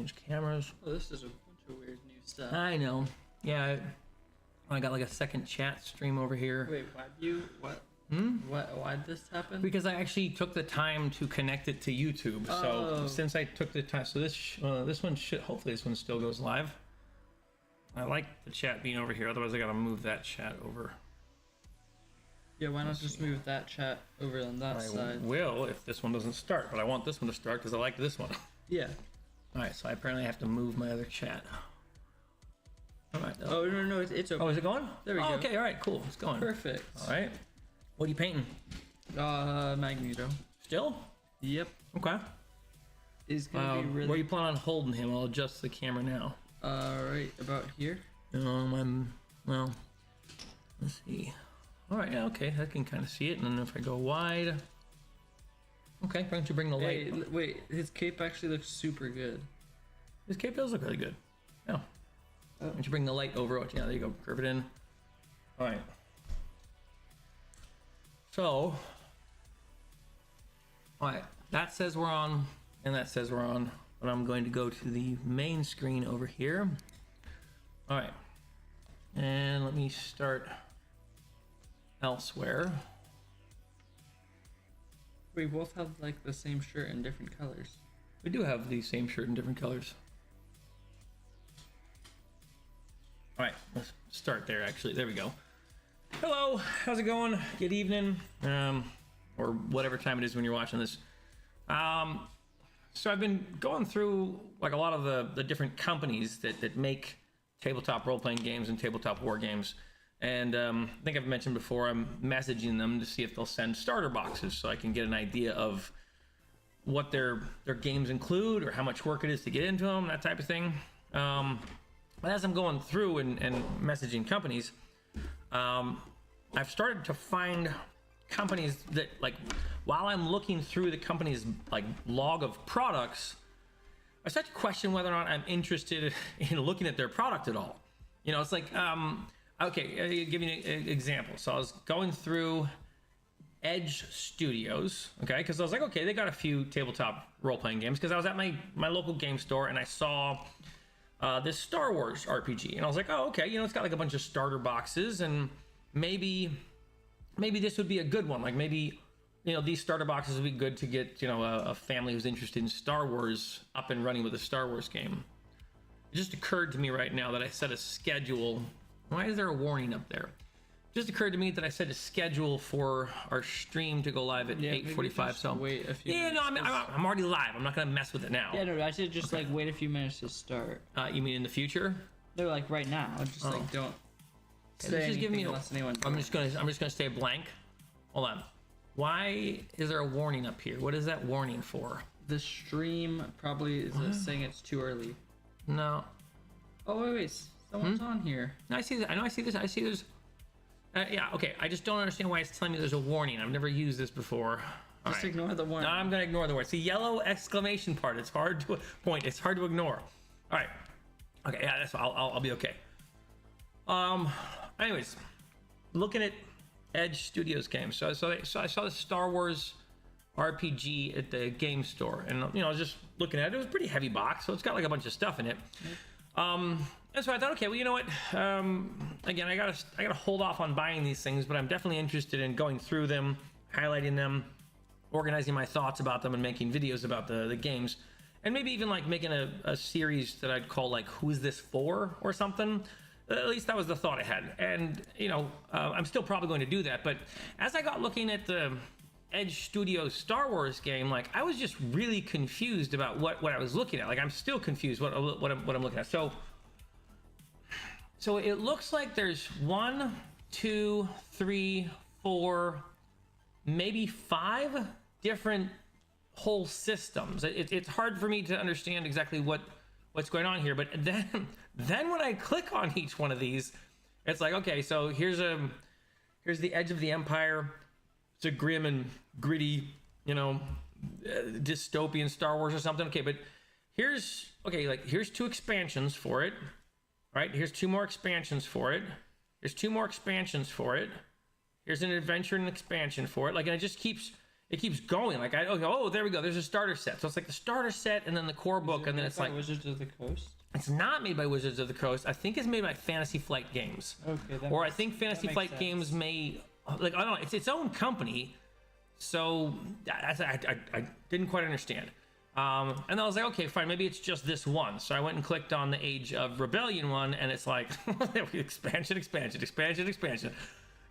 change cameras. Oh, this is a bunch of weird new stuff. I know. Yeah, I got like a second chat stream over here. Wait, what? Why'd this happen? Because I actually took the time to connect it to YouTube. So since I took the time, so this one should, hopefully this one still goes live. I like the chat being over here. Otherwise I gotta move that chat over. Yeah, why not just move that chat over on that side? I will if this one doesn't start, but I want this one to start because I like this one. Yeah. All right, so I apparently have to move my other chat. All right. Oh, no, it's open. Oh, is it going? There we go. Okay, all right, cool. It's going. Perfect. All right. What are you painting? Magneto. Still? Yep. Okay. Is gonna be really. Where you plan on holding him? I'll adjust the camera now. Right about here. Well, let's see. All right, yeah, okay, I can kind of see it. And then if I go wide, okay, why don't you bring the light? Hey, wait, his cape actually looks super good. His cape does look really good. Yeah. Why don't you bring the light over? Yeah, there you go. Curve it in. All right. So, all right, that says we're on, and that says we're on. But I'm going to go to the main screen over here. All right, and let me start elsewhere. We both have like the same shirt in different colors. We do have the same shirt in different colors. All right, let's start there actually. There we go. Hello, how's it going? Good evening, or whatever time it is when you're watching this. So I've been going through like a lot of the different companies that make tabletop role-playing games and tabletop war games. And I think I've mentioned before, I'm messaging them to see if they'll send starter boxes so I can get an idea of what their games include or how much work it is to get into them, that type of thing. But as I'm going through and messaging companies, I've started to find companies that, like, while I'm looking through the company's like log of products, I start to question whether or not I'm interested in looking at their product at all. You know, it's like, okay, I'll give you an example. So I was going through Edge Studios, okay, because I was like, okay, they got a few tabletop role-playing games, because I was at my local game store and I saw this Star Wars RPG, and I was like, oh, okay, you know, it's got like a bunch of starter boxes, and maybe this would be a good one. Like maybe, you know, these starter boxes would be good to get, you know, a family who's interested in Star Wars up and running with a Star Wars game. It just occurred to me right now that I set a schedule. Why is there a warning up there? It just occurred to me that I set a schedule for our stream to go live at 8:45. So wait a few minutes. I'm already live. I'm not gonna mess with it now. Yeah, no, I should just like wait a few minutes to start. You mean in the future? They're like right now. Just like don't. Say just give me. I'm just gonna stay blank. Hold on. Why is there a warning up here? What is that warning for? The stream probably is saying it's too early. No. Oh wait. Someone's on here. I see that. I know. I see this. I see this. Yeah. Okay. I just don't understand why it's telling me there's a warning. I've never used this before. Just ignore the warning. No, I'm gonna ignore the word. It's the yellow exclamation part. It's hard to point. It's hard to ignore. All right. Okay. Yeah. That's. I'll be okay. Anyways, looking at Edge Studios games. So I saw the Star Wars RPG at the game store, and you know, I was just looking at it. It was a pretty heavy box, so it's got like a bunch of stuff in it. And so I thought, okay, well, you know what? Again, I gotta hold off on buying these things, but I'm definitely interested in going through them, highlighting them, organizing my thoughts about them, and making videos about the games, and maybe even like making a series that I'd call like "Who's This For?" or something. At least that was the thought I had, and you know, I'm still probably going to do that. But as I got looking at the Edge Studios Star Wars game, like I was just really confused about what I was looking at. Like I'm still confused what I'm looking at. So it looks like there's 1, 2, 3, 4, maybe 5 different whole systems. It's hard for me to understand exactly what's going on here, but then when I click on each one of these, it's like, okay, so here's the Edge of the Empire. It's a grim and gritty, you know, dystopian Star Wars or something. Okay, but here's 2 expansions for it. Right, here's 2 more expansions for it. There's 2 more expansions for it. Here's an adventure and expansion for it. Like, and it just keeps it keeps going. Like there we go. There's a starter set. So it's like the starter set and then the core book, and then it's like Wizards of the Coast. It's not made by Wizards of the Coast. I think it's made by Fantasy Flight Games. Okay. Or I think Fantasy Flight Games may, like, I don't know. It's its own company. So I didn't quite understand. And I was like, okay, fine. Maybe it's just this one. So I went and clicked on the Age of Rebellion one, and it's like expansion.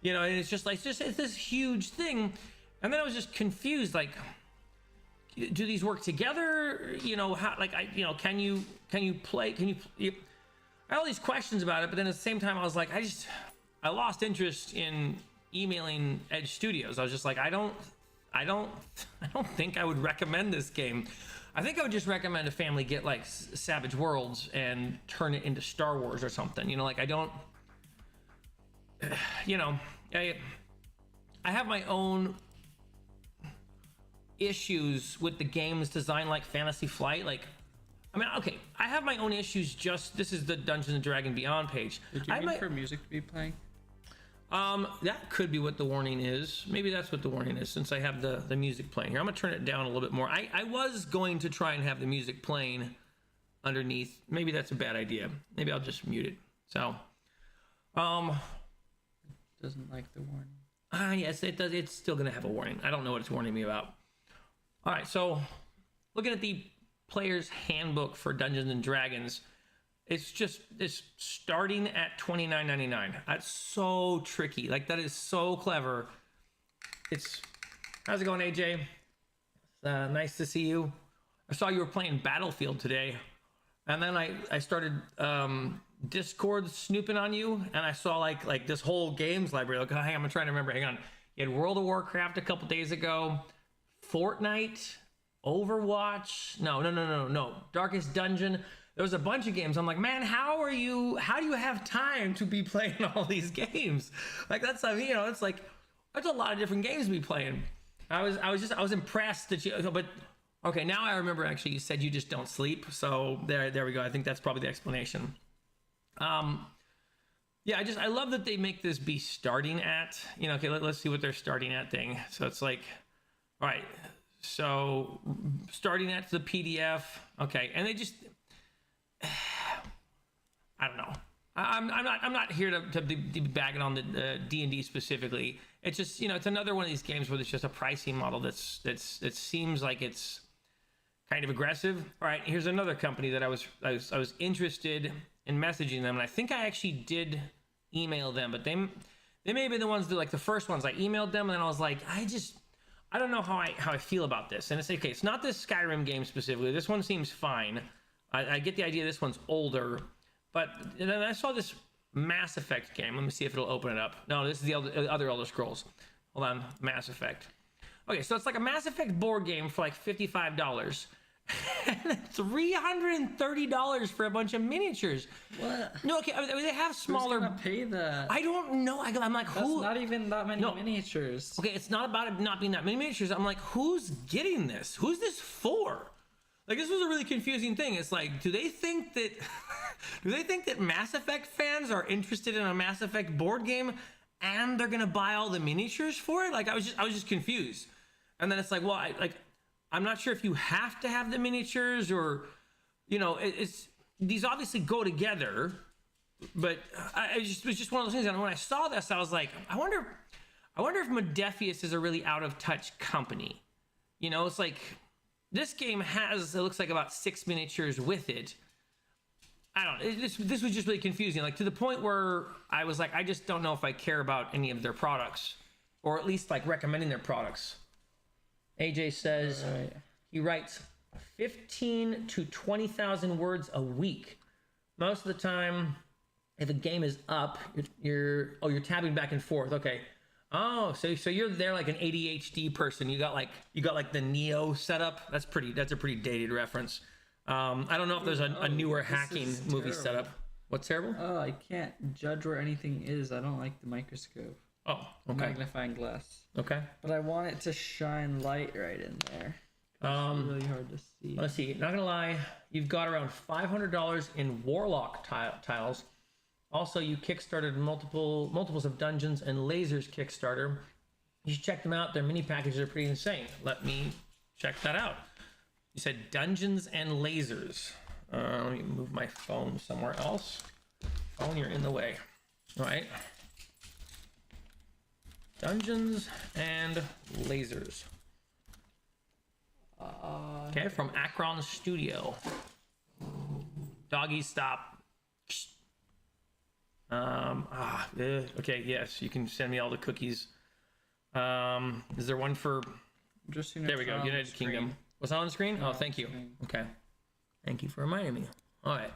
You know, and it's this huge thing. And then I was just confused, like, do these work together? You know, how, like, can you play? I had all these questions about it, but then at the same time, I was like, I lost interest in emailing Edge Studios. I was just like, I don't think I would recommend this game. I think I would just recommend a family get like Savage Worlds and turn it into Star Wars or something. You know, like I don't, you know, I have my own issues with the game's design, like Fantasy Flight. Like, I mean, okay, I have my own issues. This is the Dungeons and Dragons Beyond page. Did you mean for music to be playing? That could be what the warning is. Maybe that's what the warning is, since I have the music playing here. I'm gonna turn it down a little bit more. I was going to try and have the music playing underneath. Maybe that's a bad idea. Maybe I'll just mute it. So, doesn't like the warning. Yes, it does. It's still gonna have a warning. I don't know what it's warning me about. All right, so looking at the player's handbook for Dungeons and Dragons, it's starting at $29.99. That's so tricky. Like, that is so clever. How's it going, AJ? Nice to see you. I saw you were playing Battlefield today, and then I started Discord snooping on you, and I saw like this whole games library. Like, hang on, I'm trying to remember. Hang on. You had World of Warcraft a couple days ago, Fortnite, Overwatch. No. Darkest Dungeon. There was a bunch of games. I'm like, man, how do you have time to be playing all these games? Like, that's, I mean, you know, it's like, that's a lot of different games to be playing. I was impressed that you, but okay, now I remember, actually, you said you just don't sleep. So there we go. I think that's probably the explanation. Yeah, I love that they make this be starting at, you know, okay, let's see what they're starting at thing. So it's like, all right, so starting at the PDF. Okay. And they just, I don't know. I'm not here to be bagging on the D&D specifically. It's just, you know, it's another one of these games where there's just a pricing model that seems like it's kind of aggressive. All right, here's another company that I was interested in messaging them, and I think I actually did email them, but they may have been the ones that, like, the first ones I emailed them, and then I was like, I don't know how I feel about this. And it's okay, it's not this Skyrim game specifically. This one seems fine. I get the idea this one's older, but then I saw this Mass Effect game. Let me see if it'll open it up. No, this is the other Elder Scrolls. Hold on, Mass Effect. Okay, so it's like a Mass Effect board game for like $55. And $330 for a bunch of miniatures. What? No, okay, I mean, they have smaller. Who's gonna pay that? I don't know. I'm like, That's not even that many miniatures. Okay, it's not about it not being that many miniatures. I'm like, who's getting this? Who's this for? Like, this was a really confusing thing. It's like, do they think that Mass Effect fans are interested in a Mass Effect board game and they're gonna buy all the miniatures for it? Like, I was just confused. And then it's like, well, I'm not sure if you have to have the miniatures, or, you know, these obviously go together, but it was just one of those things. And when I saw this, I was like, I wonder if Modiphius is a really out of touch company. You know, it's like, this game it looks like about 6 miniatures with it. I don't know. This was just really confusing, like, to the point where I was like, I just don't know if I care about any of their products, or at least like recommending their products. AJ says he writes 15 to 20,000 words a week. Most of the time, if a game is up, you're tabbing back and forth. Okay. Oh, so you're there like an ADHD person. You got like the Neo setup. That's a pretty dated reference. I don't know if there's a newer hacking movie setup. What's terrible? Oh, I can't judge where anything is. I don't like the microscope. Oh, okay. Magnifying glass. Okay. But I want it to shine light right in there. It's really hard to see. Let's see. Not gonna lie, you've got around $500 in Warlock tiles. Also, you kickstarted multiples of Dungeons and Lasers Kickstarter. You should check them out. Their mini packages are pretty insane. Let me check that out. You said Dungeons and Lasers. Let me move my phone somewhere else. Phone, you're in the way. All right. Dungeons and Lasers. Okay, from Akron Studio. Doggy stop. Okay, yes, you can send me all the cookies. Is there one for? Just there we go. United Kingdom. Was that on the screen? Oh, thank you. Okay, thank you for reminding me. All right.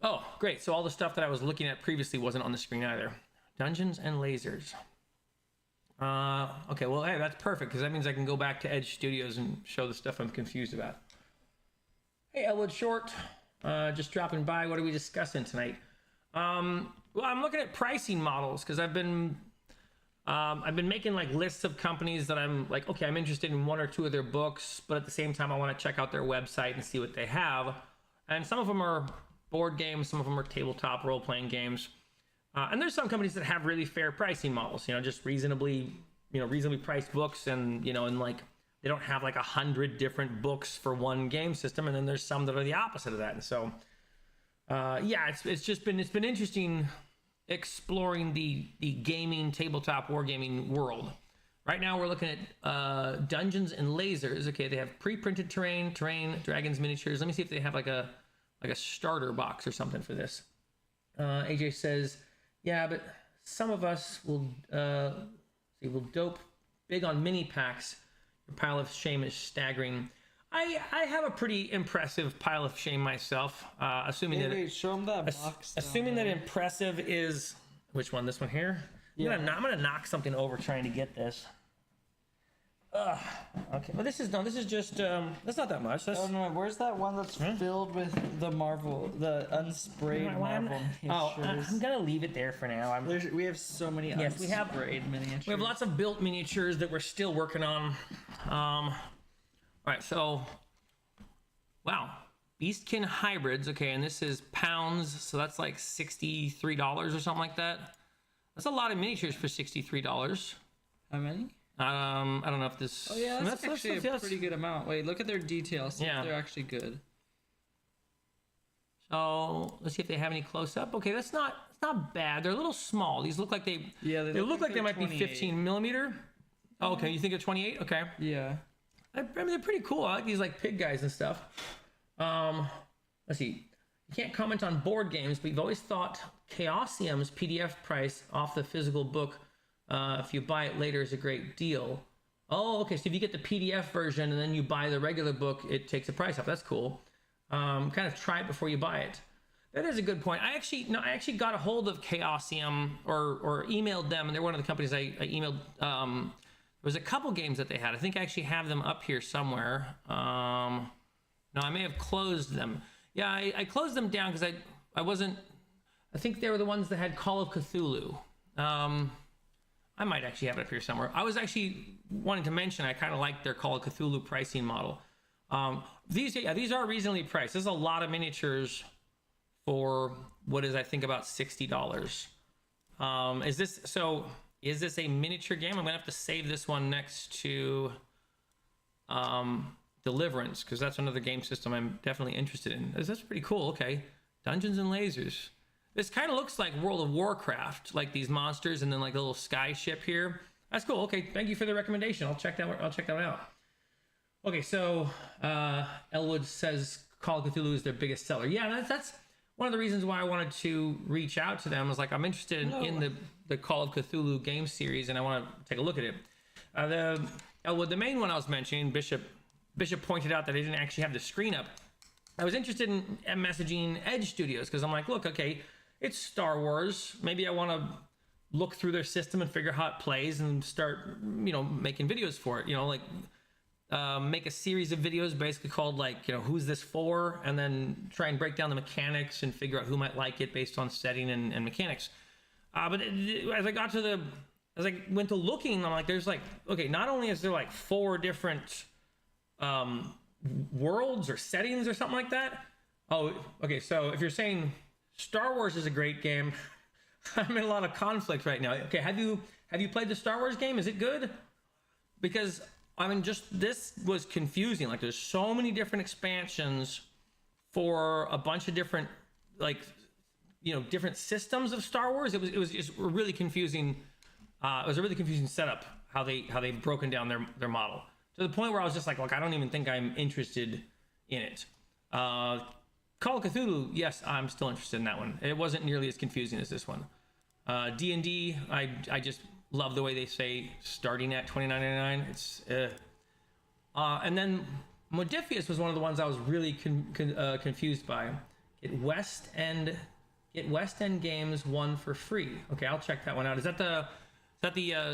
Oh, great. So all the stuff that I was looking at previously wasn't on the screen either. Dungeons and Lasers. Okay, well, hey, that's perfect because that means I can go back to Edge Studios and show the stuff I'm confused about. Hey, Elwood Short, just dropping by. What are we discussing tonight? Well, I'm looking at pricing models because I've been making like lists of companies that I'm like, okay, I'm interested in one or two of their books, but at the same time, I want to check out their website and see what they have. And some of them are board games, some of them are tabletop role-playing games. And there's some companies that have really fair pricing models, just reasonably priced books, and and like they don't have like 100 different books for one game system. And then there's some that are the opposite of that. And so, yeah, it's been interesting exploring the gaming tabletop wargaming world. Right now we're looking at Dungeons and Lasers. Okay, they have pre-printed terrain, dragons, miniatures. Let me see if they have like a starter box or something for this. AJ says, yeah, but some of us will dope big on mini packs. Your pile of shame is staggering. I have a pretty impressive pile of shame myself. Assuming that show them that box. Assuming that impressive is which one? This one here. Yeah. I'm gonna knock something over trying to get this. Okay. Well, this is just that's not that much. That's... Oh no, where's that one that's filled with the unsprayed Marvel miniatures? I'm gonna leave it there for now. We have so many unsprayed miniatures. We have lots of built miniatures that we're still working on. All right, so wow, Beastkin hybrids. Okay, and this is pounds, so that's like $63 or something like that. That's a lot of miniatures for $63. How many? I don't know if this. Oh yeah, that's actually a pretty good amount. Wait, look at their details. See if they're actually good. So let's see if they have any close up. Okay, it's not bad. They're a little small. These look like they look like they might be 15 millimeter. Oh, okay, you think they're 28? Okay. Yeah. I mean, they're pretty cool. I like these like pig guys and stuff. Let's see. You can't comment on board games, but you've always thought Chaosium's PDF price off the physical book, if you buy it later, is a great deal. Oh, okay. So if you get the PDF version and then you buy the regular book, it takes the price off. That's cool. Kind of try it before you buy it. That is a good point. I actually got a hold of Chaosium or emailed them, and they're one of the companies I emailed. There was a couple games that they had. I think I actually have them up here somewhere. No, I may have closed them. Yeah, I closed them down because I wasn't. I think they were the ones that had Call of Cthulhu. I might actually have it up here somewhere. I was actually wanting to mention I kind of like their Call of Cthulhu pricing model. These are reasonably priced. There's a lot of miniatures for what is I think about $60. Is this a miniature game? I'm gonna have to save this one next to Deliverance, because that's another game system I'm definitely interested in. That's pretty cool. Okay, Dungeons and Lasers. This kind of looks like World of Warcraft, like these monsters and then like a little sky ship here. That's cool. Okay, thank you for the recommendation. I'll check that one out. Okay, so Elwood says Call of Cthulhu is their biggest seller. Yeah, that's one of the reasons why I wanted to reach out to them. Was like, I'm interested in the Call of Cthulhu game series, and I want to take a look at it. The main one I was mentioning, Bishop pointed out that I didn't actually have the screen up. I was interested in messaging Edge Studios because I'm like, look, okay, it's Star Wars. Maybe I want to look through their system and figure out how it plays and start, making videos for it. Make a series of videos basically called who's this for, and then try and break down the mechanics and figure out who might like it based on setting and mechanics. But as I went to looking, I'm like, there's not only is there 4 different worlds or settings or something like that. Oh, okay. So if you're saying Star Wars is a great game, I'm in a lot of conflict right now. Okay, have you Have you played the Star Wars game? Is it good? Because I mean, just this was confusing. Like, there's so many different expansions for a bunch of different, like, different systems of Star Wars. It was just really confusing. It was a really confusing setup how they've broken down their model to the point where I was just like, look, I don't even think I'm interested in it. Call of Cthulhu, yes, I'm still interested in that one. It wasn't nearly as confusing as this one. D&D, I just love the way they say starting at $29.99. It's and then Modifius was one of the ones I was really confused by. Get West End Games 1 for free. Okay, I'll check that one out. Is that the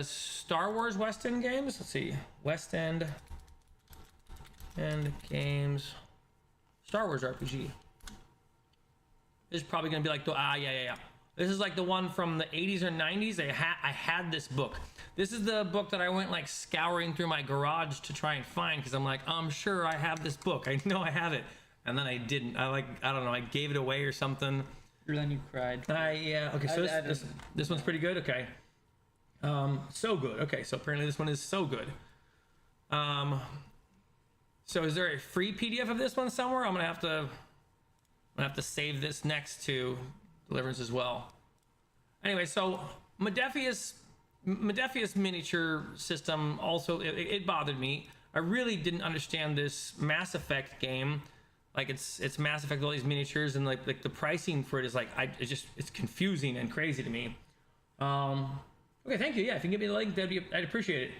Star Wars West End games? Let's see, West End Games Star Wars RPG. This is probably gonna be like the yeah. This is like the one from the 80s or 90s. I had this book. This is the book that I went like scouring through my garage to try and find, because I'm like, I'm sure I have this book. I know I have it. And then I didn't. I don't know. I gave it away or something. And then you cried. Yeah. Okay. So this one's pretty good. Okay. So good. Okay. So apparently this one is so good. So is there a free PDF of this one somewhere? I'm gonna have to save this next to Deliverance as well. Anyway, so Modifius miniature system also it bothered me. I really didn't understand this Mass Effect game. Like it's Mass Effect with all these miniatures, and like the pricing for it is like it's confusing and crazy to me. Okay, thank you. Yeah, if you can give me the link, I'd appreciate it.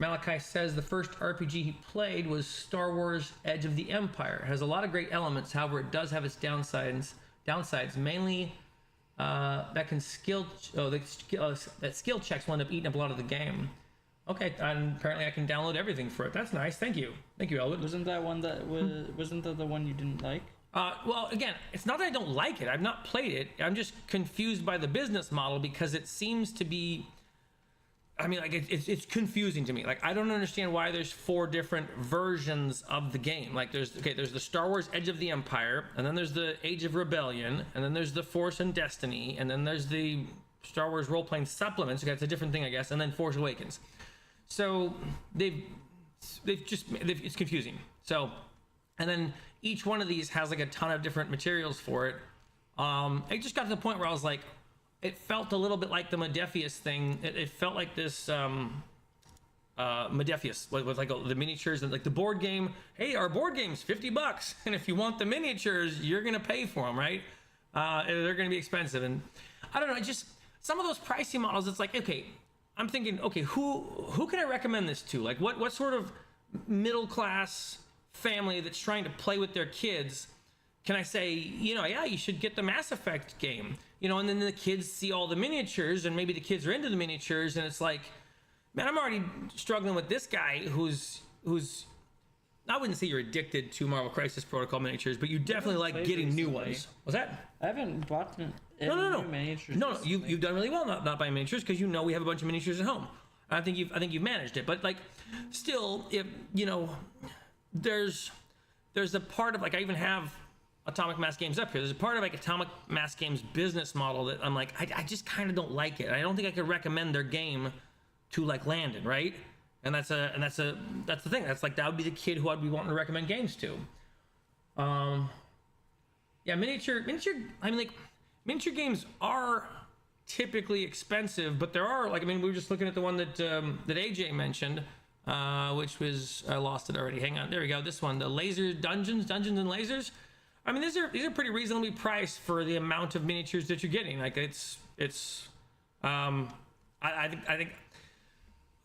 Malachi says the first RPG he played was Star Wars Edge of the Empire. It has a lot of great elements, however, it does have its downsides. Mainly that skill checks will end up eating up a lot of the game. Okay, and apparently I can download everything for it. That's nice. Thank you, Elwood. Wasn't that the one you didn't like? Well, again, it's not that I don't like it. I've not played it. I'm just confused by the business model because it seems to be. I mean, like it's confusing to me. Like, I don't understand why there's 4 different versions of the game. Like, there's the Star Wars Edge of the Empire, and then there's the Age of Rebellion, and then there's the Force and Destiny, and then there's the Star Wars role-playing supplements. Okay, it's a different thing, I guess, and then Force Awakens. So it's confusing. So, and then each one of these has like a ton of different materials for it. It just got to the point where I was like, it felt a little bit like the Modifius thing. It felt like this Modifius with like the miniatures and like the board game. Hey, our board game's $50, and if you want the miniatures, you're gonna pay for them, right? They're gonna be expensive, and I don't know. Just some of those pricing models. It's like, okay, I'm thinking, okay, who can I recommend this to? Like, what sort of middle class family that's trying to play with their kids can I say, yeah, you should get the Mass Effect game, and then the kids see all the miniatures, and maybe the kids are into the miniatures, and it's like, man, I'm already struggling with this guy who's I wouldn't say you're addicted to Marvel Crisis Protocol miniatures, but you definitely like getting new ones. What's that? I haven't bought any no. new miniatures. No, you've done really well not buying miniatures, because we have a bunch of miniatures at home. I think you've managed it, but like, still, if there's a part of, like, I even have Atomic Mass Games up here. There's a part of like Atomic Mass Games business model that I'm like, I just kind of don't like it. I don't think I could recommend their game to like Landon, right? And that's the thing. That's like, that would be the kid who I'd be wanting to recommend games to. Yeah, miniature. I mean, like, miniature games are typically expensive, but there are, like, I mean, we were just looking at the one that AJ mentioned, which was, I lost it already. Hang on, there we go. This one, the Laser Dungeons and Lasers. I mean, these are pretty reasonably priced for the amount of miniatures that you're getting. Like, I think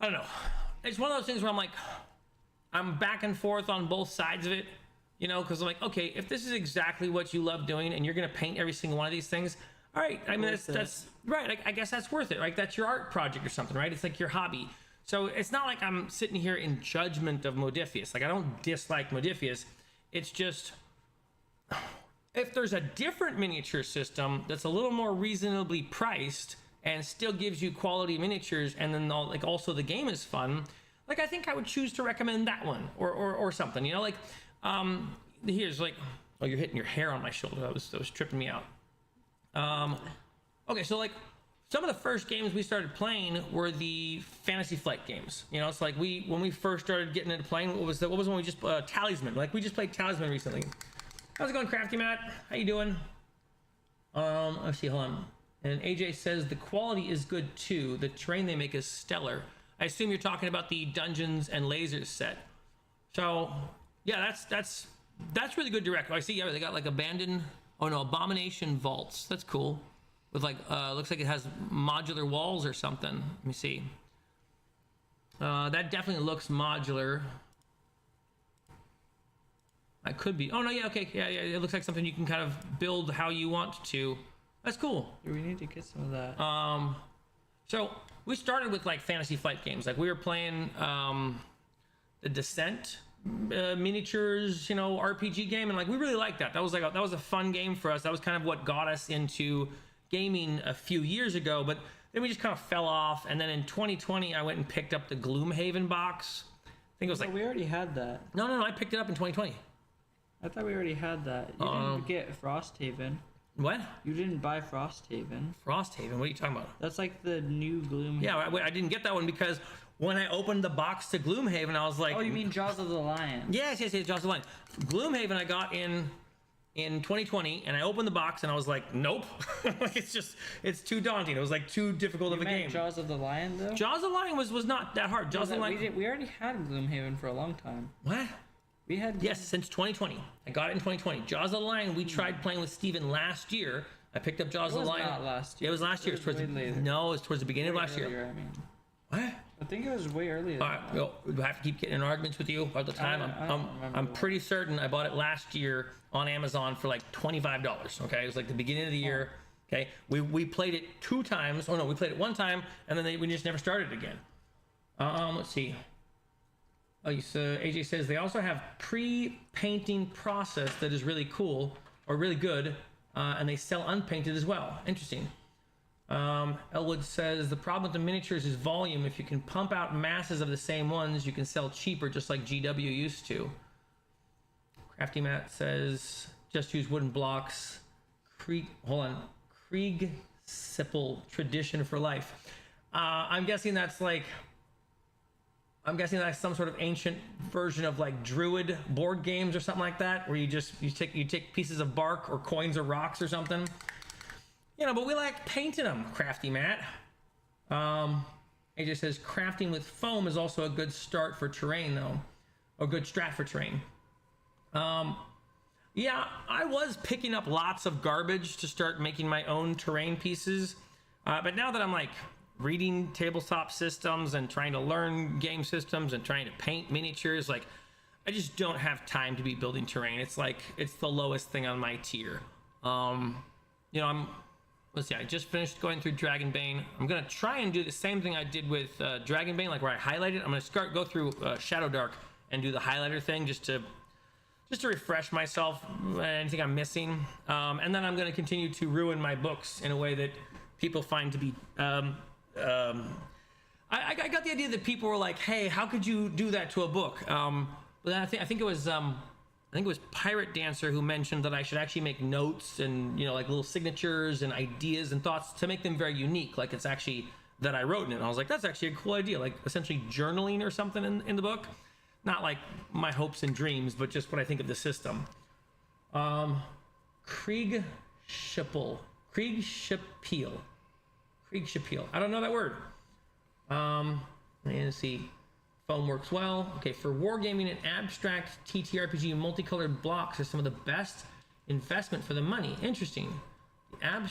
I don't know. It's one of those things where I'm like, I'm back and forth on both sides of it, because I'm like, okay, if this is exactly what you love doing and you're gonna paint every single one of these things, all right. I mean, that's right. I guess that's worth it. Like, that's your art project or something, right? It's like your hobby. So it's not like I'm sitting here in judgment of Modifius. Like, I don't dislike Modifius. It's just, if there's a different miniature system that's a little more reasonably priced and still gives you quality miniatures, and then also the game is fun, like, I think I would choose to recommend that one or something, like, here's like, oh, you're hitting your hair on my shoulder. That was tripping me out. Okay, so like, some of the first games we started playing were the Fantasy Flight games. You know, it's like when we first started getting into playing, what was when we just Talisman? Like we just played Talisman recently. How's it going, Crafty Matt? How you doing? Let's see, hold on. And AJ says the quality is good too. The terrain they make is stellar. I assume you're talking about the Dungeons and Lasers set. So yeah, that's really good direct. I see. Yeah, they got like Abomination vaults. That's cool. With like, looks like it has modular walls or something. Let me see. That definitely looks modular. That could be. Oh no, yeah, okay, yeah. It looks like something you can kind of build how you want to. That's cool. We need to get some of that. So we started with like Fantasy Flight games. Like we were playing the Descent miniatures, you know, RPG game, and like we really liked that. That was a fun game for us. That was kind of what got us into gaming a few years ago, but then we just kind of fell off. And then in 2020, I went and picked up the Gloomhaven box. I think it was like we already had that. No, I picked it up in 2020. I thought we already had that. You didn't get Frosthaven. What? You didn't buy Frosthaven. Frosthaven? What are you talking about? That's like the new Gloomhaven. Yeah, I didn't get that one because when I opened the box to Gloomhaven, I was like... Oh, you mean Jaws of the Lion? Yes, Jaws of the Lion. Gloomhaven I got in 2020, and I opened the box and I was like, nope. It's too daunting. It was like too difficult of a game. Jaws of the Lion, though? Jaws of the Lion was not that hard. Jaws of the Lion... We already had Gloomhaven for a long time. What? We had... Yes, since 2020. I got it in 2020. Jaws of the Lion, we tried playing with Steven last year. I picked up Jaws of the Lion. It was not last year. It was last year. No, it was towards the beginning of last year. What? I think it was way earlier. All right, well, we have to keep getting in arguments with you all the time. I'm pretty certain I bought it last year on Amazon for like $25. Okay, it was like the beginning of the year. Okay, we played it 2 times. Oh no, we played it 1 time, and then we just never started again. Let's see. Oh, AJ says they also have pre-painting process that is really cool or really good, and they sell unpainted as well. Interesting. Elwood says the problem with the miniatures is volume. If you can pump out masses of the same ones, you can sell cheaper, just like GW used to. Crafty Matt says just use wooden blocks. Krieg Sippel tradition for life. I'm guessing that's some sort of ancient version of like Druid board games or something like that, where you take pieces of bark or coins or rocks or something. You know, but we like painting them, Crafty Matt. It just says crafting with foam is also a good start for terrain, though. Or good strat for terrain. Yeah, I was picking up lots of garbage to start making my own terrain pieces. But now that I'm like reading tabletop systems and trying to learn game systems and trying to paint miniatures, like I just don't have time to be building terrain. It's like, it's the lowest thing on my tier. You know, let's see, I just finished going through Dragonbane. I'm gonna try and do the same thing I did with Dragonbane, like where I highlight it. I'm gonna go through Shadow Dark and do the highlighter thing just to refresh myself, anything I'm missing. And then I'm gonna continue to ruin my books in a way that people find to be, I got the idea that people were like, hey, how could you do that to a book? But then I think it was Pirate Dancer who mentioned that I should actually make notes and, you know, like little signatures and ideas and thoughts to make them very unique, like it's actually that I wrote in it. And I was like, that's actually a cool idea, like essentially journaling or something in the book. Not like my hopes and dreams, but just what I think of the system. Krieg Schippel. I don't know that word. Let's see. Foam works well. Okay, for wargaming and abstract TTRPG, multicolored blocks are some of the best investment for the money. Interesting. And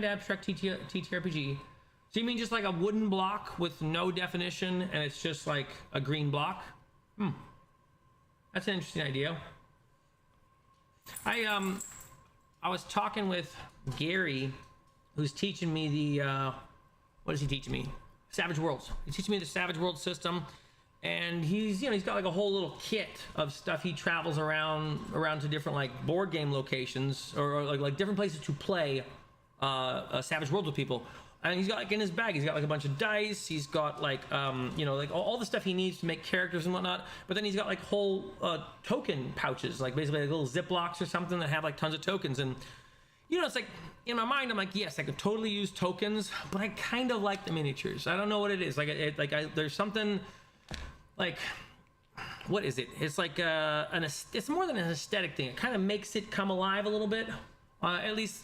abstract TTRPG. So you mean just like a wooden block with no definition and it's just like a green block? That's an interesting idea. I was talking with Gary, who's teaching me the what is he teaching me? Savage Worlds. He's teaching me the Savage Worlds system. And he's got like a whole little kit of stuff. He travels around to different like board game locations or like different places to play Savage Worlds with people. And he's got like in his bag, he's got like a bunch of dice. He's got like like all the stuff he needs to make characters and whatnot. But then he's got like whole token pouches, like basically like little Ziplocs or something that have like tons of tokens. And you know, it's like in my mind, I'm like, yes, I could totally use tokens, but I kind of like the miniatures. I don't know what it is. There's something like, what is it? It's like it's more than an aesthetic thing. It kind of makes it come alive a little bit. At least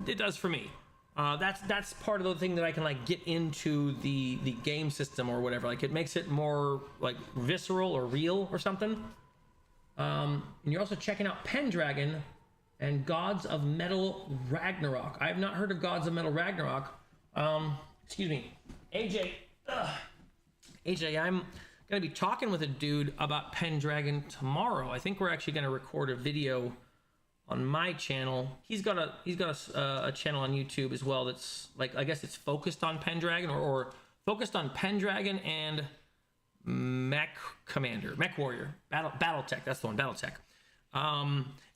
it does for me. That's part of the thing that I can like get into the game system or whatever. Like it makes it more like visceral or real or something. And you're also checking out Pendragon and Gods of Metal Ragnarok. I have not heard of Gods of Metal Ragnarok. Excuse me, AJ. AJ, I'm gonna be talking with a dude about Pendragon tomorrow. I think we're actually gonna record a video on my channel. He's got a channel on YouTube as well that's like, I guess it's focused on Pendragon or focused on Pendragon and Mech Warrior, Battletech. That's the one, Battletech.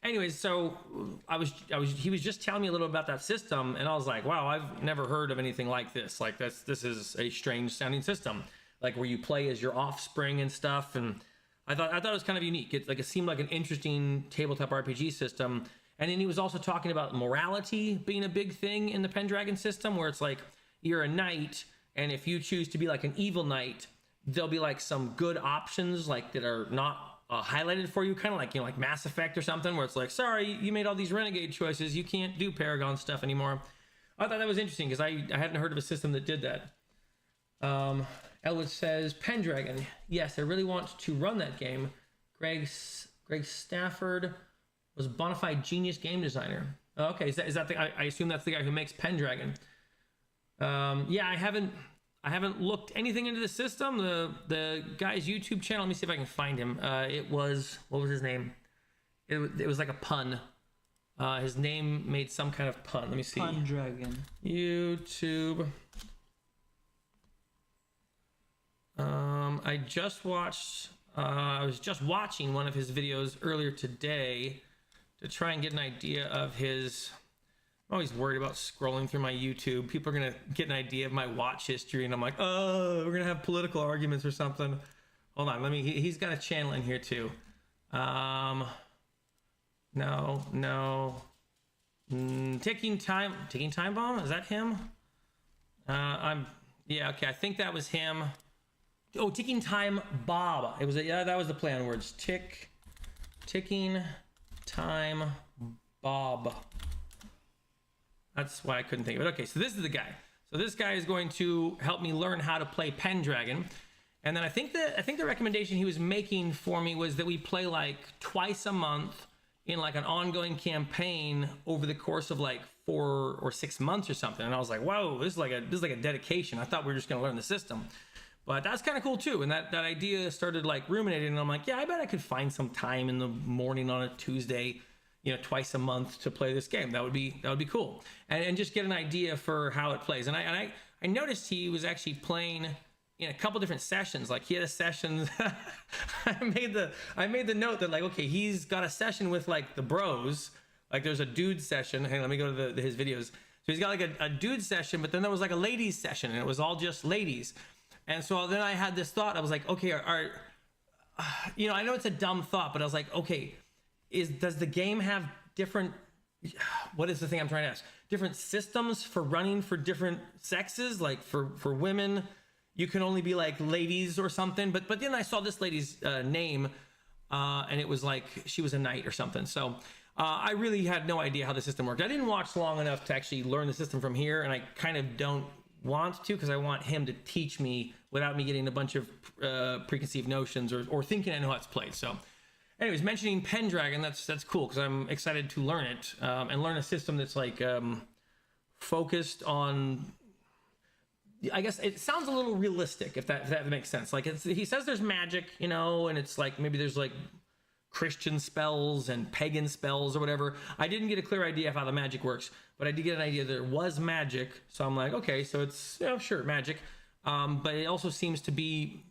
Anyways, so he was just telling me a little about that system, and I was like, wow, I've never heard of anything like this. Like this is a strange sounding system, like where you play as your offspring and stuff. And I thought it was kind of unique. It seemed like an interesting tabletop RPG system. And then he was also talking about morality being a big thing in the Pendragon system, where it's like you're a knight, and if you choose to be like an evil knight, there'll be like some good options like that are not highlighted for you, kind of like, you know, like Mass Effect or something, where it's like, sorry, you made all these renegade choices, you can't do Paragon stuff anymore. I thought that was interesting because I hadn't heard of a system that did that. Elwood says, Pendragon, yes, I really want to run that game. Greg Stafford was a bona fide genius game designer. Oh, okay, is that the, I assume that's the guy who makes Pendragon. Yeah, I haven't looked anything into the system. The guy's YouTube channel, let me see if I can find him. It was, what was his name? It was like a pun. His name made some kind of pun. Let me see. Pendragon. YouTube. I was just watching one of his videos earlier today to try and get an idea of his. I'm always worried about scrolling through my YouTube. People are gonna get an idea of my watch history, and I'm like, oh, we're gonna have political arguments or something. Hold on, he's got a channel in here too. No. Ticking time bomb. Is that him? Yeah, okay. I think that was him. Oh, Ticking Time Bob. It was that was the play on words. Ticking Time Bob. That's why I couldn't think of it. Okay, so this is the guy. So this guy is going to help me learn how to play Pendragon. And then I think the recommendation he was making for me was that we play like twice a month in like an ongoing campaign over the course of like 4 or 6 months or something. And I was like, whoa, this is like a dedication. I thought we were just gonna learn the system. But that's kind of cool too. And that idea started like ruminating, and I'm like, yeah, I bet I could find some time in the morning on a Tuesday, you know, twice a month to play this game. That would be cool. And just get an idea for how it plays. And I noticed he was actually playing in a couple different sessions. Like he had a session. I made the note that like, okay, he's got a session with like the bros. Like there's a dude session. Hang on, let me go to his videos. So he's got like a dude session, but then there was like a ladies session, and it was all just ladies. And so then I had this thought. I was like, okay, you know, I know it's a dumb thought, but I was like, okay, does the game have different, what is the thing I'm trying to ask? Different systems for running for different sexes? Like for women, you can only be like ladies or something. But then I saw this lady's name, and it was like she was a knight or something. So I really had no idea how the system worked. I didn't watch long enough to actually learn the system from here, and I kind of don't want to, because I want him to teach me without me getting a bunch of preconceived notions or thinking I know how it's played. So anyways, mentioning Pendragon, that's cool, because I'm excited to learn it and learn a system that's like focused on, I guess it sounds a little realistic, if that makes sense. Like he says there's magic, you know, and it's like maybe there's like Christian spells and pagan spells or whatever. I didn't get a clear idea of how the magic works, but I did get an idea that there was magic. So I'm like, okay, so it's, you know, sure, magic. But it also seems to be,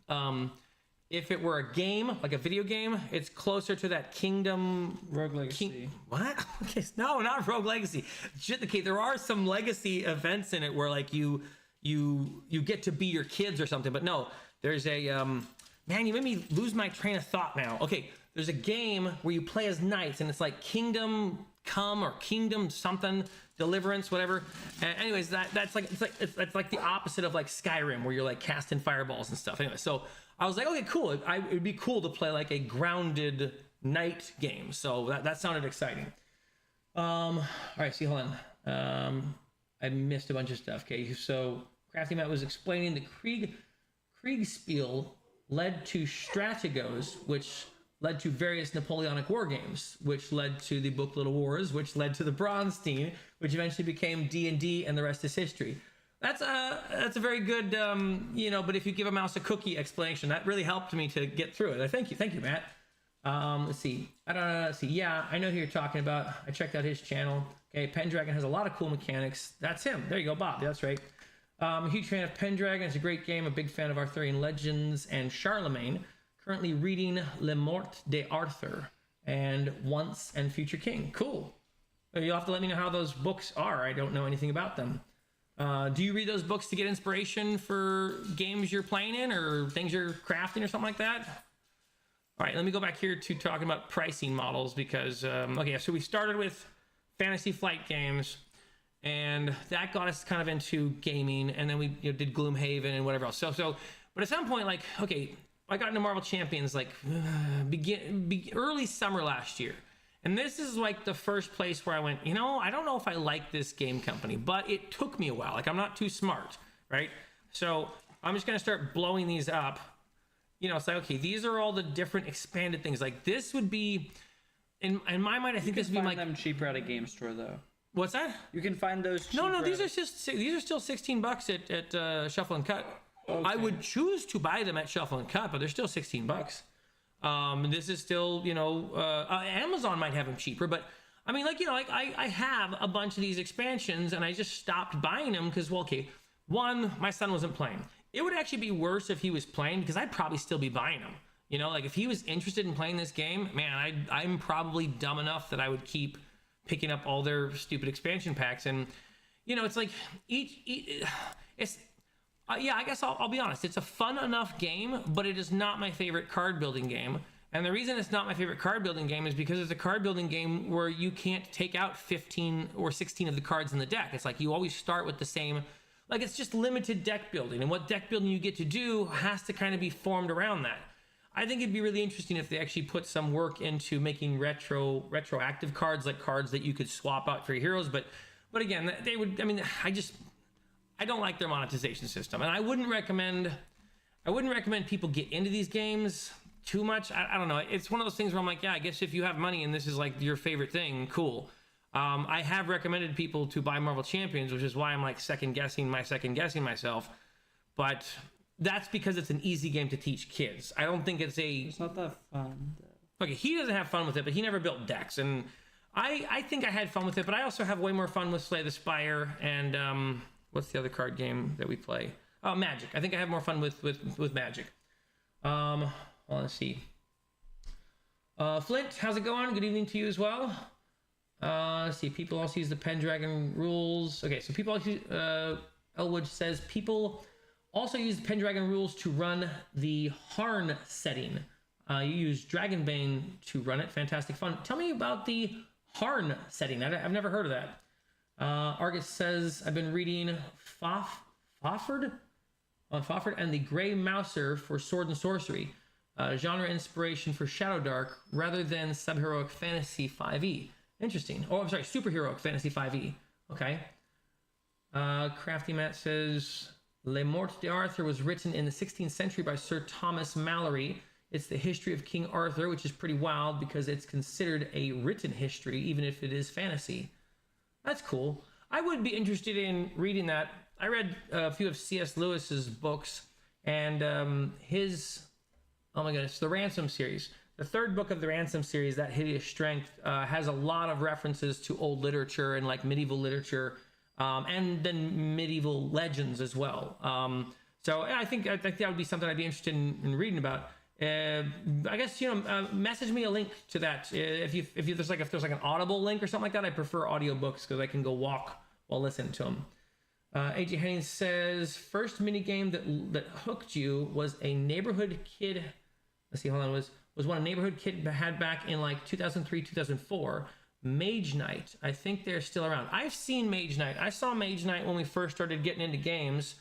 if it were a game, like a video game, it's closer to that Kingdom... Rogue Legacy. What? Okay, no, not Rogue Legacy. Okay, there are some legacy events in it where like you get to be your kids or something, but no, there's a... man, you made me lose my train of thought now. Okay, there's a game where you play as knights, and it's like Kingdom Come or Kingdom something, Deliverance, whatever. Anyways, that's like the opposite of like Skyrim, where you're like casting fireballs and stuff. Anyway, so I was like, okay, cool. It would be cool to play like a grounded night game. So that sounded exciting. All right, see, hold on. I missed a bunch of stuff. Okay, so Crafty Matt was explaining the Kriegspiel led to Strategos, which led to various Napoleonic war games, which led to the Booklet of Wars, which led to the Bronstein, which eventually became D&D, and the rest is history. That's a very good, but if you give a mouse a cookie explanation, that really helped me to get through it. Thank you, Matt. Let's see. Yeah, I know who you're talking about. I checked out his channel. Okay, Pendragon has a lot of cool mechanics. That's him. There you go, Bob. That's right. I'm a huge fan of Pendragon. It's a great game. A big fan of Arthurian Legends and Charlemagne. Currently reading Le Mort d'Arthur and Once and Future King. Cool. You'll have to let me know how those books are. I don't know anything about them. Do you read those books to get inspiration for games you're playing in or things you're crafting or something like that? All right, let me go back here to talking about pricing models because, so we started with Fantasy Flight Games, and that got us kind of into gaming, and then we did Gloomhaven and whatever else. But at some point, I got into Marvel Champions early summer last year. And this is like the first place where I went, I don't know if I like this game company, but it took me a while. I'm not too smart, right? So I'm just going to start blowing these up. It's like, okay, these are all the different expanded things. Like this would be, in my mind, I think this would be like... You can find them cheaper at a game store, though. What's that? You can find those cheaper. No, these are still $16 at Shuffle and Cut. Okay. I would choose to buy them at Shuffle and Cut, but they're still $16. This is still, Amazon might have them cheaper, but I mean, I have a bunch of these expansions and I just stopped buying them because, one, my son wasn't playing. It would actually be worse if he was playing because I'd probably still be buying them. If he was interested in playing this game, man, I'm probably dumb enough that I would keep picking up all their stupid expansion packs. And, it's like I guess I'll be honest. It's a fun enough game, but it is not my favorite card building game. And the reason it's not my favorite card building game is because it's a card building game where you can't take out 15 or 16 of the cards in the deck. It's like you always start with the same, it's just limited deck building. And what deck building you get to do has to kind of be formed around that. I think it'd be really interesting if they actually put some work into making retroactive cards, like cards that you could swap out for your heroes. But again, they would, I don't like their monetization system, and I wouldn't recommend people get into these games too much. I don't know. It's one of those things where I'm like, yeah, I guess if you have money and this is like your favorite thing, cool. I have recommended people to buy Marvel Champions, which is why I'm like second guessing myself. But that's because it's an easy game to teach kids. I don't think it's not that fun, though. Okay, he doesn't have fun with it, but he never built decks, and I think I had fun with it, but I also have way more fun with Slay the Spire and what's the other card game that we play? Oh, Magic. I think I have more fun with Magic. Let's see. Flint, how's it going? Good evening to you as well. Let's see. People also use the Pendragon rules. Okay, so people also, Elwood says people also use the Pendragon rules to run the Harn setting. You use Dragonbane to run it. Fantastic fun. Tell me about the Harn setting. I've never heard of that. Argus says, I've been reading Fafhrd and the Grey Mouser for Sword and Sorcery. Genre inspiration for Shadowdark rather than Subheroic Fantasy 5e. Interesting. Oh, I'm sorry, Superheroic Fantasy 5e. Okay. Crafty Matt says, Le Mort d'Arthur was written in the 16th century by Sir Thomas Malory. It's the history of King Arthur, which is pretty wild because it's considered a written history, even if it is fantasy. That's cool. I would be interested in reading that. I read a few of C.S. Lewis's books, and his, oh my goodness, the Ransom series. The third book of the Ransom series, That Hideous Strength, has a lot of references to old literature and medieval literature, and then medieval legends as well. So I think that would be something I'd be interested in reading about. I guess message me a link to that if there's like an Audible link or something like that. I prefer audiobooks because I can go walk while listening to them. AJ Henning says first minigame that hooked you was a neighborhood kid. Let's see, hold on. Was one a neighborhood kid had back in 2003 2004. Mage Knight. I think they're still around. I've seen Mage Knight. I saw Mage Knight when we first started getting into games.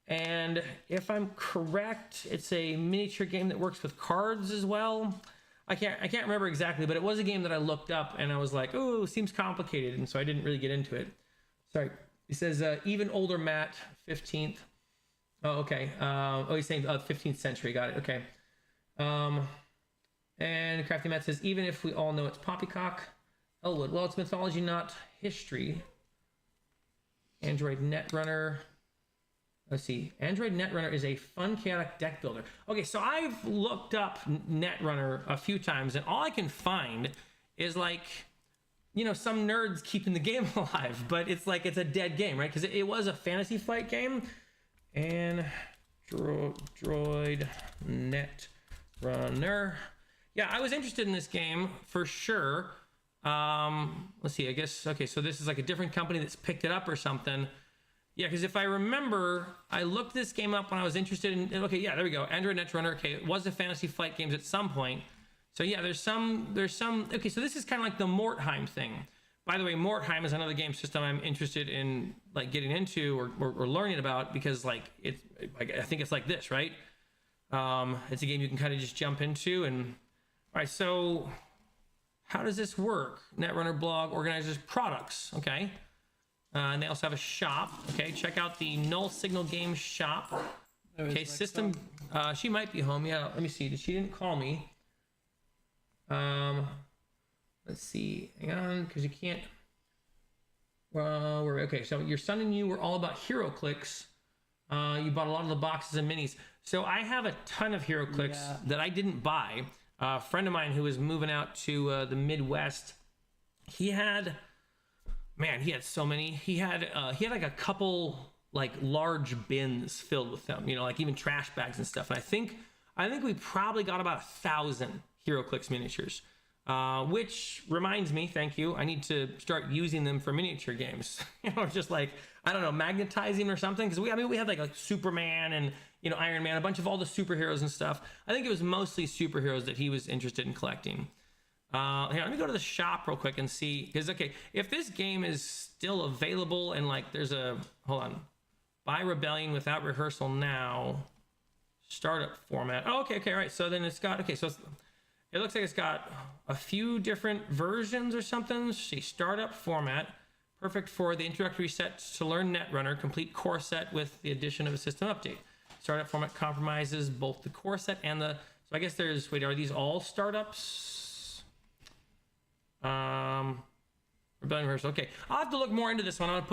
And if I'm correct, it's a miniature game that works with cards as well. I can't remember exactly, but it was a game that I looked up and I was like, oh, seems complicated. And so I didn't really get into it. Sorry. He says, even older Matt, 15th. Oh, okay. He's saying 15th century. Got it. Okay. And Crafty Matt says, even if we all know it's poppycock, Elwood. Well, it's mythology, not history. Android Netrunner. Let's see. Android Netrunner is a fun, chaotic deck builder. Okay, so I've looked up Netrunner a few times, and all I can find is like, you know, some nerds keeping the game alive, but it's like it's a dead game, right? Because it was a Fantasy Flight game. And Droid Netrunner. Yeah, I was interested in this game for sure. Let's see, I guess, okay, so this is like a different company that's picked it up or something. Yeah, because if I remember, I looked this game up when I was interested in, okay, yeah, there we go, Android Netrunner. Okay, it was a Fantasy Flight Games at some point. So yeah, there's some, okay, so this is kind of like the Mortheim thing. By the way, Mortheim is another game system I'm interested in like getting into or learning about, because like it's, like, I think it's like this, right? It's a game you can kind of just jump into. And all right, so how does this work? Netrunner blog organizes products, okay? And they also have a shop. Okay, check out the Null Signal Games shop. Okay, system. She might be home. Yeah, let me see. She didn't call me. Let's see. Hang on, because you can't. Well, okay. So your son and you were all about hero clicks. You bought a lot of the boxes and minis. So I have a ton of hero clicks that I didn't buy. A friend of mine who was moving out to the Midwest, he had. Man, he had so many. He had like a couple like large bins filled with them, you know, like even trash bags and stuff. And I think we probably got about 1,000 HeroClix miniatures, which reminds me, thank you, I need to start using them for miniature games. You know, just like, I don't know, magnetizing or something. Because we had like Superman and, you know, Iron Man, a bunch of all the superheroes and stuff. I think it was mostly superheroes that he was interested in collecting. Here, let me go to the shop real quick and see, because okay, if this game is still available and like there's a, hold on, buy Rebellion without rehearsal now, startup format. Oh, okay, all right. So then it's got, okay, so it looks like it's got a few different versions or something. See, startup format, perfect for the introductory set to learn Netrunner, complete core set with the addition of a system update. Startup format compromises both the core set and the, so I guess there's, wait, are these all startups? Rebellion rehearsal. Okay, I'll have to look more into this one. I'm gonna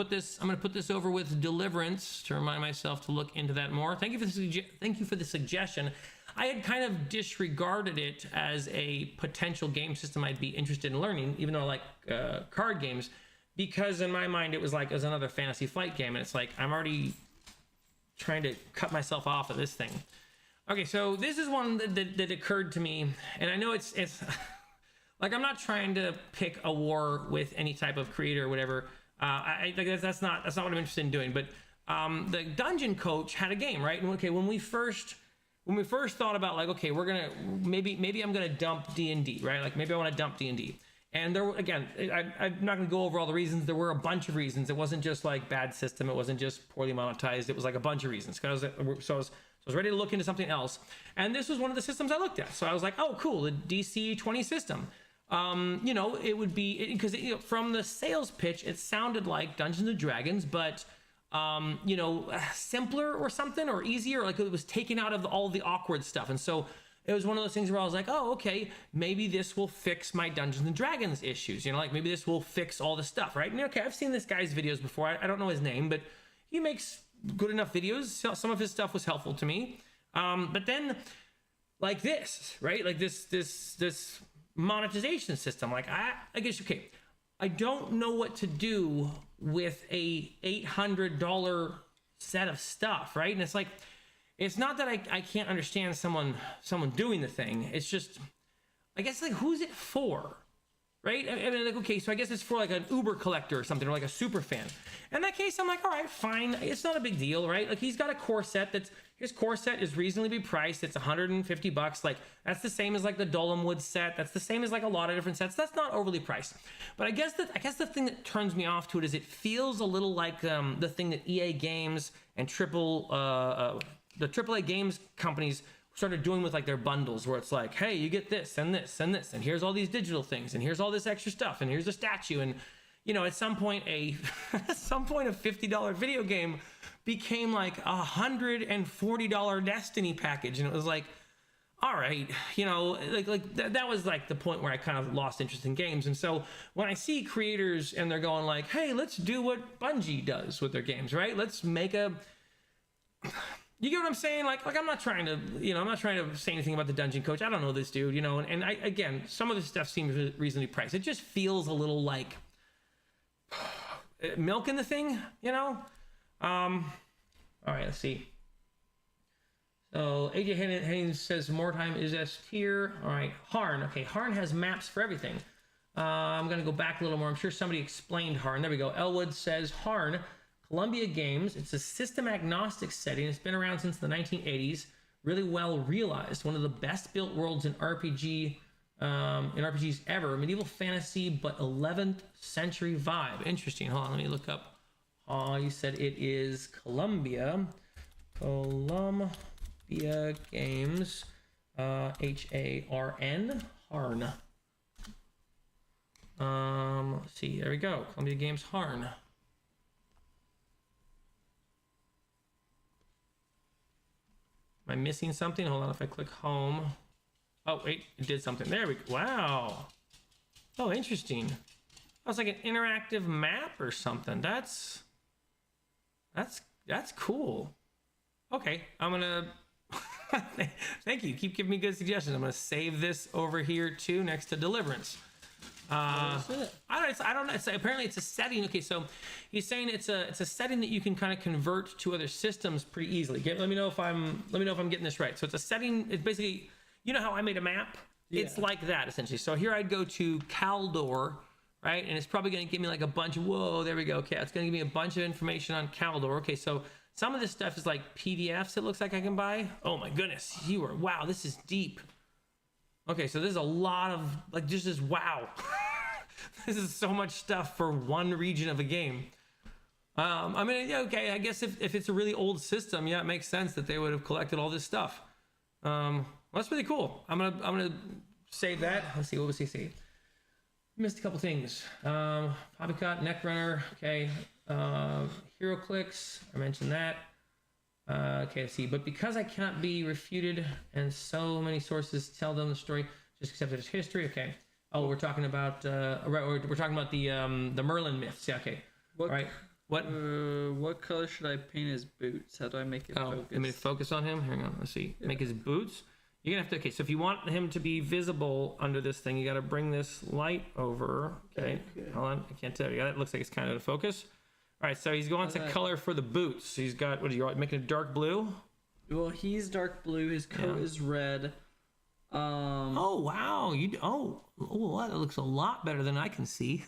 put this over with Deliverance to remind myself to look into that more. Thank you for the suggestion. I had kind of disregarded it as a potential game system I'd be interested in learning, even though I like card games, because in my mind it was like, it was another Fantasy Flight game, and it's like I'm already trying to cut myself off of this thing. Okay, so this is one that occurred to me, and I know it's like, I'm not trying to pick a war with any type of creator or whatever. That's not what I'm interested in doing. But the Dungeon Coach had a game, right? And okay, when we first thought about like, okay, we're gonna maybe I'm gonna dump D&D, right? Like maybe I want to dump D&D. And there, again, I'm not gonna go over all the reasons. There were a bunch of reasons. It wasn't just like bad system. It wasn't just poorly monetized. It was like a bunch of reasons. So I was ready to look into something else. And this was one of the systems I looked at. So I was like, oh, cool, the DC 20 system. You know, it would be, because you know, from the sales pitch, it sounded like Dungeons and Dragons, but you know, simpler or something, or easier, like it was taken out of all the awkward stuff. And so it was one of those things where I was like, oh, okay, maybe this will fix my Dungeons and Dragons issues, you know, like maybe this will fix all the stuff, right? And okay, I've seen this guy's videos before. I don't know his name, but he makes good enough videos. Some of his stuff was helpful to me. But then like this, right? Like this monetization system, like I guess, okay, I don't know what to do with a $800 set of stuff, right? And it's like, it's not that I can't understand someone doing the thing. It's just, I guess, like, who's it for, right? I mean, like, okay, so I guess it's for like an Uber collector or something, or like a super fan. In that case, I'm like, all right, fine. It's not a big deal, right? Like, he's got a core set his core set is reasonably priced. It's $150. Like, that's the same as like the Dolemwood set. That's the same as like a lot of different sets. That's not overly priced. But I guess the thing that turns me off to it is it feels a little like the thing that EA Games and the AAA games companies started doing with like their bundles, where it's like, hey, you get this and this and this, and here's all these digital things, and here's all this extra stuff, and here's a statue, and at some point a $50 video game became like $140 Destiny package, and it was like, all right, that was like the point where I kind of lost interest in games. And so when I see creators and they're going like, hey, let's do what Bungie does with their games, right? Let's make you get what I'm saying? Like I'm not trying to say anything about the Dungeon Coach. I don't know this dude, and again, some of this stuff seems reasonably priced. It just feels a little like milking the thing, all right, let's see. So AJ Haynes says more time is S tier. All right, Harn. Okay, Harn has maps for everything. I'm gonna go back a little more. I'm sure somebody explained Harn. There we go. Elwood says Harn, Columbia Games. It's a system agnostic setting. It's been around since the 1980s. Really well realized. One of the best built worlds in RPGs ever. Medieval fantasy, but 11th century vibe. Interesting. Hold on, let me look up. You said it is Columbia Games, Harn. Harn. Let's see. There we go. Columbia Games Harn. Am I missing something? Hold on. If I click home. Oh wait, it did something. There we go. Wow. Oh, interesting. That was like an interactive map or something. That's cool. Okay, I'm gonna thank you. Keep giving me good suggestions. I'm gonna save this over here too, next to Deliverance. What is it? I don't know. Apparently it's a setting. Okay, so he's saying it's a setting that you can kind of convert to other systems pretty easily. Let me know if I'm getting this right. So it's a setting. It's basically, how I made a map. Yeah. It's like that essentially. So here I'd go to Caldor, right? And it's probably going to give me like a bunch of, whoa, there we go. Okay, it's going to give me a bunch of information on Caldor. Okay, so some of this stuff is like PDFs, it looks like I can buy. Oh my goodness, wow, this is deep. Okay, so there's a lot of, like, just this, wow. This is so much stuff for one region of a game. I mean, yeah, okay, I guess if it's a really old system, yeah, it makes sense that they would have collected all this stuff. Well, that's really cool. I'm gonna save that. Let's see, what was he saying? Missed a couple things. Poppycott, Neckrunner, okay. HeroClix, I mentioned that. Okay, let's see. But because I cannot be refuted and so many sources tell them the story, just accept it as history. Okay. Oh, we're talking about we're talking about the Merlin myths. Yeah. Okay. What, all right. What color should I paint his boots? How do I make it focus? Let me focus on him. Hang on. Let's see. Yeah. Make his boots. You're gonna have to. Okay. So if you want him to be visible under this thing, you got to bring this light over. Okay. Hold on. I can't tell you. That looks like it's kind of out of focus. All right, so he's going to color for the boots. So he's got, what are you making it dark blue? Well, he's dark blue. His coat is red. Oh wow! That looks a lot better than I can see.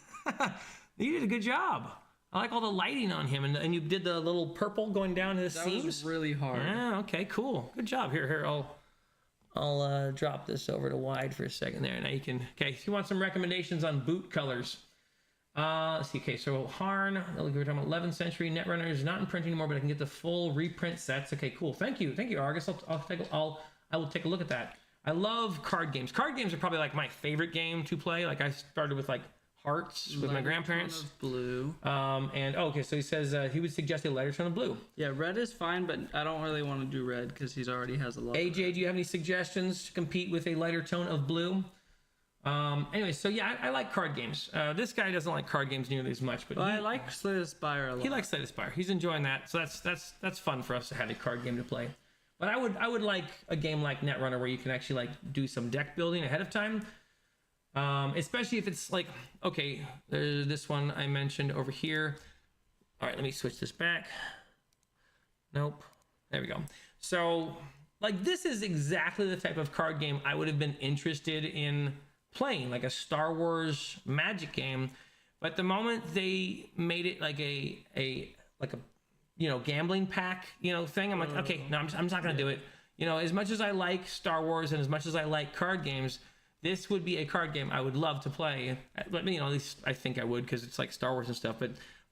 You did a good job. I like all the lighting on him, and you did the little purple going down to the seams. That was really hard. Yeah. Okay. Cool. Good job. Here. I'll drop this over to wide for a second there. Now you can. Okay. If you want some recommendations on boot colors. Let's see. Okay, so Harn, we're talking about 11th century. Netrunner is not in print anymore, but I can get the full reprint sets. Okay, cool. Thank you, Argus. I will take a look at that. I love card games. Card games are probably like my favorite game to play. Like I started with like Hearts with my grandparents. Of blue. Okay, so he says he would suggest a lighter tone of blue. Yeah, red is fine, but I don't really want to do red because he already has a lot. AJ, do you have any suggestions to compete with a lighter tone of blue? Anyway, so yeah, I like card games. This guy doesn't like card games nearly as much, but I like Slay the Spire a lot. He likes Slay the Spire. He's enjoying that, so that's fun for us to have a card game to play. But I would like a game like Netrunner where you can actually like do some deck building ahead of time, especially if it's like, okay, there's this one I mentioned over here. All right, let me switch this back. Nope, there we go. So like this is exactly the type of card game I would have been interested in playing, like a Star Wars Magic game. But the moment they made it like a gambling pack, thing, I'm like, okay, no, I'm just not gonna do it. As much as I like Star Wars and as much as I like card games, this would be a card game I would love to play. But at least I think I would, because it's like Star Wars and stuff.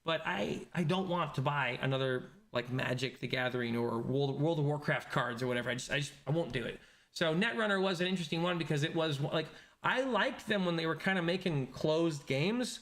But I don't want to buy another like Magic the Gathering or World of Warcraft cards or whatever. I won't do it. So Netrunner was an interesting one because it was like, I liked them when they were kind of making closed games,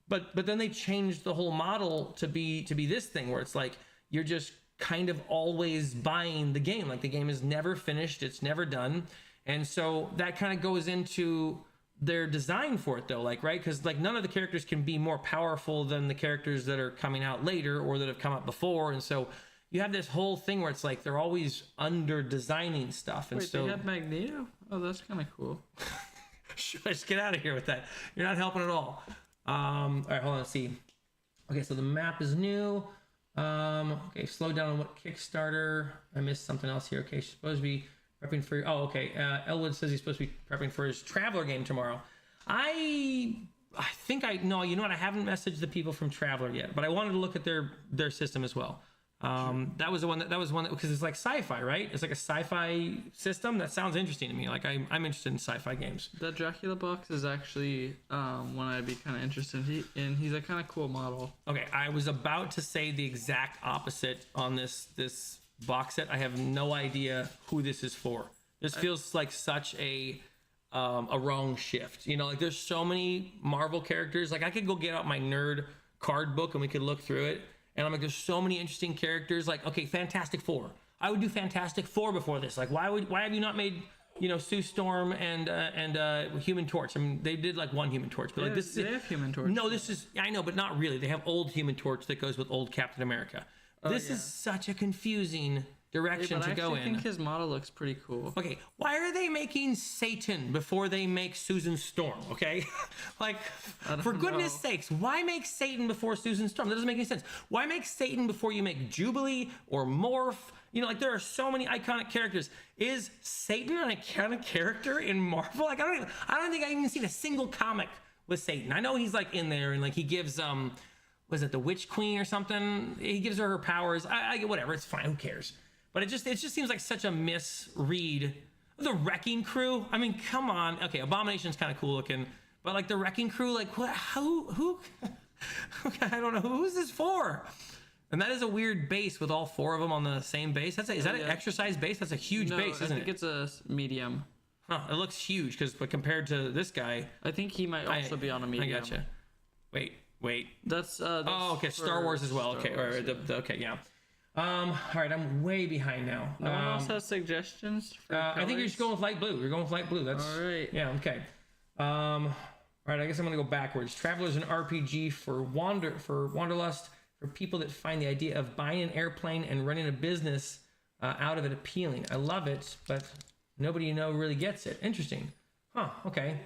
but then they changed the whole model to be this thing where it's like you're just kind of always buying the game. Like the game is never finished, it's never done. And so that kind of goes into their design for it though, like, right? Because like none of the characters can be more powerful than the characters that are coming out later or that have come out before. And so you have this whole thing where it's like they're always under designing stuff. And wait, so they have Magneto? Oh, that's kind of cool. Let's get out of here with that. You're not helping at all. All right, hold on, let's see. Okay, so the map is new. Okay, slow down on what Kickstarter. I missed something else here. Okay, she's supposed to be prepping for. Oh, okay. Elwood says he's supposed to be prepping for his Traveler game tomorrow. I think I know. You know what? I haven't messaged the people from Traveler yet, but I wanted to look at their system as well. That was one that because it's like sci-fi, right? It's like a sci-fi system. That sounds interesting to me. Like I'm interested in sci-fi games. The Dracula box is actually one I'd be kind of interested in. He's a kind of cool model. Okay, I was about to say the exact opposite on this box set. I have no idea who this is for. This feels like such a wrong shift. Like there's so many Marvel characters. Like I could go get out my nerd card book and we could look through it. And I'm like, there's so many interesting characters. Like, okay, Fantastic Four. I would do Fantastic Four before this. Like, why have you not made, Sue Storm and Human Torch? I mean, they did like one Human Torch, but like this they have Human Torch. No, this is, I know, but not really. They have old Human Torch that goes with old Captain America. This is such a confusing direction to go in. I think his model looks pretty cool. Okay, why are they making Satan before they make Susan Storm? Okay, like for goodness sakes, why make Satan before Susan Storm? That doesn't make any sense. Why make Satan before you make Jubilee or Morph? Like there are so many iconic characters. Is Satan an iconic character in Marvel? Like I don't think I've even seen a single comic with Satan. I know he's like in there and like he gives was it the Witch Queen or something? He gives her powers. I whatever. It's fine. Who cares? But it just seems like such a misread. The Wrecking Crew. I mean, come on. Okay, Abomination's kind of cool looking, but like the Wrecking Crew, like what? Who? I don't know. Who's this for? And that is a weird base with all four of them on the same base. Is that an exercise base? That's a huge base, isn't it? I think it's a medium. Huh, it looks huge but compared to this guy, I think he might also be on a medium. I gotcha. Wait. That's oh, okay. Star Wars as well. Okay, Wars, okay, yeah. All right, I'm way behind now. No one else has suggestions for I think you're just going with light blue. You're going with light blue. That's all right. Yeah, okay. All right, I guess I'm gonna go backwards. Traveler's an RPG for Wanderlust, for people that find the idea of buying an airplane and running a business out of it appealing. I love it, but nobody really gets it. Interesting. Huh, okay.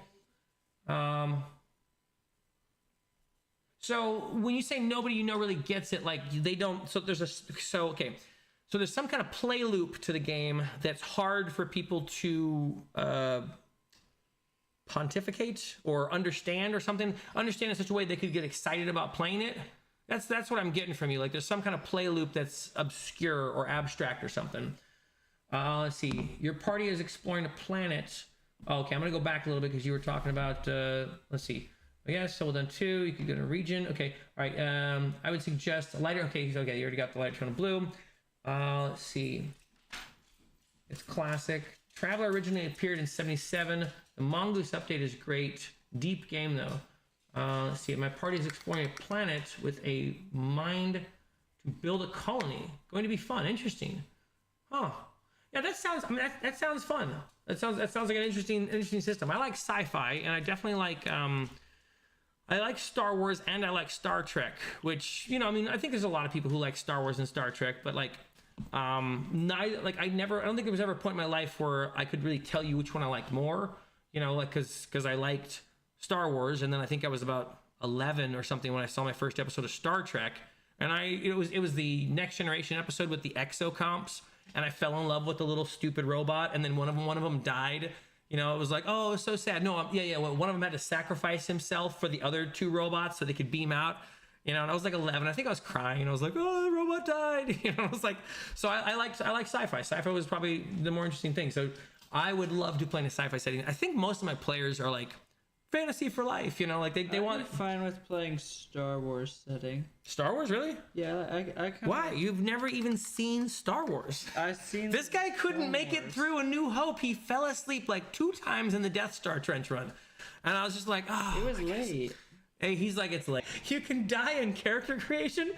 So when you say nobody really gets it, like they don't. So there's some kind of play loop to the game that's hard for people to pontificate or understand or something. Understand in such a way they could get excited about playing it. That's what I'm getting from you. Like there's some kind of play loop that's obscure or abstract or something. Let's see. Your party is exploring a planet. Okay, I'm gonna go back a little bit because you were talking about. Let's see. Yes, so well done too. You could go to region. Okay, all right. I would suggest a lighter. Okay, you already got the lighter tone of blue. Let's see. It's classic. Traveler originally appeared in '77. The Mongoose update is great. Deep game though. Let's see. My party is exploring a planet with a mind to build a colony. Going to be fun. Interesting. Huh. Yeah, that sounds. I mean, that sounds fun. That sounds like an interesting system. I like sci-fi, and I definitely like. I like Star Wars and I like Star Trek, which, I mean, I think there's a lot of people who like Star Wars and Star Trek, but like, I don't think there was ever a point in my life where I could really tell you which one I liked more, like, cause I liked Star Wars. And then I think I was about 11 or something when I saw my first episode of Star Trek. And it was the Next Generation episode with the exocomps. And I fell in love with the little stupid robot. And then one of them died. You know, it was like, oh, it was so sad. No, yeah. One of them had to sacrifice himself for the other 2 robots so they could beam out. You know, and I was like 11. I think I was crying. I was like, oh, the robot died. You know, I was like, so I like sci-fi. Sci-fi was probably the more interesting thing. So I would love to play in a sci-fi setting. I think most of my players are like fantasy for life. You know, like they want. I'm fine with playing Star Wars setting. Star Wars, really? Yeah, I kind of. Why? You've never even seen Star Wars. I've seen. This guy couldn't make it through A New Hope. He fell asleep like 2 times in the Death Star trench run, and I was just like, oh. It was late. Hey, he's like, it's late. You can die in character creation.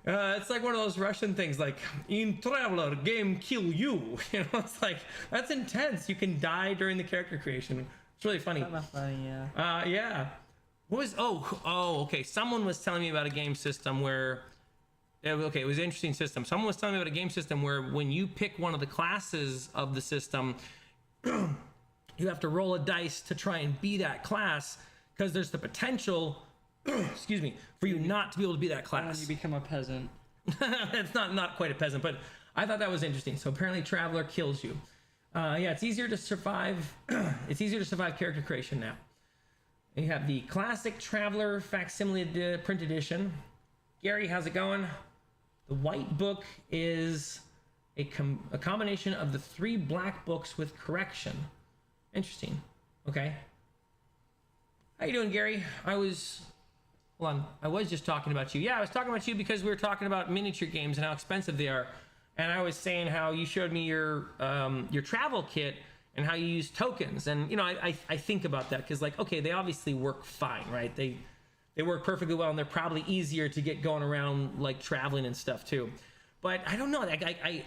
It's like one of those Russian things, like in Traveler, game kill you. You know, it's like that's intense. You can die during the character creation. It's really funny. Kind of funny, yeah. Yeah. What was? Okay. Someone was telling me about a game system where. Okay, it was an interesting system. Someone was telling me about a game system where when you pick one of the classes of the system, you have to roll a dice to try and be that class. Because there's the potential, excuse me, for you not to be able to be that class. And you become a peasant. It's not quite a peasant, but I thought that was interesting. So apparently Traveler kills you. Yeah, it's easier to survive. It's easier to survive character creation now. You have the classic Traveler facsimile print edition. Gary, how's it going? The white book is a combination of the 3 black books with correction. Interesting. Okay. How you doing, Gary? I was just talking about you. Yeah, I was talking about you because we were talking about miniature games and how expensive they are. And I was saying how you showed me your travel kit and how you use tokens. And, you know, I think about that because, like, okay, they obviously work fine, right? They work perfectly well, and they're probably easier to get going around, like, traveling and stuff, too. But I don't know. Like, I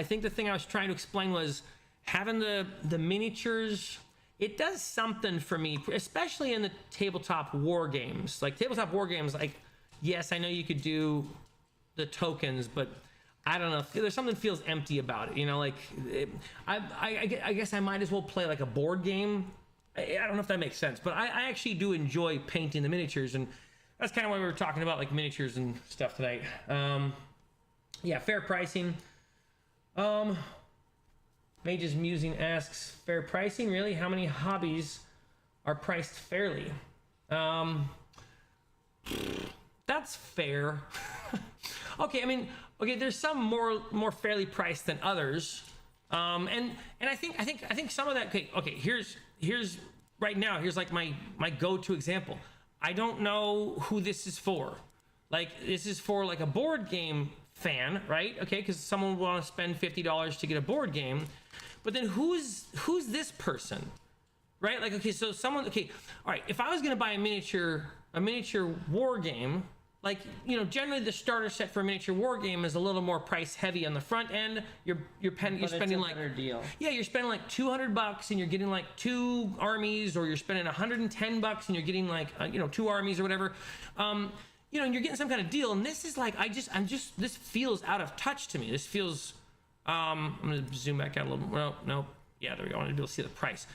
think the thing I was trying to explain was having the miniatures. It does something for me, especially in the tabletop war games. Like tabletop war games, like, yes, I know you could do the tokens, but I don't know. There's something feels empty about it. You know, like I guess I might as well play like a board game. I don't know if that makes sense, but I actually do enjoy painting the miniatures, and that's kind of why we were talking about like miniatures and stuff tonight. Yeah, fair pricing. Mage's Musing asks, fair pricing? Really? How many hobbies are priced fairly? That's fair. Okay, I mean, okay, there's some more fairly priced than others. And I think some of that, okay, here's right now, here's like my go-to example. I don't know who this is for. Like, this is for like a board game fan, right? Okay, because someone will want to spend $50 to get a board game. But then who's this person, right? Like, okay, so someone, okay, all right, if I was going to buy a miniature war game, like, you know, generally the starter set for a miniature war game is a little more price heavy on the front end. You're spending like, deal. Yeah, you're spending like $200 and you're getting like 2 armies, or you're spending $110 and you're getting like, 2 armies or whatever. You know, and you're getting some kind of deal. And this is like, this feels out of touch to me. This feels, I'm going to zoom back out a little more. No. Yeah, there we go. I want to be able to see the price.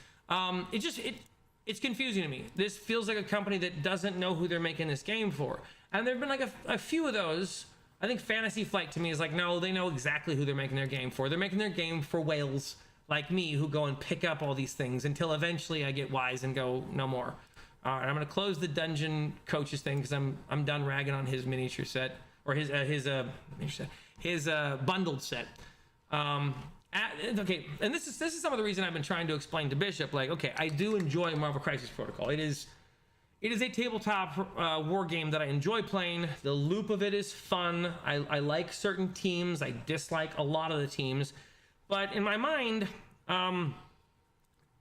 It's confusing to me. This feels like a company that doesn't know who they're making this game for. And there've been like a few of those. I think Fantasy Flight to me is like, no, they know exactly who they're making their game for. They're making their game for whales like me who go and pick up all these things until eventually I get wise and go, no more. All right, I'm going to close the Dungeon Coaches thing because I'm done ragging on his miniature set, or his bundled set. Okay, and this is some of the reason I've been trying to explain to Bishop, like, okay, I do enjoy Marvel Crisis Protocol. It is a tabletop war game that I enjoy playing. The loop of it is fun. I like certain teams. I dislike a lot of the teams. But in my mind,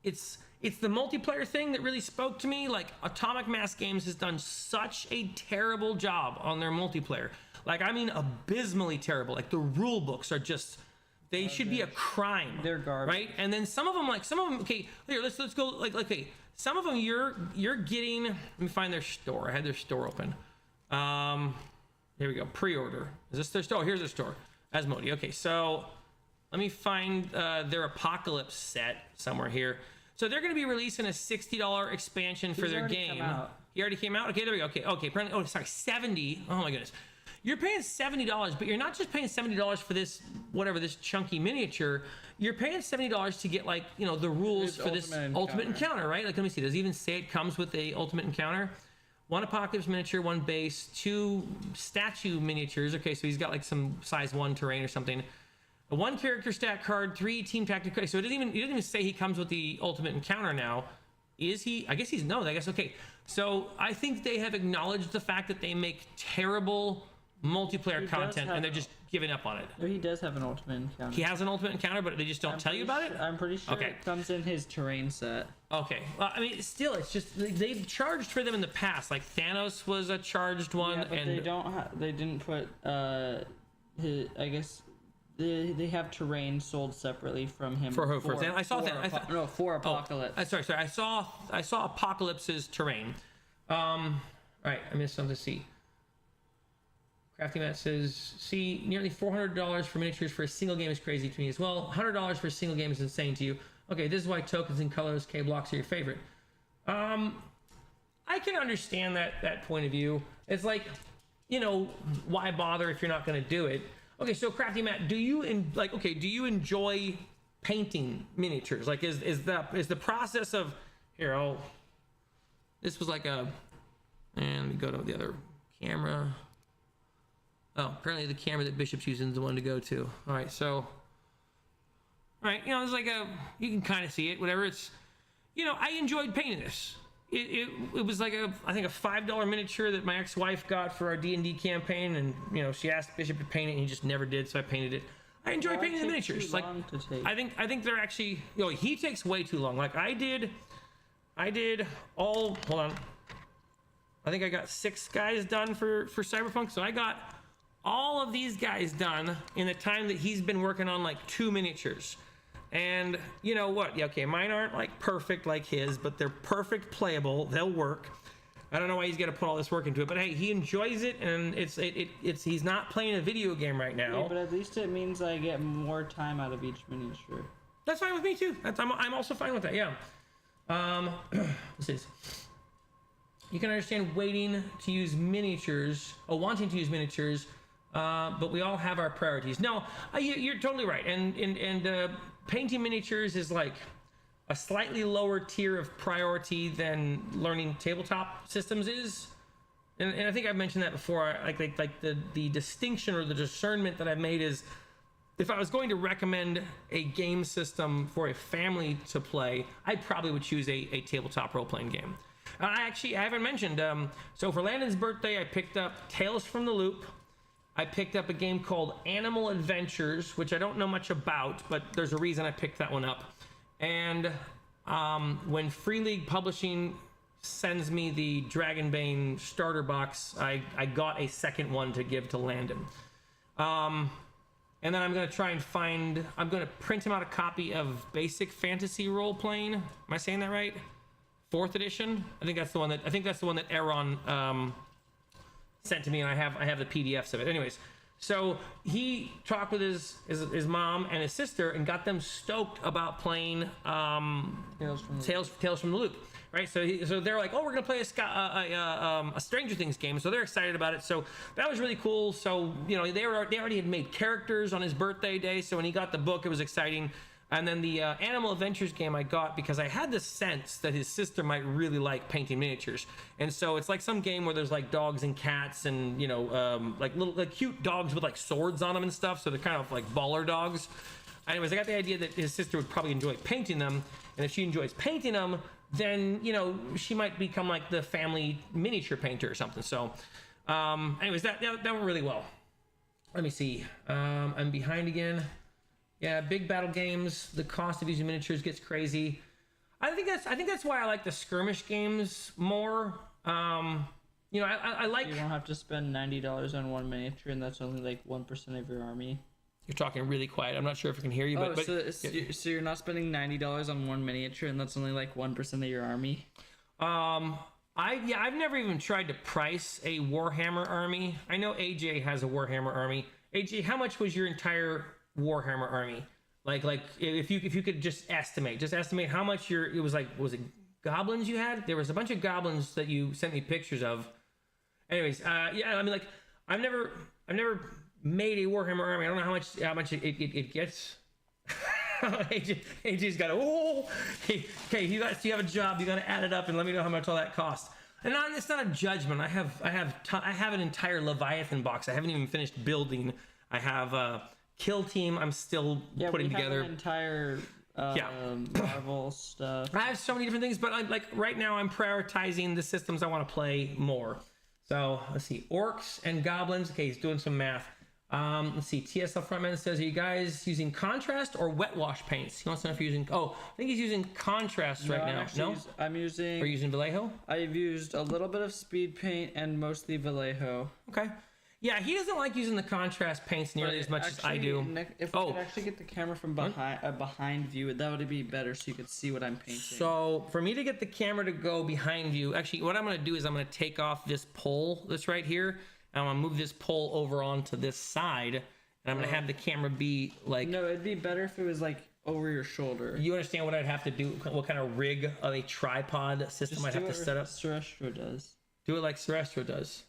it's the multiplayer thing that really spoke to me. Like, Atomic Mass Games has done such a terrible job on their multiplayer. Like, I mean, abysmally terrible. Like, the rule books are just... They should be a crime. They're garbage. Right? And then some of them, okay, here, let's go, like, okay, some of them you're getting, let me find their store. I had their store open. Here we go, pre-order. Is this their store? Oh, here's their store. Asmodee. Okay, so let me find their Apocalypse set somewhere here. So they're going to be releasing a $60 expansion for their game. He already came out? Okay, there we go. Okay, oh, sorry, 70. Oh my goodness. you're paying $70, but you're not just paying $70 for this chunky miniature. You're paying $70 to get like the rules for this ultimate encounter, right? Like let me see. Does it even say it comes with a ultimate encounter? 1 apocalypse miniature, 1 base, 2 statue miniatures. Okay, so he's got like some size 1 terrain or something. A 1 character stat card, 3 team tactic. Okay, so it doesn't even say he comes with the ultimate encounter now. Is he? I guess he's no. I guess okay. So I think they have acknowledged the fact that they make terrible multiplayer content and they're just giving up on it. He does have an ultimate encounter. He has an ultimate encounter, but they just don't tell you about it? I'm pretty sure it comes in his terrain set. Okay. Well, I mean, still, it's just they've charged for them in the past. Like Thanos was a charged one, but and they don't. They didn't put. I guess they have terrain sold separatly from him. For who? For Thanos? I saw that. No, for Apocalypse. Oh, sorry. I saw Apocalypse's terrain. All right. I missed something to see. Crafty Matt says, see, nearly $400 for miniatures for a single game is crazy to me as well. $100 for a single game is insane to you. Okay, this is why tokens and colors, K-blocks are your favorite. I can understand that point of view. It's like, why bother if you're not going to do it? Okay, so Crafty Matt, do you enjoy painting miniatures? Like, is the process of this was like and let me go to the other camera. Oh, apparently the camera that Bishop's using is the one to go to. All right, so, all right, it's like you can kind of see it, whatever. It's, I enjoyed painting this. It was like I think a $5 miniature that my ex-wife got for our D&D campaign, and she asked Bishop to paint it, and he just never did, so I painted it. I enjoy painting the miniatures. Like, I think they're actually, he takes way too long. Like I did all. Hold on. I think I got 6 guys done for Cyberpunk, so I got all of these guys done in the time that he's been working on like 2 miniatures. And you know what? Yeah, okay, mine aren't like perfect like his, but they're perfect playable. They'll work. I don't know why he's got to put all this work into it, but hey, he enjoys it, and it's he's not playing a video game right now. Yeah, but at least it means I get more time out of each miniature. That's fine with me too. I'm also fine with that. Yeah. This is. You can understand wanting to use miniatures, but we all have our priorities. No, you're totally right. And painting miniatures is like a slightly lower tier of priority than learning tabletop systems is. And I think I've mentioned that before. Like the distinction or the discernment that I've made is, if I was going to recommend a game system for a family to play, I probably would choose a tabletop role-playing game. I haven't mentioned, so for Landon's birthday, I picked up Tales from the Loop. I picked up a game called Animal Adventures, which I don't know much about, but there's a reason I picked that one up. And when Free League Publishing sends me the Dragonbane starter box, I got a second one to give to Landon. And then I'm going to try and I'm going to print him out a copy of Basic Fantasy Role Playing. Am I saying that right? 4th edition. I think that's the one that Aaron sent to me, and I have the PDFs of it. Anyways, so he talked with his mom and his sister and got them stoked about playing Tales from the Loop. Right, so they're like, oh, we're gonna play a Stranger Things game, so they're excited about it. So that was really cool. So they already had made characters on his birthday day. So when he got the book, it was exciting. And then the Animal Adventures game I got because I had the sense that his sister might really like painting miniatures. And so it's like some game where there's like dogs and cats and, like little cute dogs with like swords on them and stuff. So they're kind of like baller dogs. Anyways, I got the idea that his sister would probably enjoy painting them. And if she enjoys painting them, then, she might become like the family miniature painter or something. So anyways, that went really well. Let me see. I'm behind again. Yeah, big battle games, the cost of using miniatures gets crazy. I think that's why I like the skirmish games more. I like. You don't have to spend $90 on one miniature, and that's only like 1% of your army. You're talking really quiet. I'm not sure if I can hear you. So you're not spending $90 on one miniature, and that's only like 1% of your army. I've never even tried to price a Warhammer army. I know AJ has a Warhammer army. AJ, how much was your entire Warhammer army? Like if you could just estimate how much was it goblins you had? There was a bunch of goblins that you sent me pictures of. Anyways, I've never made a Warhammer army. I don't know how much it gets. AJ's got okay, you have a job, you got to add it up and let me know how much all that costs. And it's not a judgment. I have an entire Leviathan box I haven't even finished building. I have a kill team I'm still putting together. An entire Marvel stuff. I have so many different things, but right now I'm prioritizing the systems I want to play more. So let's see, orcs and goblins. Okay, he's doing some math. Let's see, TSL Frontman says, are you guys using contrast or wet wash paints? He wants to know if you're using, I think he's using contrast right now. No? I'm using... Are you using Vallejo? I've used a little bit of speed paint and mostly Vallejo. Okay. Yeah, he doesn't like using the contrast paints nearly as much as I do. If we could actually get the camera from behind view, that would be better so you could see what I'm painting. So for me to get the camera to go behind view, actually what I'm going to do is I'm going to take off this pole that's right here. I'm going to move this pole over onto this side, and I'm going to have the camera be like... No, it'd be better if it was like over your shoulder. You understand what I'd have to do, what kind of rig of a tripod system I'd have to set up? Serestro does. Do it like Serestro does.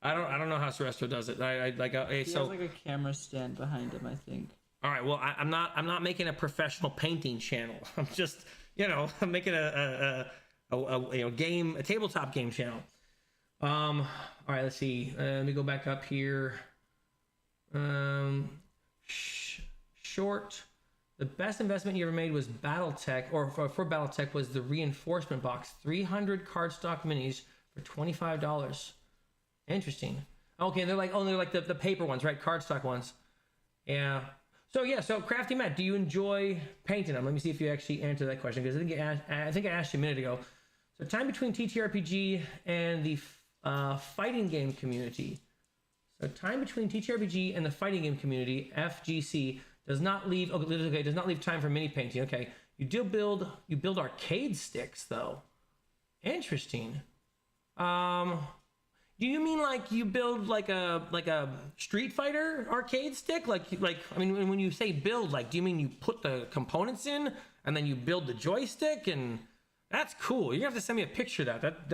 I don't know how Serestro does it. He has like a camera stand behind him, I think. All right, well, I'm not making a professional painting channel. I'm just, I'm making a tabletop game channel. All right, let's see. Let me go back up here. Short. The best investment you ever made was BattleTech, or for BattleTech was the reinforcement box. 300 cardstock minis for $25. Interesting. Okay, they're like the paper ones, right? Cardstock ones. Yeah. So Crafty Matt, do you enjoy painting them? Let me see if you actually answer that question, because I think I asked you a minute ago. So time between TTRPG and the fighting game community. So time between TTRPG and the fighting game community, FGC, does not leave time for mini painting. Okay. You build arcade sticks though. Interesting. Do you mean like you build like a Street Fighter arcade stick? Like I mean, when you say build, like, do you mean you put the components in and then you build the joystick? And that's cool. You're gonna have to send me a picture of that.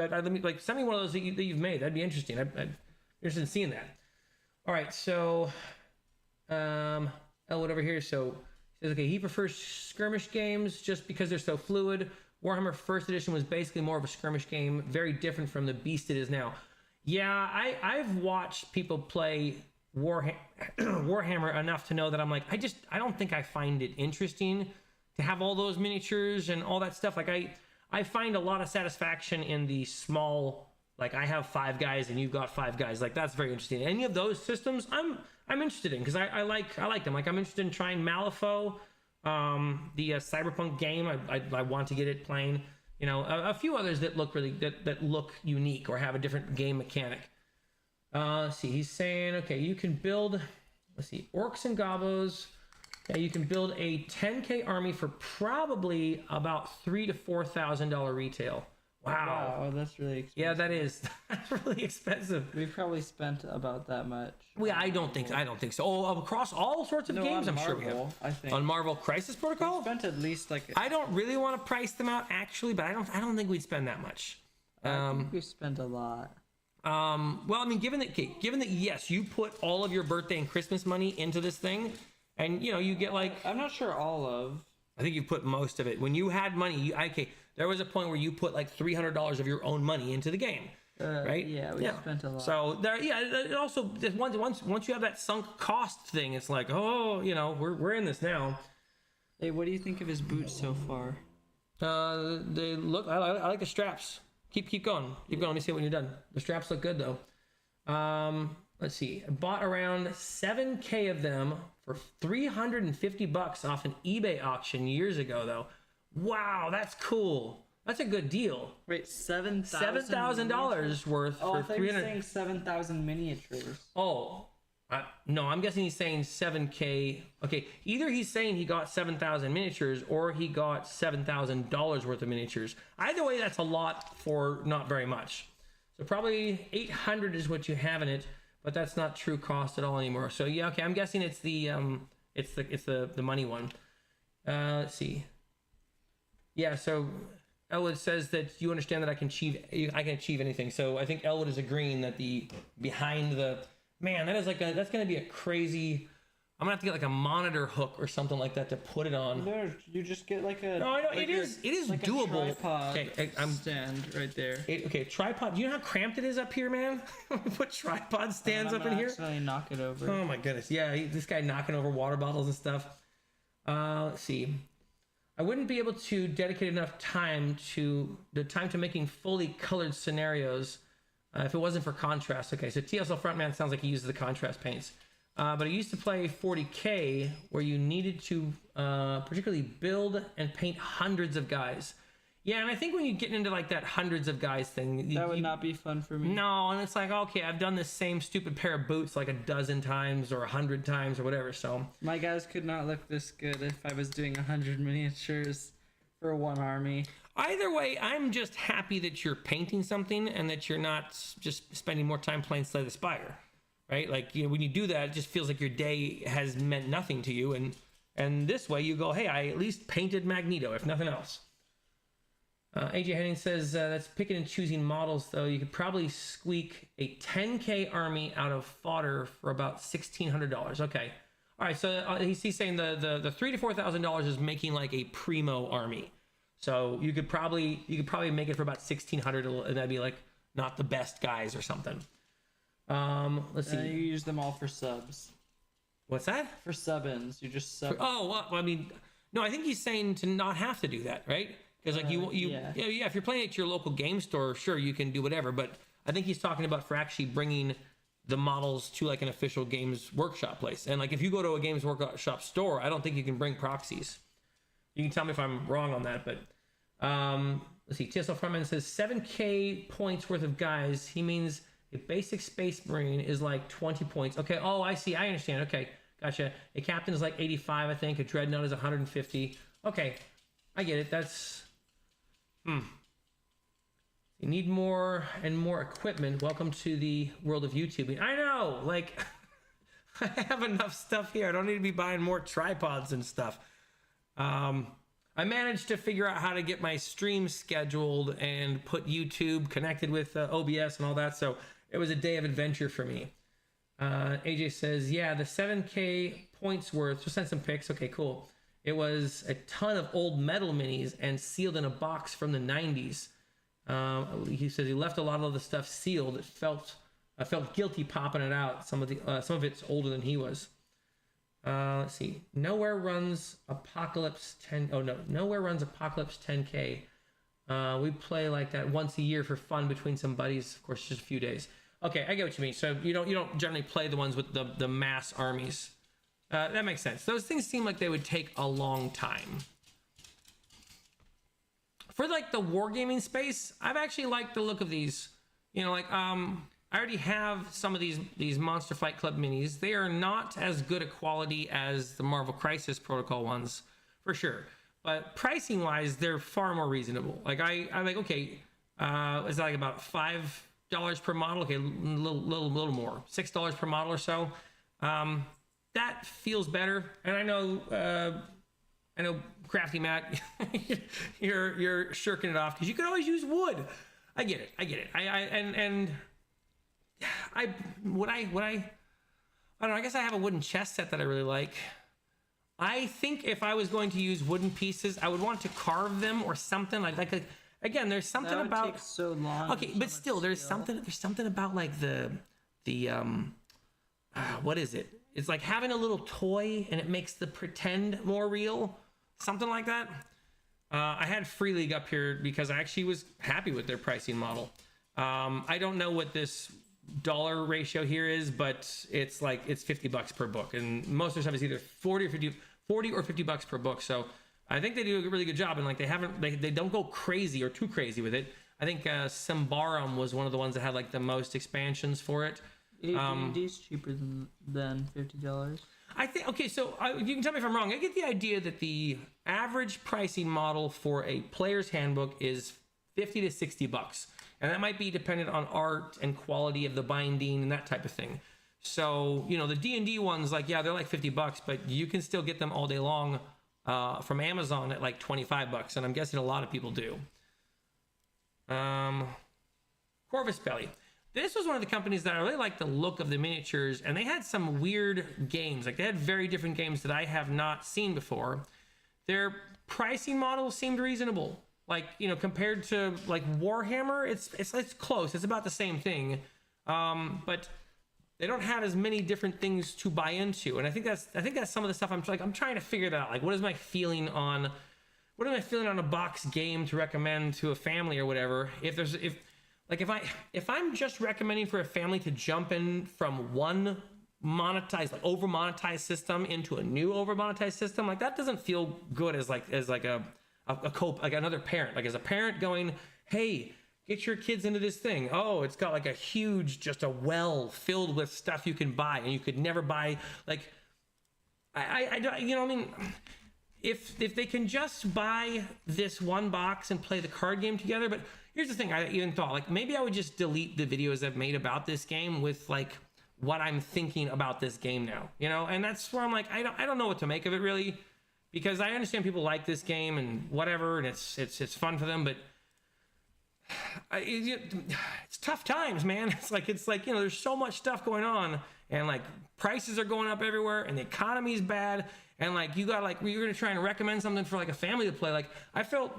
Send me one of those that you've made. That'd be interesting. I'm interested in seeing that. All right, so Elwood over here. So he says, okay, he prefers skirmish games just because they're so fluid. Warhammer First Edition was basically more of a skirmish game, very different from the beast it is now. Yeah, I've watched people play Warhammer enough to know that I'm like, I don't think I find it interesting to have all those miniatures and all that stuff. Like I find a lot of satisfaction in the small, like I have 5 guys and you've got 5 guys. Like that's very interesting. Any of those systems I'm interested in, because I like them. Like I'm interested in trying Malifaux, the Cyberpunk game. I want to get it playing. A few others that look that look unique or have a different game mechanic. Let's see. He's saying, okay, you can build, let's see, orcs and gobos. Yeah, you can build a 10K army for probably about $3,000 to $4,000 retail. Wow, that's really expensive. Yeah, that's really expensive. We've probably spent about that much. Well, I don't think so. Oh, across all sorts of games, I'm sure we have. I think on Marvel Crisis Protocol, we spent at least like. I don't really want to price them out actually, but I don't think we'd spend that much. I think we spent a lot. Well, I mean, given that yes, you put all of your birthday and Christmas money into this thing, and you get like. I'm not sure all of. I think you put most of it. When you had money, there was a point where you put like $300 of your own money into the game, right? Yeah, we spent a lot. So it also once you have that sunk cost thing, it's like, we're in this now. Hey, what do you think of his boots so far? They look. I like the straps. Keep going. Keep going. Let me see when you're done. The straps look good though. Let's see. I bought around 7K of them for $350 off an eBay auction years ago, though. Wow, that's cool. That's a good deal. Wait, $7,000 worth for 300. I thought you were saying 7,000 miniatures. Oh, no, I'm guessing he's saying 7K. Okay, either he's saying he got 7,000 miniatures or he got $7,000 worth of miniatures. Either way, that's a lot for not very much. So probably 800 is what you have in it. But that's not true cost at all anymore. So yeah, okay, I'm guessing it's the money one. Let's see. Yeah, so Elwood says that you understand that I can achieve anything. So I think Elwood is agreeing that the behind the Man, that is that's gonna be a crazy. I'm gonna have to get like a monitor hook or something like that to put it on. No, you just get like a. No, I know like it is like doable. A tripod Okay, stand right there. Okay, tripod. Do you know how cramped it is up here, man? Put tripod stands up in here. Accidentally knock it over. Oh my goodness, yeah, this guy knocking over water bottles and stuff. Let's see. I wouldn't be able to dedicate enough time to making fully colored scenarios if it wasn't for contrast. Okay, so TSL Frontman sounds like he uses the contrast paints. But I used to play 40K where you needed to particularly build and paint hundreds of guys. Yeah, and I think when you get into like that hundreds of guys thing, that would not be fun for me. No, and it's like, okay, I've done this same stupid pair of boots like a dozen times or 100 times or whatever. So my guys could not look this good if I was doing 100 miniatures for one army. Either way, I'm just happy that you're painting something and that you're not just spending more time playing Slay the Spire. Right? Like, you know, when you do that, it just feels like your day has meant nothing to you. And this way you go, hey, I at least painted Magneto, if nothing else. AJ Henning says that's picking and choosing models, though. You could probably squeak a 10K army out of fodder for about $1,600. Okay. All right. So he's saying the $3,000 to $4,000 is making like a primo army. So you could probably make it for about $1,600, and that'd be like not the best guys or something. Let's see. You use them all for subs. What's that? For sub-ins. You just sub. Oh, well, I mean, no, I think he's saying to not have to do that, right? Because like yeah, if you're playing at your local game store, sure, you can do whatever. But I think he's talking about for actually bringing the models to like an official Games Workshop place. And like if you go to a Games Workshop store, I don't think you can bring proxies. You can tell me if I'm wrong on that, but let's see. TSL Frontman says 7K points worth of guys. He means a basic Space Marine is like 20 points. Okay. Oh, I see. I understand. Okay. Gotcha. A captain is like 85, I think. A dreadnought is 150. Okay. I get it. That's... You need more and more equipment. Welcome to the world of YouTubing. I know. Like, I have enough stuff here. I don't need to be buying more tripods and stuff. I managed to figure out how to get my stream scheduled and put YouTube connected with OBS and all that. So it was a day of adventure for me. AJ says, yeah, the 7K points worth. Just send some pics. Okay, cool. It was a ton of old metal minis and sealed in a box from the 90s. He says he left a lot of the stuff sealed. I felt guilty popping it out. Some of it's older than he was. Let's see. Nowhere runs Apocalypse 10. Oh no, Nowhere runs Apocalypse 10K. We play like that once a year for fun between some buddies. Of course, just a few days. Okay, I get what you mean. So you don't generally play the ones with the mass armies. That makes sense. Those things seem like they would take a long time. For like the wargaming space, I've actually liked the look of these. You know, like I already have some of these Monster Fight Club minis. They are not as good a quality as the Marvel Crisis Protocol ones, for sure. But pricing wise, they're far more reasonable. Like I'm like, okay, is that like about $5 per model? Okay, a little more, $6 per model or so. That feels better. And I know, Crafty Matt, you're shirking it off because you could always use wood. I get it. I don't know. I guess I have a wooden chess set that I really like. I think if I was going to use wooden pieces, I would want to carve them or something like again, there's something that would about take so long. Okay, but still, there's something about like the what is it? It's like having a little toy and it makes the pretend more real. Something like that. I had Free League up here because I actually was happy with their pricing model. I don't know what this dollar ratio here is, but it's like it's $50 per book, and most of the stuff is either 40 or 50 bucks per book. So I think they do a really good job, and like they don't go crazy or too crazy with it. I think Symbaroum was one of the ones that had like the most expansions for it. D&D's cheaper than $50. I think, okay, so you can tell me if I'm wrong. I get the idea that the average pricing model for a player's handbook is 50 to 60 bucks. And that might be dependent on art and quality of the binding and that type of thing. So, you know, the D&D ones, like, yeah, they're like 50 bucks, but you can still get them all day long from Amazon at like 25 bucks. And I'm guessing a lot of people do. Corvus Belly. this was one of the companies that I really liked the look of the miniatures, and they had some weird games. Like they had very different games that I have not seen before. Their pricing model seemed reasonable. Like, you know, compared to like Warhammer, it's close. It's about the same thing. But they don't have as many different things to buy into. And I think that's some of the stuff I'm trying to figure that out. Like, what is my feeling on a box game to recommend to a family or whatever? If I'm just recommending for a family to jump in from one monetized, like over monetized system into a new over monetized system, like that doesn't feel good as another parent. Like as a parent going, hey, get your kids into this thing. Oh, it's got like a huge, just a well filled with stuff you can buy, and you could never buy. Like, if they can just buy this one box and play the card game together. But here's the thing, I even thought like maybe I would just delete the videos I've made about this game with like what I'm thinking about this game now, you know. And that's where I'm like, I don't know what to make of it really, because I understand people like this game and whatever, and it's fun for them, but it's tough times, man. It's like you know, there's so much stuff going on, and like prices are going up everywhere, and the economy's bad, and like you're gonna try and recommend something for like a family to play. Like I felt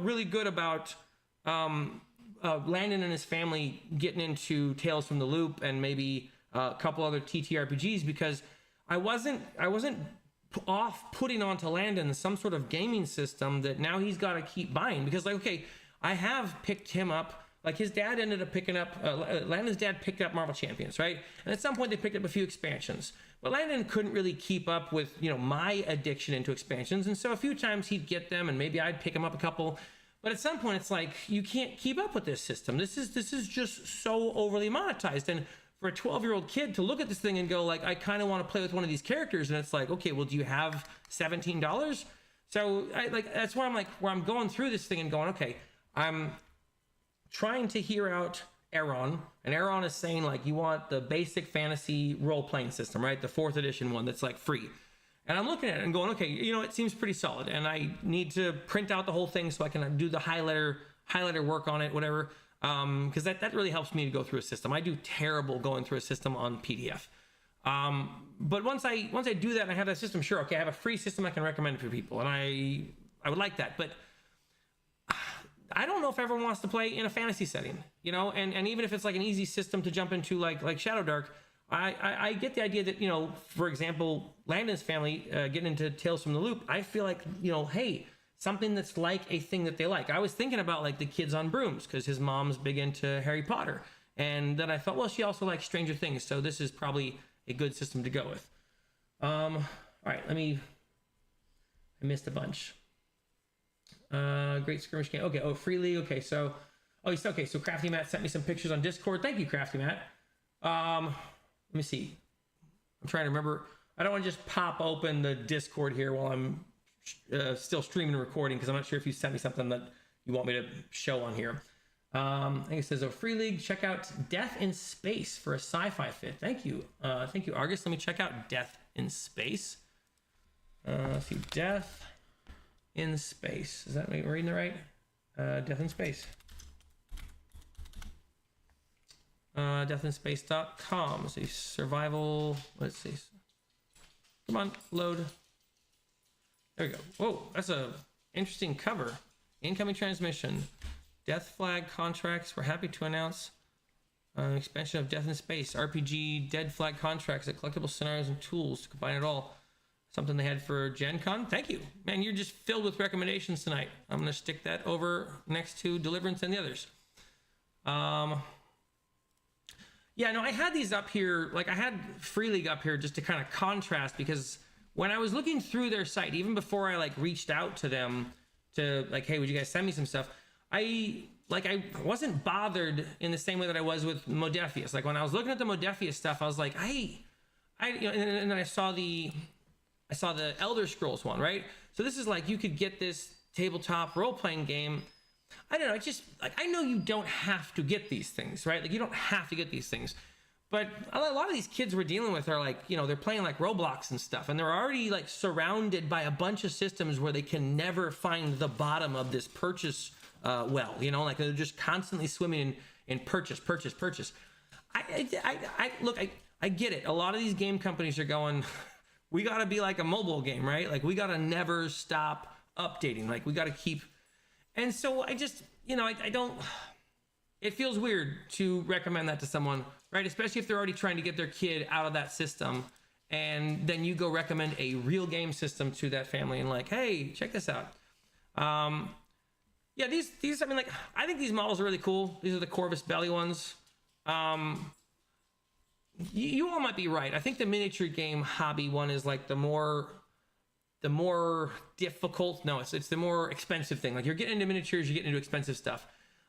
really good about Landon and his family getting into Tales from the Loop and maybe a couple other TTRPGs, because I wasn't off putting onto Landon some sort of gaming system that now he's got to keep buying, because like, okay, I have picked him up. Like his dad ended up picking up, Landon's dad picked up Marvel Champions, right? And at some point they picked up a few expansions, but Landon couldn't really keep up with, you know, my addiction into expansions. And so a few times he'd get them and maybe I'd pick him up a couple, but at some point it's like, you can't keep up with this system. This is just so overly monetized. And for a 12-year-old kid to look at this thing and go like, I kind of want to play with one of these characters. And it's like, okay, well, do you have $17? So that's where I'm going through this thing and going, okay, I'm trying to hear out Aaron, and Aaron is saying like, you want the basic fantasy role-playing system, right? The 4th edition one that's like free. And I'm looking at it and going, okay, you know, it seems pretty solid, and I need to print out the whole thing so I can do the highlighter work on it, whatever. Because that really helps me to go through a system. I do terrible going through a system on PDF. But once I do that and I have that system, sure, okay, I have a free system I can recommend for people, and I would like that. But I don't know if everyone wants to play in a fantasy setting, you know, and even if it's like an easy system to jump into like Shadow Dark, I get the idea that, you know, for example, Landon's family getting into Tales from the Loop, I feel like, you know, hey, something that's like a thing that they like. I was thinking about like the Kids on Brooms, because his mom's big into Harry Potter. And then I thought, well, she also likes Stranger Things, so this is probably a good system to go with. All right, I missed a bunch. Great skirmish game. Okay, Free League. Okay, so Crafty Matt sent me some pictures on Discord. Thank you, Crafty Matt. Let me see. I'm trying to remember. I don't want to just pop open the Discord here while I'm still streaming and recording, because I'm not sure if you sent me something that you want me to show on here. I think it says, Free League, check out Death in Space for a sci-fi fit. Thank you, Argus. Let me check out Death in Space. Let's see, Death in Space. Is that reading the right? Death in Space. Deathinspace.com. Let's see, survival. Let's see. Come on, load. There we go. Whoa, that's a interesting cover. Incoming transmission. Death Flag contracts. We're happy to announce expansion of Death in Space. RPG Dead Flag contracts at collectible scenarios and tools to combine it all. Something they had for Gen Con. Thank you. Man, you're just filled with recommendations tonight. I'm going to stick that over next to Deliverance and the others. Yeah, no, I had these up here. Like, I had Free League up here just to kind of contrast, because when I was looking through their site, even before I like reached out to them to like, hey, would you guys send me some stuff? I wasn't bothered in the same way that I was with Modephius. Like when I was looking at the Modephius stuff, I was like, and then I saw the Elder Scrolls one, right? So this is like, you could get this tabletop role-playing game. I don't know, it's just like, I know you don't have to get these things, right? Like you don't have to get these things. But a lot of these kids we're dealing with are like, you know, they're playing like Roblox and stuff, and they're already like surrounded by a bunch of systems where they can never find the bottom of this purchase well, you know, like they're just constantly swimming and purchase. I get it. A lot of these game companies are going, we got to be like a mobile game, right? Like we got to never stop updating. Like we got to keep. And so I just, I don't, it feels weird to recommend that to someone, right? Especially if they're already trying to get their kid out of that system. And then you go recommend a real game system to that family and like, hey, check this out. Yeah, these, I mean, like, I think these models are really cool. These are the Corvus Belly ones. You all might be right. I think the miniature game hobby one is like the more difficult. No, it's the more expensive thing. Like you're getting into miniatures, you're getting into expensive stuff.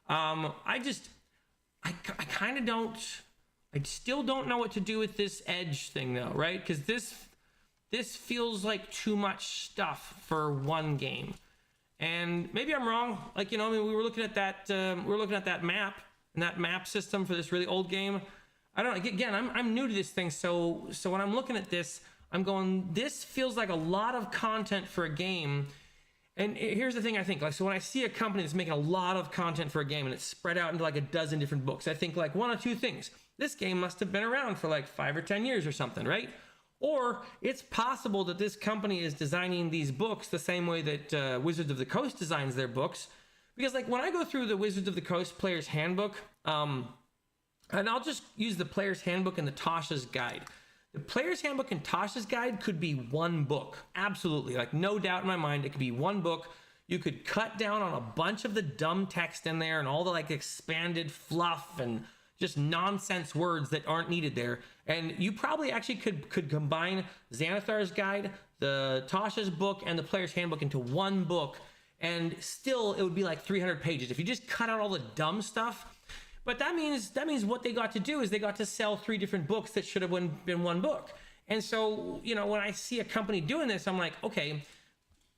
I kind of don't. I still don't know what to do with this Edge thing though, right? Because this feels like too much stuff for one game. And maybe I'm wrong. Like, I mean, we were looking at that. That map and that map system for this really old game. I don't know. Again, I'm new to this thing, so when I'm looking at this, I'm going, this feels like a lot of content for a game. And here's the thing I think, like, so when I see a company that's making a lot of content for a game and it's spread out into like a dozen different books, I think like one of two things. This game must have been around for like 5 or 10 years or something, right? Or it's possible that this company is designing these books the same way that Wizards of the Coast designs their books. Because like when I go through the Wizards of the Coast Player's Handbook, and I'll just use the Player's Handbook and the Tasha's Guide. The Player's Handbook and Tasha's Guide could be one book. Absolutely. Like no doubt in my mind, it could be one book. You could cut down on a bunch of the dumb text in there and all the like expanded fluff and just nonsense words that aren't needed there. And you probably actually could combine Xanathar's Guide, the Tasha's book, and the Player's Handbook into one book. And still, it would be like 300 pages if you just cut out all the dumb stuff. But that means what they got to do is they got to sell 3 different books that should have been one book. And so, when I see a company doing this, I'm like, okay,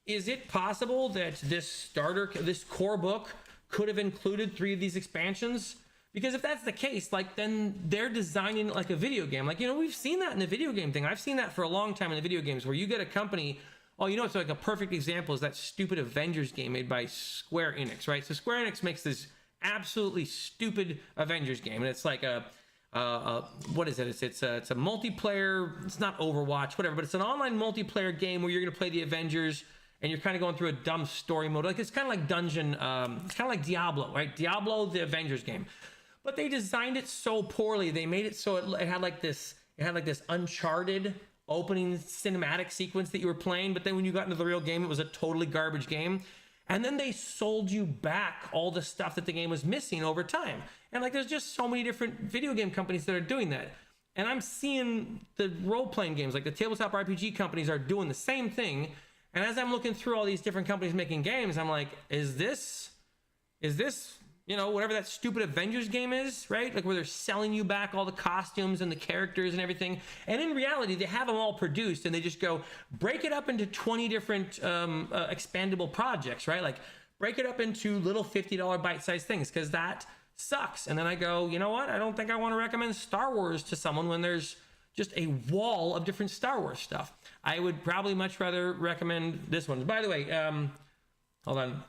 is it possible that this core book could have included 3 of these expansions? Because if that's the case, like then they're designing like a video game. Like, we've seen that in the video game thing. I've seen that for a long time in the video games where you get a company. Oh, it's like a perfect example is that stupid Avengers game made by Square Enix, right? So Square Enix makes this absolutely stupid Avengers game, and it's like what is it? It's a multiplayer. It's not Overwatch, whatever, but it's an online multiplayer game where you're gonna play the Avengers, and you're kind of going through a dumb story mode. Like it's kind of like dungeon. It's kind of like Diablo, right? Diablo, the Avengers game, but they designed it so poorly. They made it so it had like this. It had like this Uncharted opening cinematic sequence that you were playing, but then when you got into the real game, it was a totally garbage game. And then they sold you back all the stuff that the game was missing over time. And like, there's just so many different video game companies that are doing that. And I'm seeing the role-playing games, like the tabletop RPG companies are doing the same thing. And as I'm looking through all these different companies making games, I'm like, is this, whatever that stupid Avengers game is, right? Like where they're selling you back all the costumes and the characters and everything. And in reality, they have them all produced and they just go break it up into 20 different expandable projects, right? Like break it up into little $50 bite-sized things because that sucks. And then I go, you know what? I don't think I want to recommend Star Wars to someone when there's just a wall of different Star Wars stuff. I would probably much rather recommend this one. By the way, hold on,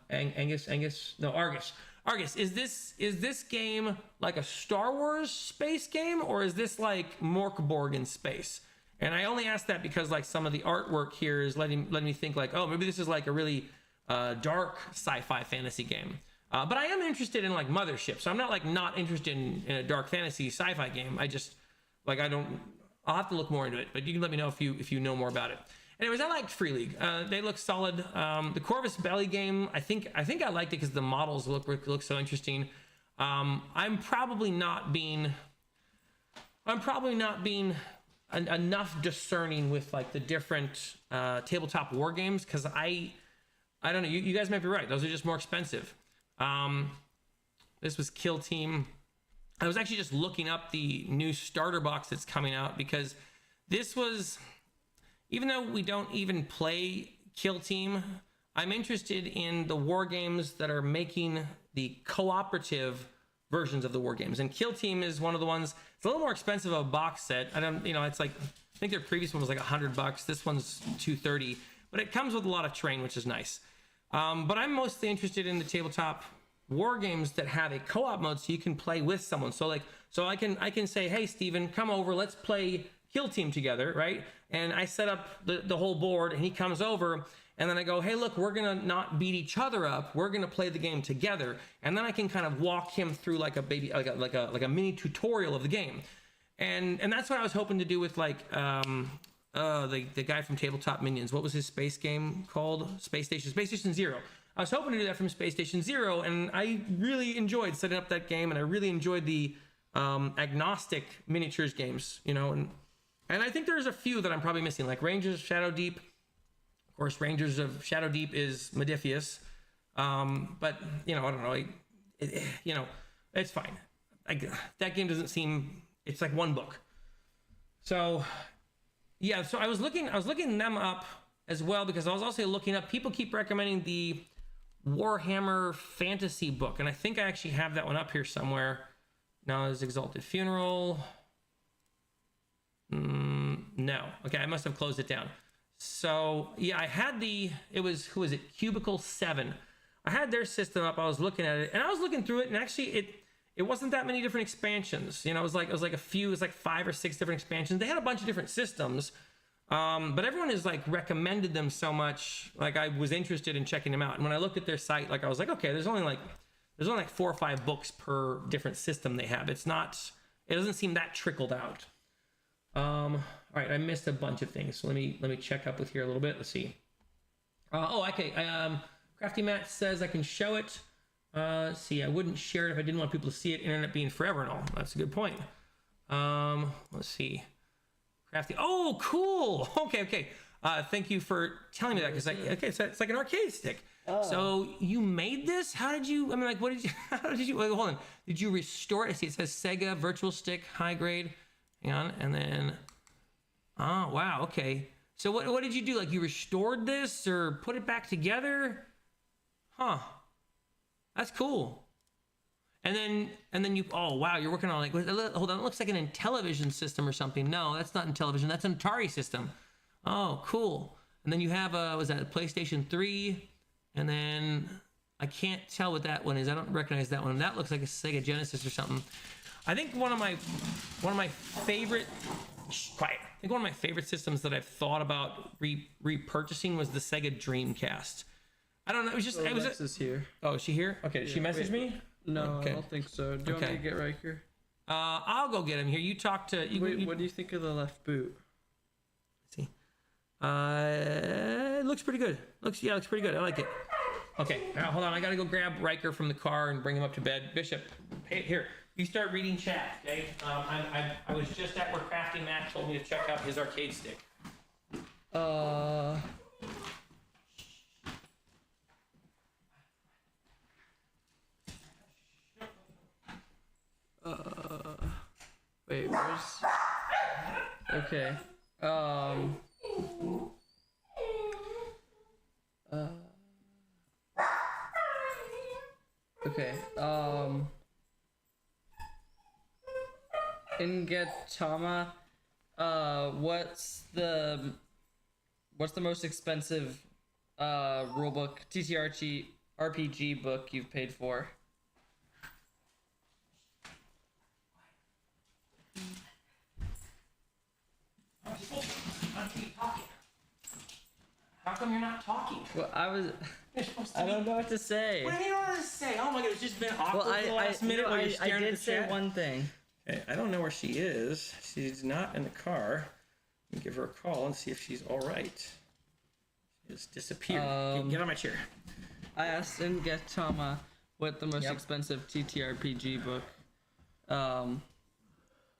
Argus, is this game like a Star Wars space game, or is this like Morkborg in space? And I only ask that because like some of the artwork here is letting me think like, oh, maybe this is like a really dark sci-fi fantasy game. But I am interested in like Mothership, so I'm not like not interested in a dark fantasy sci-fi game. I just like I'll have to look more into it, but you can let me know if you know more about it. Anyways, I liked Free League. They look solid. The Corvus Belly game, I think I liked it because the models look so interesting. I'm probably not being enough discerning with like the different tabletop war games because I don't know. You guys might be right. Those are just more expensive. This was Kill Team. I was actually just looking up the new starter box that's coming out because this was. Even though we don't even play Kill Team, I'm interested in the war games that are making the cooperative versions of the war games. And Kill Team is one of the ones. It's a little more expensive of a box set. It's like I think their previous one was like $100. This one's $230, but it comes with a lot of terrain, which is nice. But I'm mostly interested in the tabletop war games that have a co-op mode so you can play with someone. So I can say, hey Steven, come over, let's play Kill Team together, right? And I set up the whole board, and he comes over, and then I go, hey, look, we're gonna not beat each other up, we're gonna play the game together. And then I can kind of walk him through like a mini tutorial of the game. And that's what I was hoping to do with like the guy from Tabletop Minions. What was his space game called? Space Station Zero. I was hoping to do that from Space Station Zero, and I really enjoyed setting up that game, and I really enjoyed the agnostic miniatures games, you know, and I think there's a few that I'm probably missing, like Rangers of Shadow Deep. Of course, Rangers of Shadow Deep is Modifius, but you know, I don't know, you know, it's fine. That game doesn't seem, it's like one book. So yeah, so I was looking them up as well, because I was also looking up, people keep recommending the Warhammer fantasy book, and I think I actually have that one up here somewhere. Now is Exalted Funeral. No. Okay, I must have closed it down. So yeah, I had who was it? Cubicle 7. I had their system up. I was looking at it, and I was looking through it, and actually it wasn't that many different expansions. You know, it was like 5 or 6 different expansions. They had a bunch of different systems. But everyone has like recommended them so much, like I was interested in checking them out. And when I looked at their site, like I was like, okay, there's only like 4 or 5 books per different system they have. It doesn't seem that trickled out. All right, I missed a bunch of things, so let me check up with here a little bit. Let's see. Okay. Crafty Matt says I can show it. See, I wouldn't share it if I didn't want people to see it. Internet being forever and all. That's a good point. Let's see. Crafty. Oh, cool. Okay. Thank you for telling me that, because so it's like an arcade stick. Oh. So you made this? How did you? I mean, like, how did you? Wait, hold on. Did you restore it? I see it says Sega Virtual Stick High Grade. Hang on, and then. Oh wow. Okay. So what did you do? Like, you restored this or put it back together? Huh. That's cool. And then you, oh wow, you're working on like, hold on, it looks like an Intellivision system or something. No, that's not Intellivision, that's an Atari system. Oh, cool. And then you have was that a PlayStation 3? And then I can't tell what that one is. I don't recognize that one. That looks like a Sega Genesis or something. I think one of my favorite, quiet. I think one of my favorite systems that I've thought about repurchasing was the Sega Dreamcast. I don't know. It was just. Alexa's here. Oh, is she here? Okay. Did she message me? No, okay. I don't think so. Do you want me to get Riker? I'll go get him here. You talk to. What do you think of the left boot? Let's see. It looks pretty good. Looks pretty good. I like it. Okay. Now, hold on. I gotta go grab Riker from the car and bring him up to bed. Bishop, hey, here. You start reading chat, okay? I was just at where Crafty Matt told me to check out his arcade stick. Wait, where's... Okay. Okay, Ingetama, what's the most expensive rulebook TTRPG book you've paid for? How come you're not talking? Well, I don't know what to say. What do you mean you don't know what to say? Oh my god, it's just been awkward for the last minute while you're staring at the chat. I did say one thing. Okay, I don't know where she is. She's not in the car. Let me give her a call and see if she's all right. She just disappeared. Get on my chair. I asked Ingetama what the most expensive TTRPG book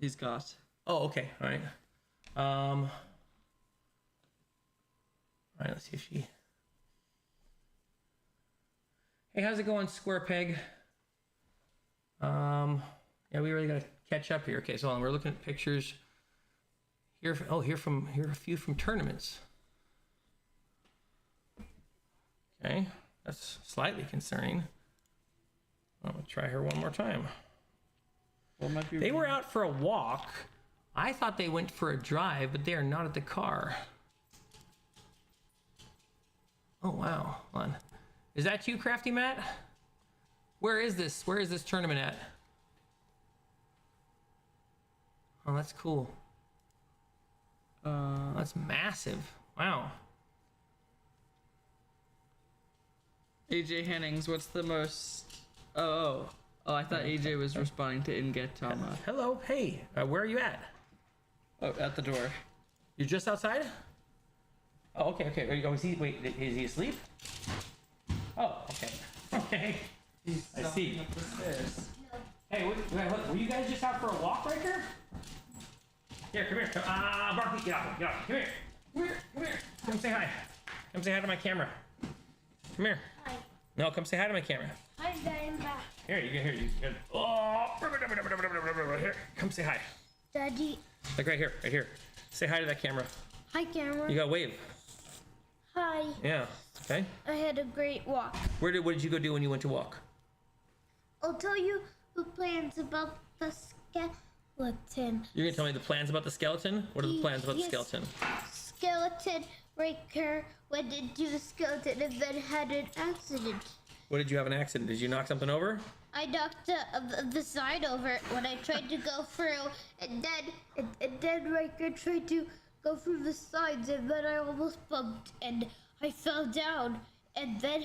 he's got. Oh, okay. All right. All right, let's see if she... Hey, how's it going, Square Peg? Yeah, we really gotta catch up here. Okay, so hold on, we're looking at pictures. Here are a few from tournaments. Okay, that's slightly concerning. I'm gonna try her one more time. They were out for a walk. I thought they went for a drive, but they are not at the car. Oh wow, hold on. Is that you, Crafty Matt? Where is this tournament at? Oh, that's cool. That's massive. Wow. AJ Hennings, what's the most? Oh, I thought AJ was responding to Ingetama. Hello. Hey, where are you at? Oh, at the door. You're just outside? Oh, okay. Oh, is he asleep? Oh, okay. Okay. I see. Up the stairs. Hey, were you guys just out for a walk right here? Here, come here. Barkley, get off. Come here. Come say hi. Come say hi to my camera. Come here. Hi. No, come say hi to my camera. Hi, I'm back. Here, you get. Oh, here. Come say hi. Daddy. Like right here. Say hi to that camera. Hi, camera. You got wave. Hi. Yeah. Okay. I had a great walk. What did you go do when you went to walk? I'll tell you the plans about the skeleton. You're gonna tell me the plans about the skeleton? What are the plans about the Yes. skeleton? Skeleton Raker went into the skeleton and then had an accident. What did you have an accident? Did you knock something over? I knocked the side over when I tried to go through, and then Raker tried to go through the sides, and then I almost bumped and I fell down, and then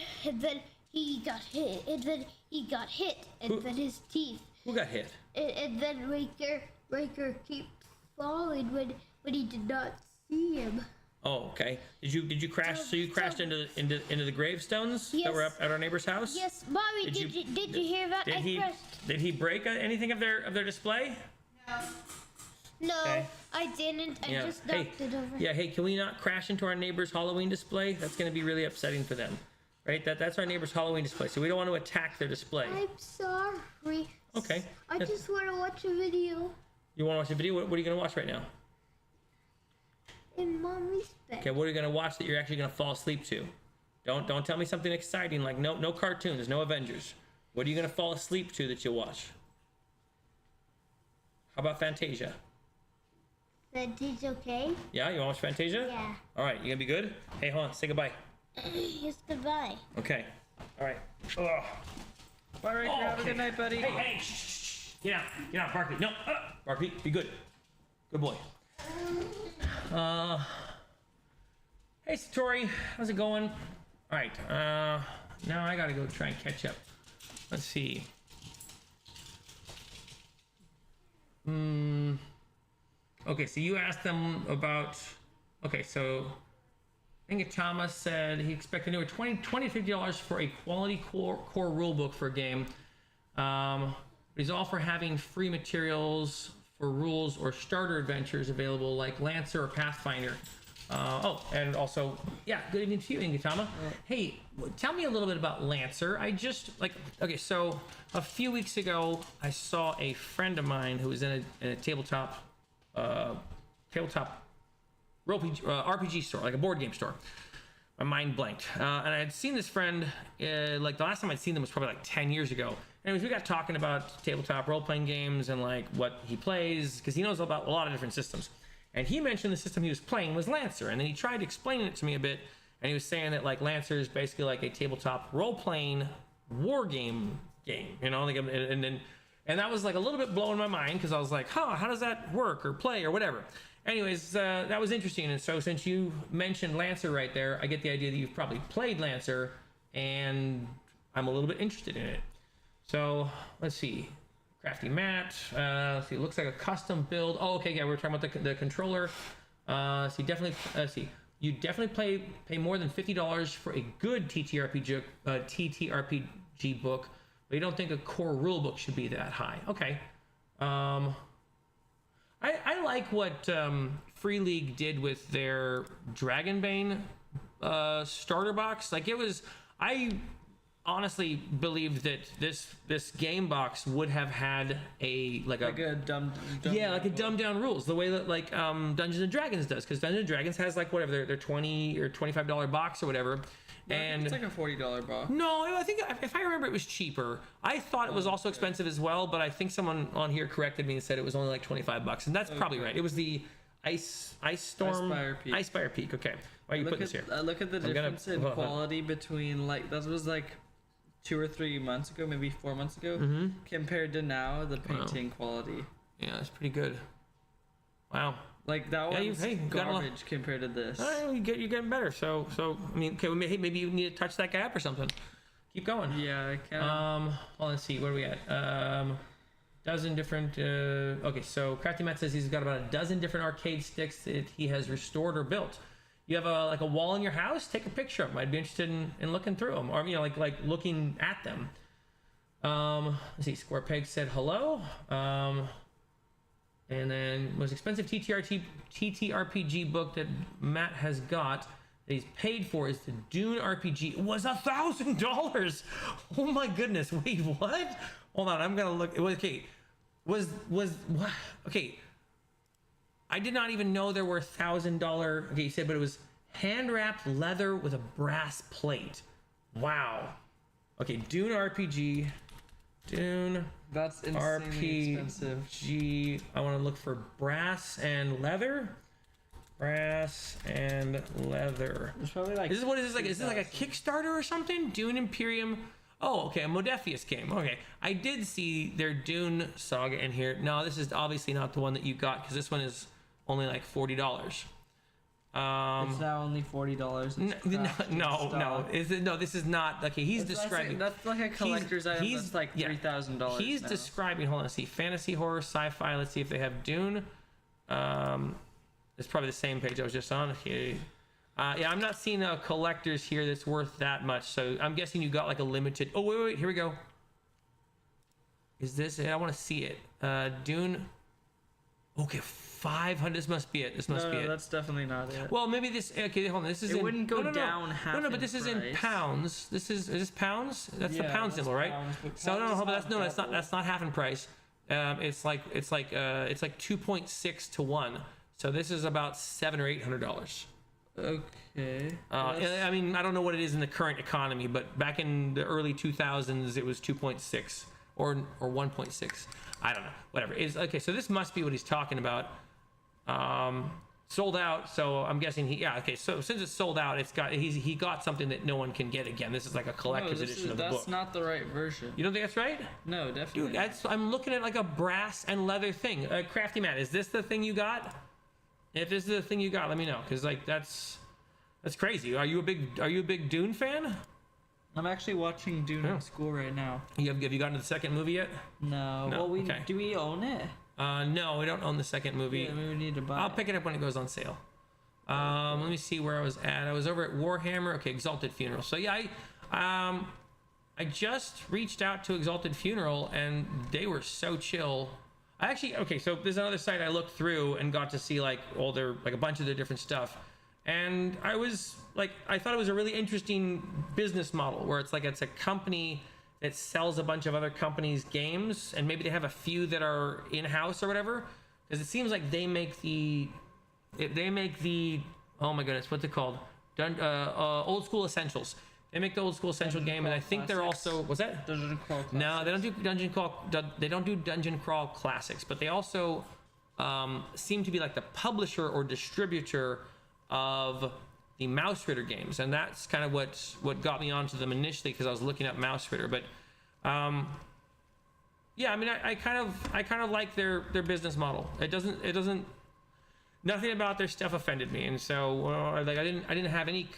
he got hit, and then then his teeth. Who got hit? And then Raker keeps falling when he did not see him. Oh, okay. Did you crash? So you crashed into the gravestones that were up at our neighbor's house? Yes, Mommy, did you hear that? Did he break anything of their display? No, Okay. I didn't. I just knocked it over. Yeah. Hey, can we not crash into our neighbor's Halloween display? That's going to be really upsetting for them, right? That's our neighbor's Halloween display, so we don't want to attack their display. I'm sorry. Okay. I just want to watch a video You want to watch a video? What are you going to watch right now? in Mommy's bed. Okay. What are you going to watch that you're actually going to fall asleep to? Don't tell me something exciting like no cartoons, no Avengers. What are you going to fall asleep to that you'll watch? How about Fantasia? Fantasia, okay? Yeah, you want to watch Fantasia? Yeah. All right, you gonna be good? Hey, hold on, say goodbye. Yes, goodbye. Okay. All right. Ugh. Bye, Raker. Have a okay. good night, buddy. Hey, shh. Get out, Barkley. No, Barkley, be good. Good boy. Hey, Satori, how's it going? All right. Now I gotta go try and catch up. Let's see. Okay, so you asked them about. Okay, so I think Thomas said he expected anywhere $20 to $50 for a quality core rulebook for a game. But he's all for having free materials for rules or starter adventures available, like Lancer or Pathfinder. And also, yeah, good evening to you, Ingatama. Hey, tell me a little bit about Lancer. So a few weeks ago, I saw a friend of mine who was in a tabletop RPG store, like a board game store. My mind blanked. And I had seen this friend, like the last time I'd seen them was probably like 10 years ago. Anyways, we got talking about tabletop role-playing games and like what he plays, because he knows about a lot of different systems. And he mentioned the system he was playing was Lancer, and then he tried explaining it to me a bit, and he was saying that like Lancer is basically like a tabletop role-playing war game, you know, and that was like a little bit blowing my mind, because I was like, how does that work or play or whatever. Anyways, that was interesting, and so since you mentioned Lancer right there, I get the idea that you've probably played Lancer, and I'm a little bit interested in it. So let's see. Crafty mat. Let's see. It looks like a custom build. Oh, okay. Yeah, we're talking about the controller. You definitely pay more than $50 for a good TTRPG book, but you don't think a core rule book should be that high. Okay. I like what Free League did with their Dragonbane starter box. Like I honestly believe that this game box would have had a dumbed down rules, the way that like Dungeons and Dragons does, because Dungeons and Dragons has like whatever their $20 or $25 box or whatever. And it's like a $40 box. No, I think if I remember, it was cheaper. I thought it was also expensive as well, but I think someone on here corrected me and said it was only like $25, and that's probably right. It was the Ice Storm Icefire Peak. Okay, why are you putting this here? Look at the difference in quality between, like, that was like 2 or 3 months ago, maybe 4 months ago, compared to now, the painting quality. Yeah, that's pretty good. Wow. Like that Yeah, one's garbage compared to this. You're getting better. So I mean, okay, maybe you need to touch that guy up or something. Keep going. Yeah, I can. Well, let's see. Where are we at? Dozen different. Okay, so Crafty Matt says he's got about a dozen different arcade sticks that he has restored or built. You have a wall in your house? Take a picture of them. I'd be interested in looking through them, or like looking at them. Let's see. Square Peg said hello. And then most expensive TTRPG book that Matt has got that he's paid for is the Dune RPG. It was $1,000. Oh my goodness! Wait, what? Hold on, I'm gonna look. Okay, was what? Okay, I did not even know there were $1,000. Okay, you said, but it was hand wrapped leather with a brass plate. Wow. Okay, Dune RPG. Dune. That's insanely expensive. RPG. I want to look for brass and leather. Brass and leather. It's probably like. Is this like? Is this like a Kickstarter or something? Dune Imperium. Oh, okay, a Modiphius game. Okay, I did see their Dune Saga in here. No, this is obviously not the one that you got because this one is only like $40. It's now only $40. No. This is not. Okay, he's describing. That's like a collector's item. That's like $3,000. He's describing. Hold on, let's see. Fantasy, horror, sci-fi. Let's see if they have Dune. It's probably the same page I was just on. Okay. Yeah, I'm not seeing a collector's here that's worth that much. So I'm guessing you got like a limited. Oh wait, here we go. Is this? I want to see it. Dune. Okay, 500. This must be it. This must be it. No, that's definitely not it. Well, maybe this. Okay, hold on. This is. It wouldn't go down half. No, but this is in pounds. Is this pounds? That's the pound symbol, right? So no, but that's not half in price. It's like 2.6 to 1. So this is about $700 or $800. Okay. I mean, I don't know what it is in the current economy, but back in the early 2000s, it was 2.6 or 1.6. I don't know. Whatever. Okay. So this must be what he's talking about. Sold out. So I'm guessing okay. So since it's sold out, he got something that no one can get again. This is like a collector's edition of the book. That's not the right version. You don't think that's right? No, definitely. Dude, I'm looking at like a brass and leather thing. Crafty Matt, is this the thing you got? If this is the thing you got, let me know, because like that's crazy. Are you a big Dune fan? I'm actually watching Dune in school right now. Have you gotten to the second movie yet? No. Well, do we own it? No, we don't own the second movie. Yeah, we need to buy. I'll pick it up when it goes on sale. Let me see where I was at. I was over at Warhammer. Okay, Exalted Funeral. So yeah, I just reached out to Exalted Funeral and they were so chill. So there's another site I looked through and got to see like all their like a bunch of their different stuff, and I thought it was a really interesting business model where it's a company that sells a bunch of other companies' games, and maybe they have a few that are in-house or whatever, because it seems like they make the oh my goodness, what's it called? Old School Essentials. They make the Old School Essential game, and I think they're also Dungeon Crawl Classics. No, they don't do Dungeon Crawl. They don't do Dungeon Crawl Classics, but they also seem to be like the publisher or distributor of the Mouse Ritter games, and that's kind of what got me onto them initially because I was looking up Mouse Ritter. But yeah, I mean, I kind of like their business model. It doesn't. Nothing about their stuff offended me, and so I didn't have any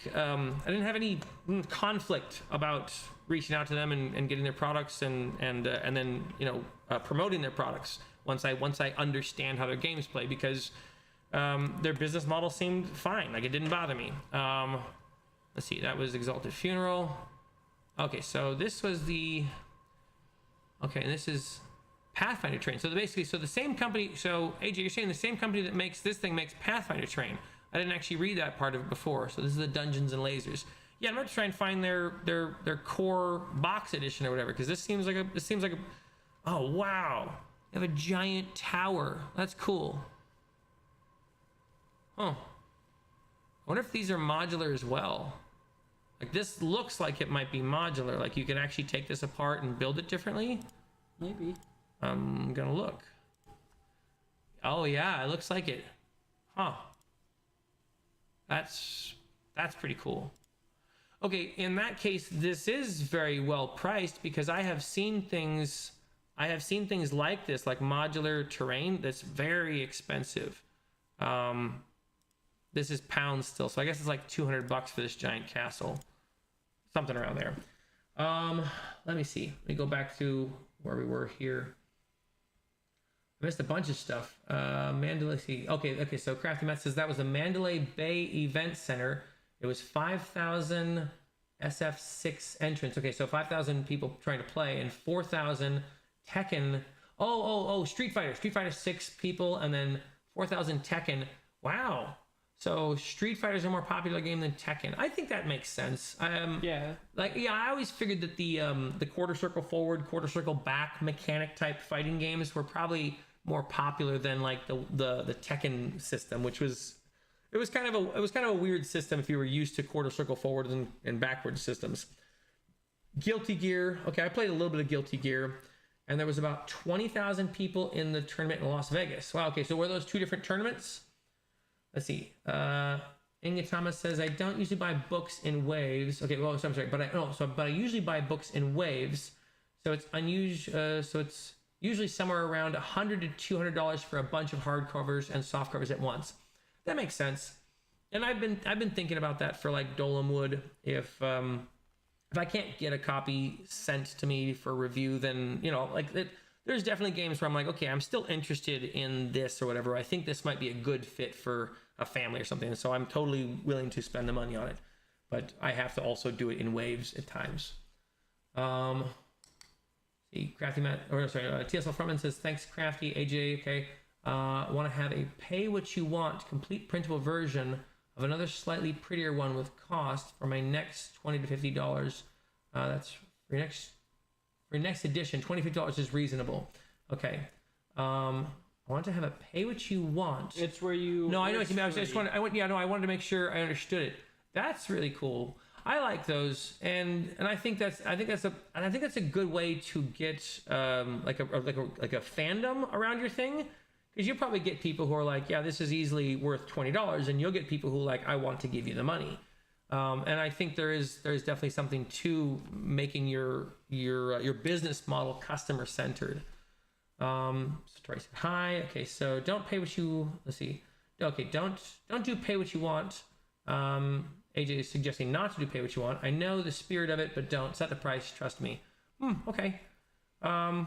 conflict about reaching out to them and getting their products and then promoting their products once I understand how their games play, because their business model seemed fine. Like, it didn't bother me. Let's see, that was Exalted Funeral. Okay, so this was and this is Pathfinder Train. So the same company. So AJ, you're saying the same company that makes this thing makes Pathfinder Train. I didn't actually read that part of it before. So this is the Dungeons and Lasers. Yeah, I'm going to try and find their core box edition or whatever, because this seems like a. Oh wow, they have a giant tower. That's cool. Huh. I wonder if these are modular as well. Like, this looks like it might be modular. Like, you can actually take this apart and build it differently. Maybe. I'm gonna look. Oh yeah, it looks like it. Huh. That's pretty cool. Okay, in that case, this is very well priced because I have seen things like this, like modular terrain, that's very expensive. This is pounds still, so I guess it's like $200 for this giant castle, something around there. Let me see. Let me go back to where we were here. I missed a bunch of stuff. Mandalay. See. Okay. So Crafty Matt says that was the Mandalay Bay Event Center. It was 5,000 SF6 entrants. Okay, so 5,000 people trying to play and 4,000 Tekken. Street Fighter. Street Fighter 6 people and then 4,000 Tekken. Wow. So Street Fighter is a more popular game than Tekken. I think that makes sense. Yeah. I always figured that the quarter circle forward, quarter circle back mechanic type fighting games were probably more popular than like the Tekken system, which was kind of a weird system if you were used to quarter circle forward and backward systems. Guilty Gear. Okay, I played a little bit of Guilty Gear, and there was about 20,000 people in the tournament in Las Vegas. Wow. Okay, so were those two different tournaments? Let's see. Inga Thomas says, I don't usually buy books in waves. Okay, well, so I'm sorry, but I usually buy books in waves. So it's unusual. So it's usually somewhere around $100 to $200 for a bunch of hardcovers and softcovers at once. That makes sense. And I've been thinking about that for like Dolemwood. If I can't get a copy sent to me for review, then there's definitely games where I'm like, okay, I'm still interested in this or whatever. I think this might be a good fit for a family or something. So I'm totally willing to spend the money on it. But I have to also do it in waves at times. Crafty Matt, TSL Frontman says, thanks, Crafty. AJ, okay. Want to have a pay what you want, complete printable version of another slightly prettier one with cost for my next $20 to $50. That's for your next edition. $25 is reasonable. Okay. I want to have a pay what you want. It's where you. No, I know what you mean. I wanted to make sure I understood it. That's really cool. I like those, and I think that's a good way to get like a fandom around your thing, because you'll probably get people who are like, yeah, this is easily worth $20, and you'll get people who are like, I want to give you the money. And I think there's definitely something to making your business model customer centered. Tori said hi. Okay, so don't pay what you. Let's see. Okay, don't do pay what you want. AJ is suggesting not to do pay what you want. I know the spirit of it, but don't set the price. Trust me. Okay. And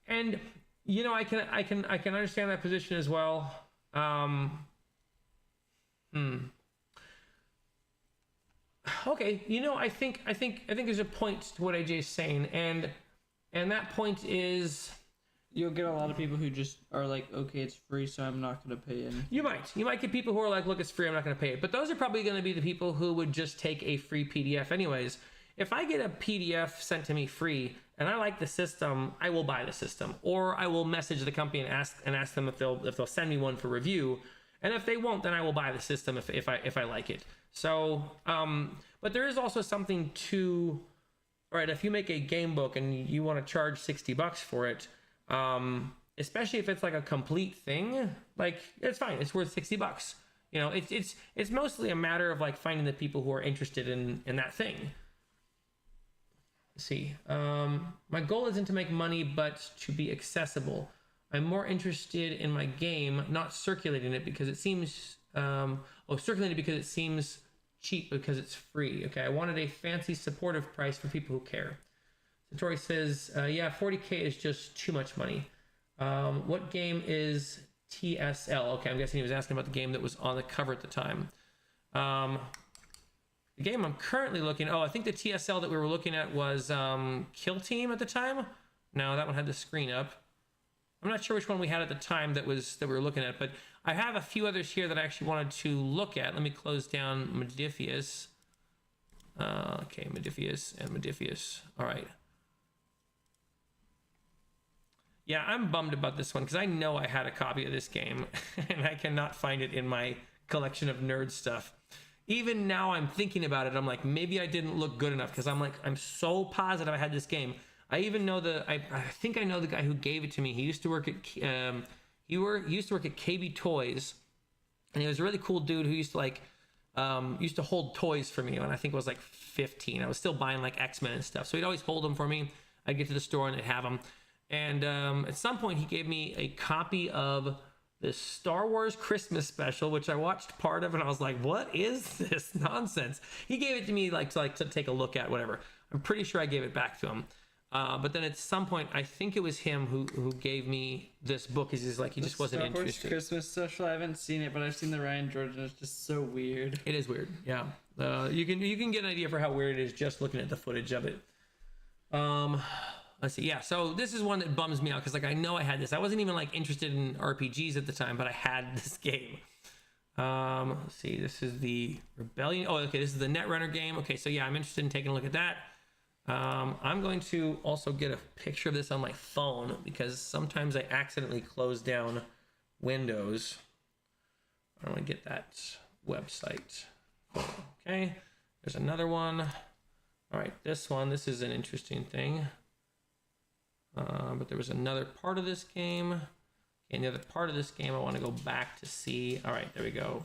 I can understand that position as well. Okay. I think there's a point to what AJ is saying, and that point is. You'll get a lot of people who just are like, okay, it's free, so I'm not going to pay anything. You might get people who are like, look, it's free, I'm not going to pay it. But those are probably going to be the people who would just take a free PDF anyways. If I get a PDF sent to me free and I like the system, I will buy the system, or I will message the company and ask them if they'll send me one for review. And if they won't, then I will buy the system if I like it. So, but there is also something to, all right, if you make a game book and you want to charge $60 for it. Especially if it's like a complete thing, like it's fine. It's worth $60. It's mostly a matter of like finding the people who are interested in that thing. Let's see. My goal isn't to make money, but to be accessible. I'm more interested in my game, not circulating it because it seems, circulating because it seems cheap because it's free. Okay. I wanted a fancy supportive price for people who care. Tori says, yeah, 40K is just too much money. What game is TSL? Okay, I'm guessing he was asking about the game that was on the cover at the time. The game I'm currently looking... I think the TSL that we were looking at was Kill Team at the time. No, that one had the screen up. I'm not sure which one we had at the time that we were looking at, but I have a few others here that I actually wanted to look at. Let me close down Modiphius. Okay, Modiphius and Modiphius. All right. Yeah, I'm bummed about this one because I know I had a copy of this game and I cannot find it in my collection of nerd stuff. Even now I'm thinking about it, I'm like, maybe I didn't look good enough because I'm so positive I had this game. I even know I think I know the guy who gave it to me. He used to work at he used to work at KB Toys, and he was a really cool dude who used to like used to hold toys for me when I think I was like 15. I was still buying like X-Men and stuff. So he'd always hold them for me. I'd get to the store and they'd have them. And at some point he gave me a copy of this Star Wars Christmas special, which I watched part of and I was like, what is this nonsense? He gave it to me to take a look at, whatever. I'm pretty sure I gave it back to him. But then at some point, I think it was him who gave me this book. He just wasn't interested. Star Wars Christmas special. I haven't seen it, but I've seen the Ryan Jordan. It's just so weird. It is weird. Yeah. You can get an idea for how weird it is just looking at the footage of it. Let's see. Yeah. So this is one that bums me out because I know I had this. I wasn't even interested in RPGs at the time, but I had this game. Let's see. This is the Rebellion. Oh, okay. This is the Netrunner game. Okay. So yeah, I'm interested in taking a look at that. I'm going to also get a picture of this on my phone because sometimes I accidentally close down Windows. I don't want to get that website. Okay, there's another one. All right, this is an interesting thing. But there was another part of this game. Okay, and the other part of this game I want to go back to see. All right, there we go.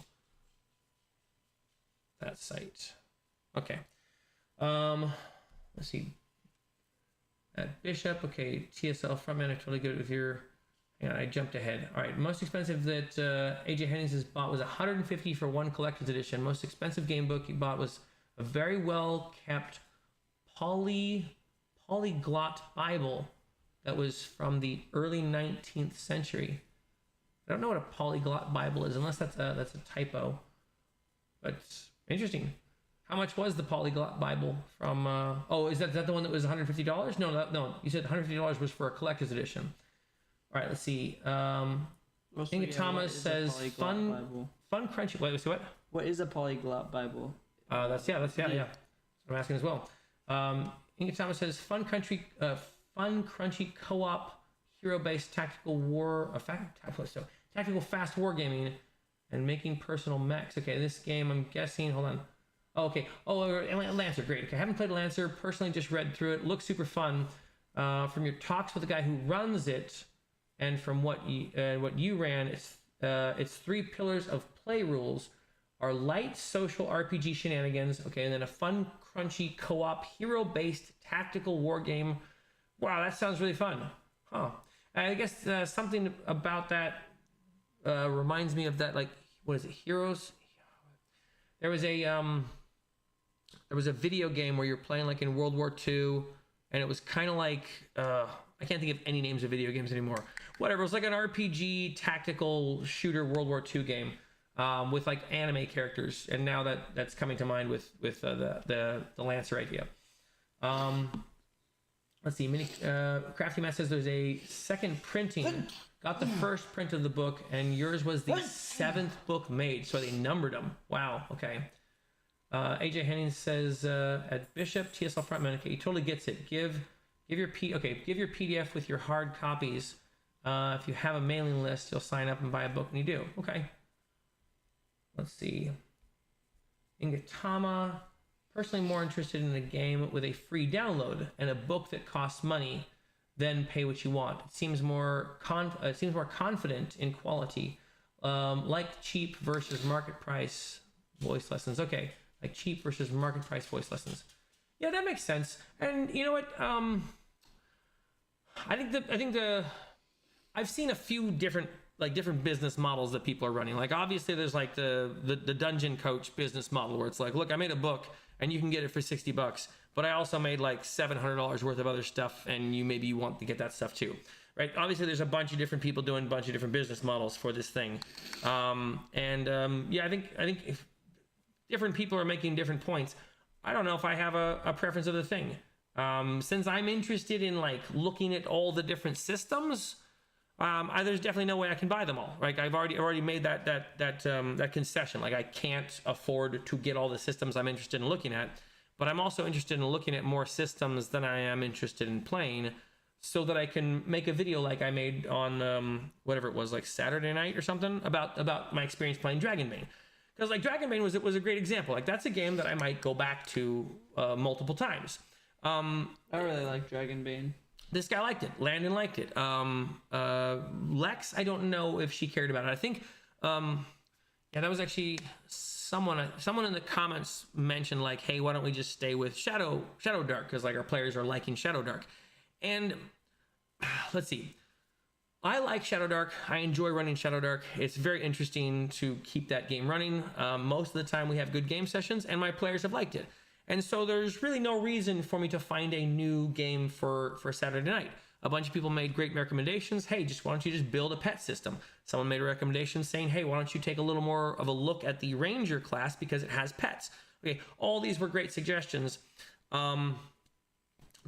That site. Okay. Let's see. At Bishop, okay, TSL frontman, I totally get it with your. Hang on, I jumped ahead. All right, most expensive that AJ Hennings has bought was $150 for one collector's edition. Most expensive game book he bought was a very well kept polyglot Bible that was from the early 19th century. I don't know what a polyglot Bible is, unless that's a typo. But interesting. How much was the Polyglot Bible from? Is that the one that was $150? No. You said $150 was for a collector's edition. All right, let's see. Inga Thomas says fun crunchy. Wait, what? What is a Polyglot Bible? That's yeah. I'm asking as well. Inga Thomas says fun crunchy co-op hero-based tactical fast war gaming and making personal mechs. Okay, this game I'm guessing. Hold on. Oh, okay. Oh, Lancer, great. Okay, I haven't played Lancer. Personally, just read through it. Looks super fun. From your talks with the guy who runs it, and from what you ran, its three pillars of play rules are light social RPG shenanigans. Okay, and then a fun, crunchy co-op hero-based tactical war game. Wow, that sounds really fun. Huh. I guess something about that reminds me of that. What is it? Heroes. There was a video game where you're playing in World War II, and it was kind of I can't think of any names of video games anymore. Whatever, it was like an RPG tactical shooter World War II game with anime characters, and now that's coming to mind with the Lancer idea. Let's see, Crafty Matt says there's a second printing. Got the first print of the book, and yours was the 7th book made, so they numbered them. Wow, okay. AJ Henning says at Bishop TSL frontman, okay, he totally gets it. Give your PDF with your hard copies. If you have a mailing list, you'll sign up and buy a book, and you do. Okay. Let's see. Ingatama, personally more interested in a game with a free download and a book that costs money, then pay what you want. It seems more confident in quality, like cheap versus market price voice lessons. Okay. Like cheap versus market price voice lessons. Yeah, that makes sense. And you know what? I've seen a few different business models that people are running. Obviously there's the Dungeon Coach business model where it's look, I made a book and you can get it for $60, but I also made $700 worth of other stuff, and maybe you want to get that stuff too. Right? Obviously there's a bunch of different people doing a bunch of different business models for this thing. I think if different people are making different points, I don't know if I have a preference of the thing. Since I'm interested in looking at all the different systems, there's definitely no way I can buy them all. Right? I've already made that concession. I can't afford to get all the systems I'm interested in looking at, but I'm also interested in looking at more systems than I am interested in playing, so that I can make a video like I made on whatever it was, Saturday night or something, about my experience playing Dragonbane. Because Dragonbane was a great example. That's a game that I might go back to multiple times. I really like Dragonbane. This guy liked it. Landon liked it. Lex, I don't know if she cared about it. I think Yeah, that was actually someone in the comments mentioned like, hey, why don't we just stay with Shadow Dark, because like our players are liking Shadow Dark. And let's see, I like Shadow Dark. I enjoy running Shadow Dark. It's very interesting to keep that game running. Most of the time we have good game sessions and my players have liked it. And so there's really no reason for me to find a new game for Saturday night. A bunch of people made great recommendations. Hey, why don't you just build a pet system? Someone made a recommendation saying, hey, why don't you take a little more of a look at the Ranger class because it has pets? Okay, all these were great suggestions.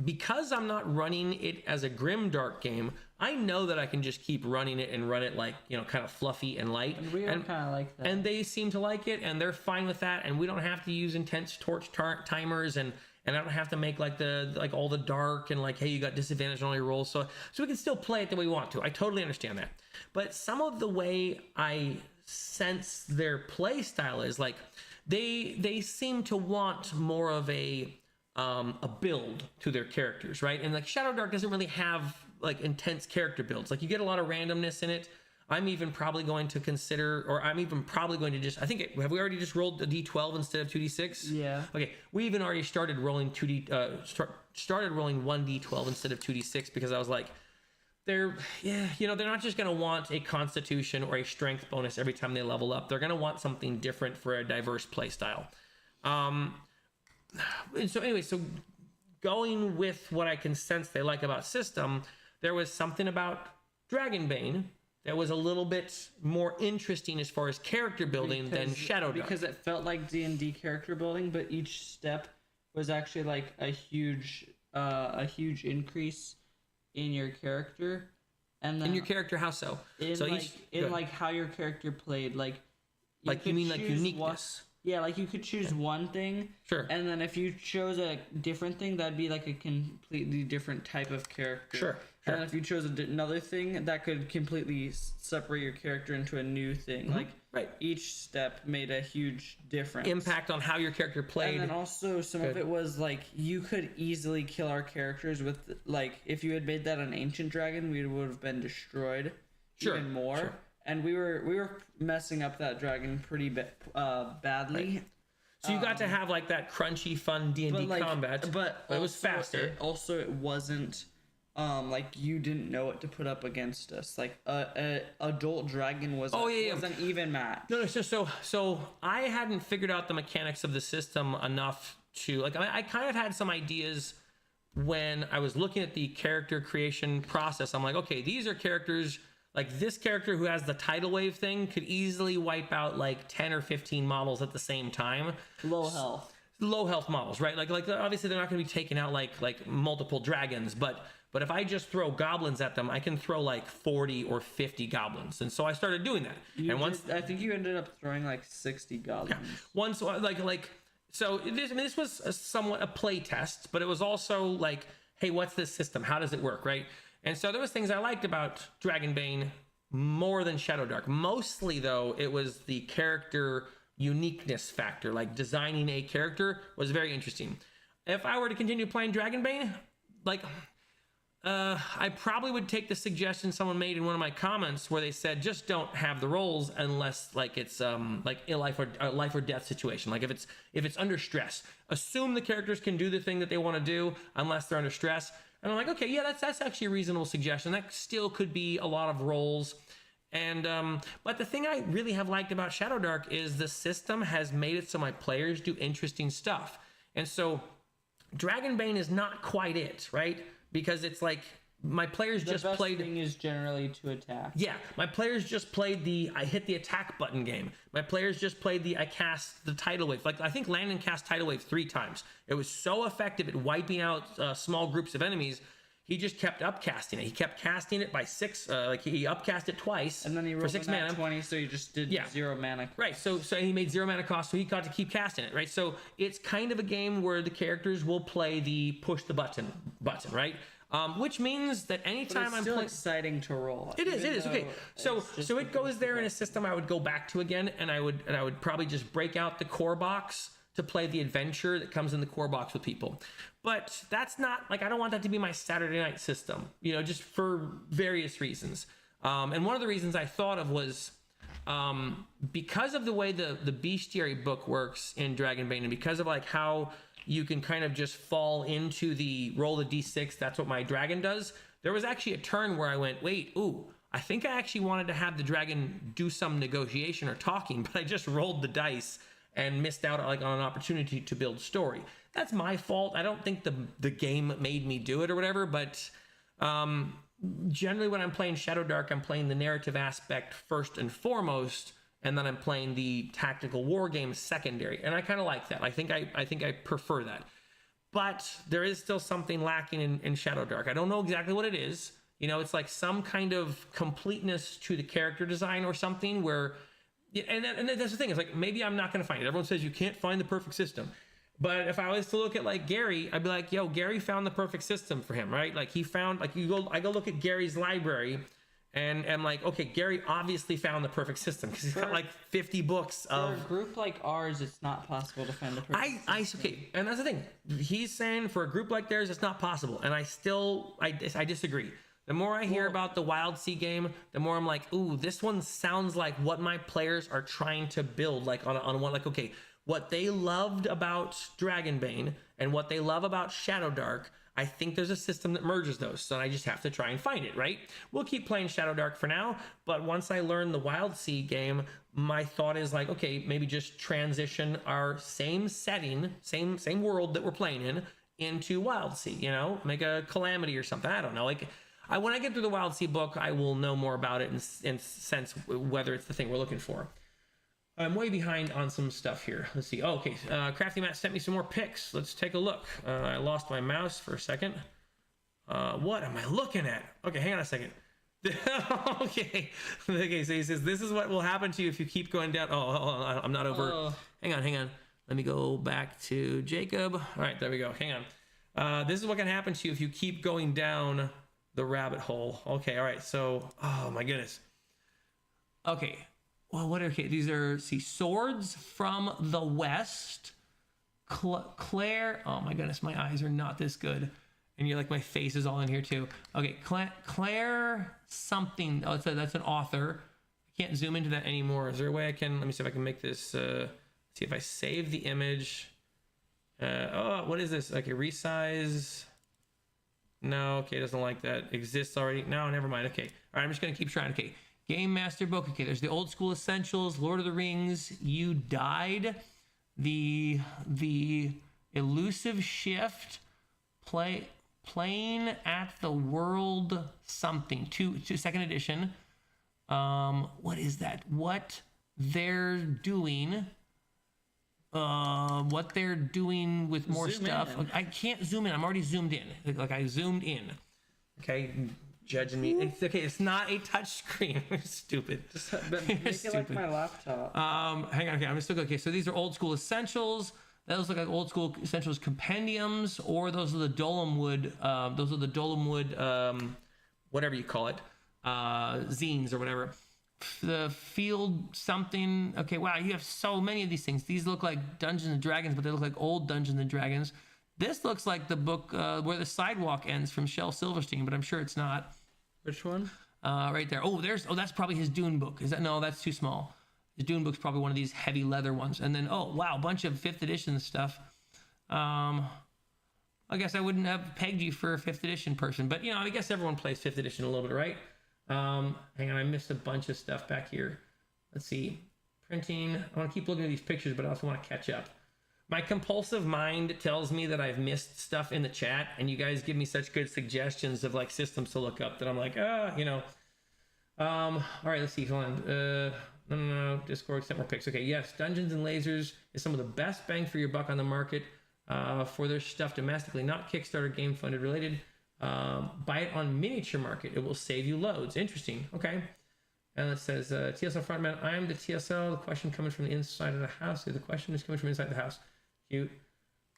Because I'm not running it as a grim dark game, I know that I can just keep running it and run it like, kind of fluffy and light. And we all kind of like that. And they seem to like it, and they're fine with that. And we don't have to use intense torch timers, and I don't have to make like all the dark and like, hey, you got disadvantage on all your rolls. So we can still play it the way we want to. I totally understand that. But some of the way I sense their play style is like they seem to want more of a build to their characters, right? And like Shadow Dark doesn't really have like intense character builds. Like you get a lot of randomness in it. I'm even probably going to consider, or I'm even probably going to just, have we already just rolled a D12 instead of 2D6? Yeah. Okay, we even already started rolling started rolling 1D12 instead of 2D6 because I was like, they're not just going to want a constitution or a strength bonus every time they level up. They're going to want something different for a diverse play style. And so anyway, so going with what I can sense they like about system, there was something about Dragonbane that was a little bit more interesting as far as character building than Shadow Dark. Because it felt like D&D character building, but each step was actually like a huge increase in your character. And then in your character, how so? Like how your character played, like you mean like uniqueness? Yeah, like you could choose one thing. Sure. And then if you chose a different thing, that'd be like a completely different type of character. Sure. And then if you chose another thing, that could completely separate your character into a new thing. Like, right. Each step made a huge difference. Impact on how your character played. And then also some of it was like, you could easily kill our characters with, like, if you had made that an ancient dragon, we would have been destroyed even more. Sure. And we were messing up that dragon pretty badly. Right. So you got to have like that crunchy, fun D&D combat, but it was faster. It wasn't like you didn't know what to put up against us. Like a adult dragon was an even match. No. So I hadn't figured out the mechanics of the system enough to like. I kind of had some ideas when I was looking at the character creation process. I'm like, okay, these are characters. Like this character who has the tidal wave thing could easily wipe out like 10 or 15 models at the same time. Low health models, right? Like obviously they're not going to be taking out like multiple dragons, but if I just throw goblins at them, I can throw like 40 or 50 goblins. And so I started doing that. I think you ended up throwing like 60 goblins. Yeah. Once so this was somewhat a play test, but it was also like, hey, what's this system? How does it work, right? And so there was things I liked about Dragonbane more than Shadow Dark. Mostly, though, it was the character uniqueness factor. Like designing a character was very interesting. If I were to continue playing Dragonbane, I probably would take the suggestion someone made in one of my comments where they said just don't have the rolls unless like it's like a life or death situation. Like if it's under stress, assume the characters can do the thing that they want to do unless they're under stress. And I'm like, okay, yeah, that's actually a reasonable suggestion. That still could be a lot of rolls. And but the thing I really have liked about Shadow Dark is the system has made it so my players do interesting stuff. And so Dragonbane is not quite it, right? Because it's like my players just played. The best thing is generally to attack. Yeah, my players just played the I hit the attack button game. My players just played the I cast the tidal wave. Like I think Landon cast tidal wave 3 times. It was so effective at wiping out small groups of enemies. He just kept upcasting it. He kept casting it by 6. Like he upcast it twice. And then he rolled for 6 mana. 20, so you just did 0 mana. Right. So he made 0 mana cost, so he got to keep casting it. Right. So it's kind of a game where the characters will play the push the button, right? Which means that anytime I'm playing, exciting to roll. It is okay. So it goes there in a system I would go back to again, and I would probably just break out the core box to play the adventure that comes in the core box with people. But that's not like I don't want that to be my Saturday night system. Just for various reasons. And one of the reasons I thought of was because of the way the bestiary book works in Dragonbane, and because of like how you can kind of just fall into the roll the d6, that's what my dragon does. There was actually a turn where I went, wait, ooh, I think I actually wanted to have the dragon do some negotiation or talking, but I just rolled the dice and missed out like on an opportunity to build story. That's my fault. I don't think the game made me do it or whatever, but generally when I'm playing Shadow Dark, I'm playing the narrative aspect first and foremost, and then I'm playing the tactical war game secondary. And I kind of like that. I think I prefer that. But there is still something lacking in Shadow Dark. I don't know exactly what it is. You know, it's like some kind of completeness to the character design or something where, and that's the thing. It's like, maybe I'm not going to find it. Everyone says you can't find the perfect system. But if I was to look at like Gary, I'd be like, yo, Gary found the perfect system for him, right? Like he found, like I go look at Gary's library and I'm like, okay, Gary obviously found the perfect system because he's got like 50 books of... For a group like ours, it's not possible to find the perfect system. Okay, and that's the thing. He's saying for a group like theirs, it's not possible. And I disagree. The more I hear about the Wild Sea game, the more I'm like, ooh, this one sounds like what my players are trying to build, like on one, like, okay, what they loved about Dragonbane and what they love about Shadow Dark, I think there's a system that merges those, so I just have to try and find it, right? We'll keep playing Shadow Dark for now, but once I learn the Wild Sea game, my thought is like, okay, maybe just transition our same setting, same world that we're playing in, into Wild Sea, you know? Make a Calamity or something, I don't know, like... when I get through the Wild Sea book, I will know more about it and sense whether it's the thing we're looking for. I'm way behind on some stuff here. Let's see. Oh, okay. Crafty Matt sent me some more pics. Let's take a look. I lost my mouse for a second. What am I looking at? Okay, hang on a second. Okay. Okay, so he says, this is what will happen to you if you keep going down. Oh, I'm not over. Oh. Hang on. Let me go back to Jacob. All right, there we go. Hang on. This is what can happen to you if you keep going down the rabbit hole. Okay, all right. So, oh my goodness. Okay. Well, these are, swords from the west. Claire. Oh my goodness, my eyes are not this good. And you're like, my face is all in here too. Okay, Claire something. Oh, that's an author. I can't zoom into that anymore. Is there a way I can, let me see if I can make this, see if I save the image. Oh, what is this? Okay, resize. No, okay, doesn't like that. Exists already. No, never mind. Okay. All right, I'm just going to keep trying. Okay. Game Master book. Okay, there's the Old School Essentials, Lord of the Rings, You Died, the Elusive Shift, Playing at the World something, second edition. What is that? What they're doing with more stuff. I can't zoom in. I'm already zoomed in. Like I zoomed in. Okay, judging me. It's okay. It's not a touch screen. Stupid. But make it like my laptop. Hang on. Okay, I'm still okay. So these are Old School Essentials. Those look like Old School Essentials compendiums, or those are the Dolemwood. Whatever you call it, zines or whatever. The field something. Okay, wow, you have so many of these things. These look like Dungeons and Dragons, but they look like old Dungeons and Dragons. This looks like the book Where the Sidewalk Ends from Shel Silverstein, but I'm sure it's not. Which one? Right there. That's probably his Dune book. Is that? No, that's too small. His Dune book's probably one of these heavy leather ones. And then, oh wow, a bunch of 5th edition stuff. I guess I wouldn't have pegged you for a 5th edition person, but you know, I guess everyone plays 5th edition a little bit, right? Hang on, I missed a bunch of stuff back here. Let's see. Printing. I want to keep looking at these pictures, but I also want to catch up. My compulsive mind tells me that I've missed stuff in the chat, and you guys give me such good suggestions of like systems to look up that I'm like, you know. All right, let's see. Hold on. No. Discord, sent more pics. Okay, yes. Dungeons and Lasers is some of the best bang for your buck on the market for their stuff domestically, not Kickstarter, game funded related. Buy it on Miniature Market. It will save you loads. Interesting. Okay. And it says, TSL Frontman, I'm the TSL. The question coming from the inside of the house. The question is coming from inside the house. Cute.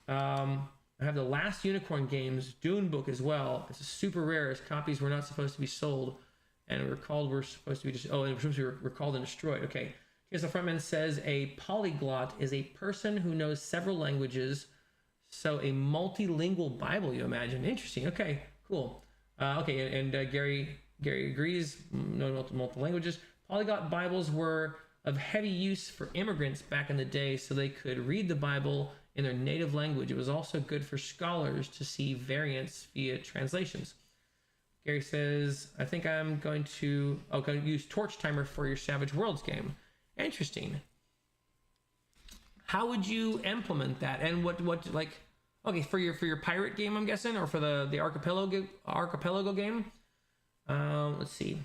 I have the Last Unicorn Games Dune book as well. It's a super rare, as copies were not supposed to be sold. And we're supposed to be recalled and destroyed. Okay. TSL Frontman says a polyglot is a person who knows several languages. So a multilingual Bible, you imagine. Interesting. Okay, cool. Okay, and Gary agrees. No multiple languages. Polyglot Bibles were of heavy use for immigrants back in the day so they could read the Bible in their native language. It was also good for scholars to see variants via translations. Gary says, I think I'm going to use Torch Timer for your Savage Worlds game. Interesting. How would you implement that? And what like, okay, for your pirate game, I'm guessing, or for the archipelago game? Let's see.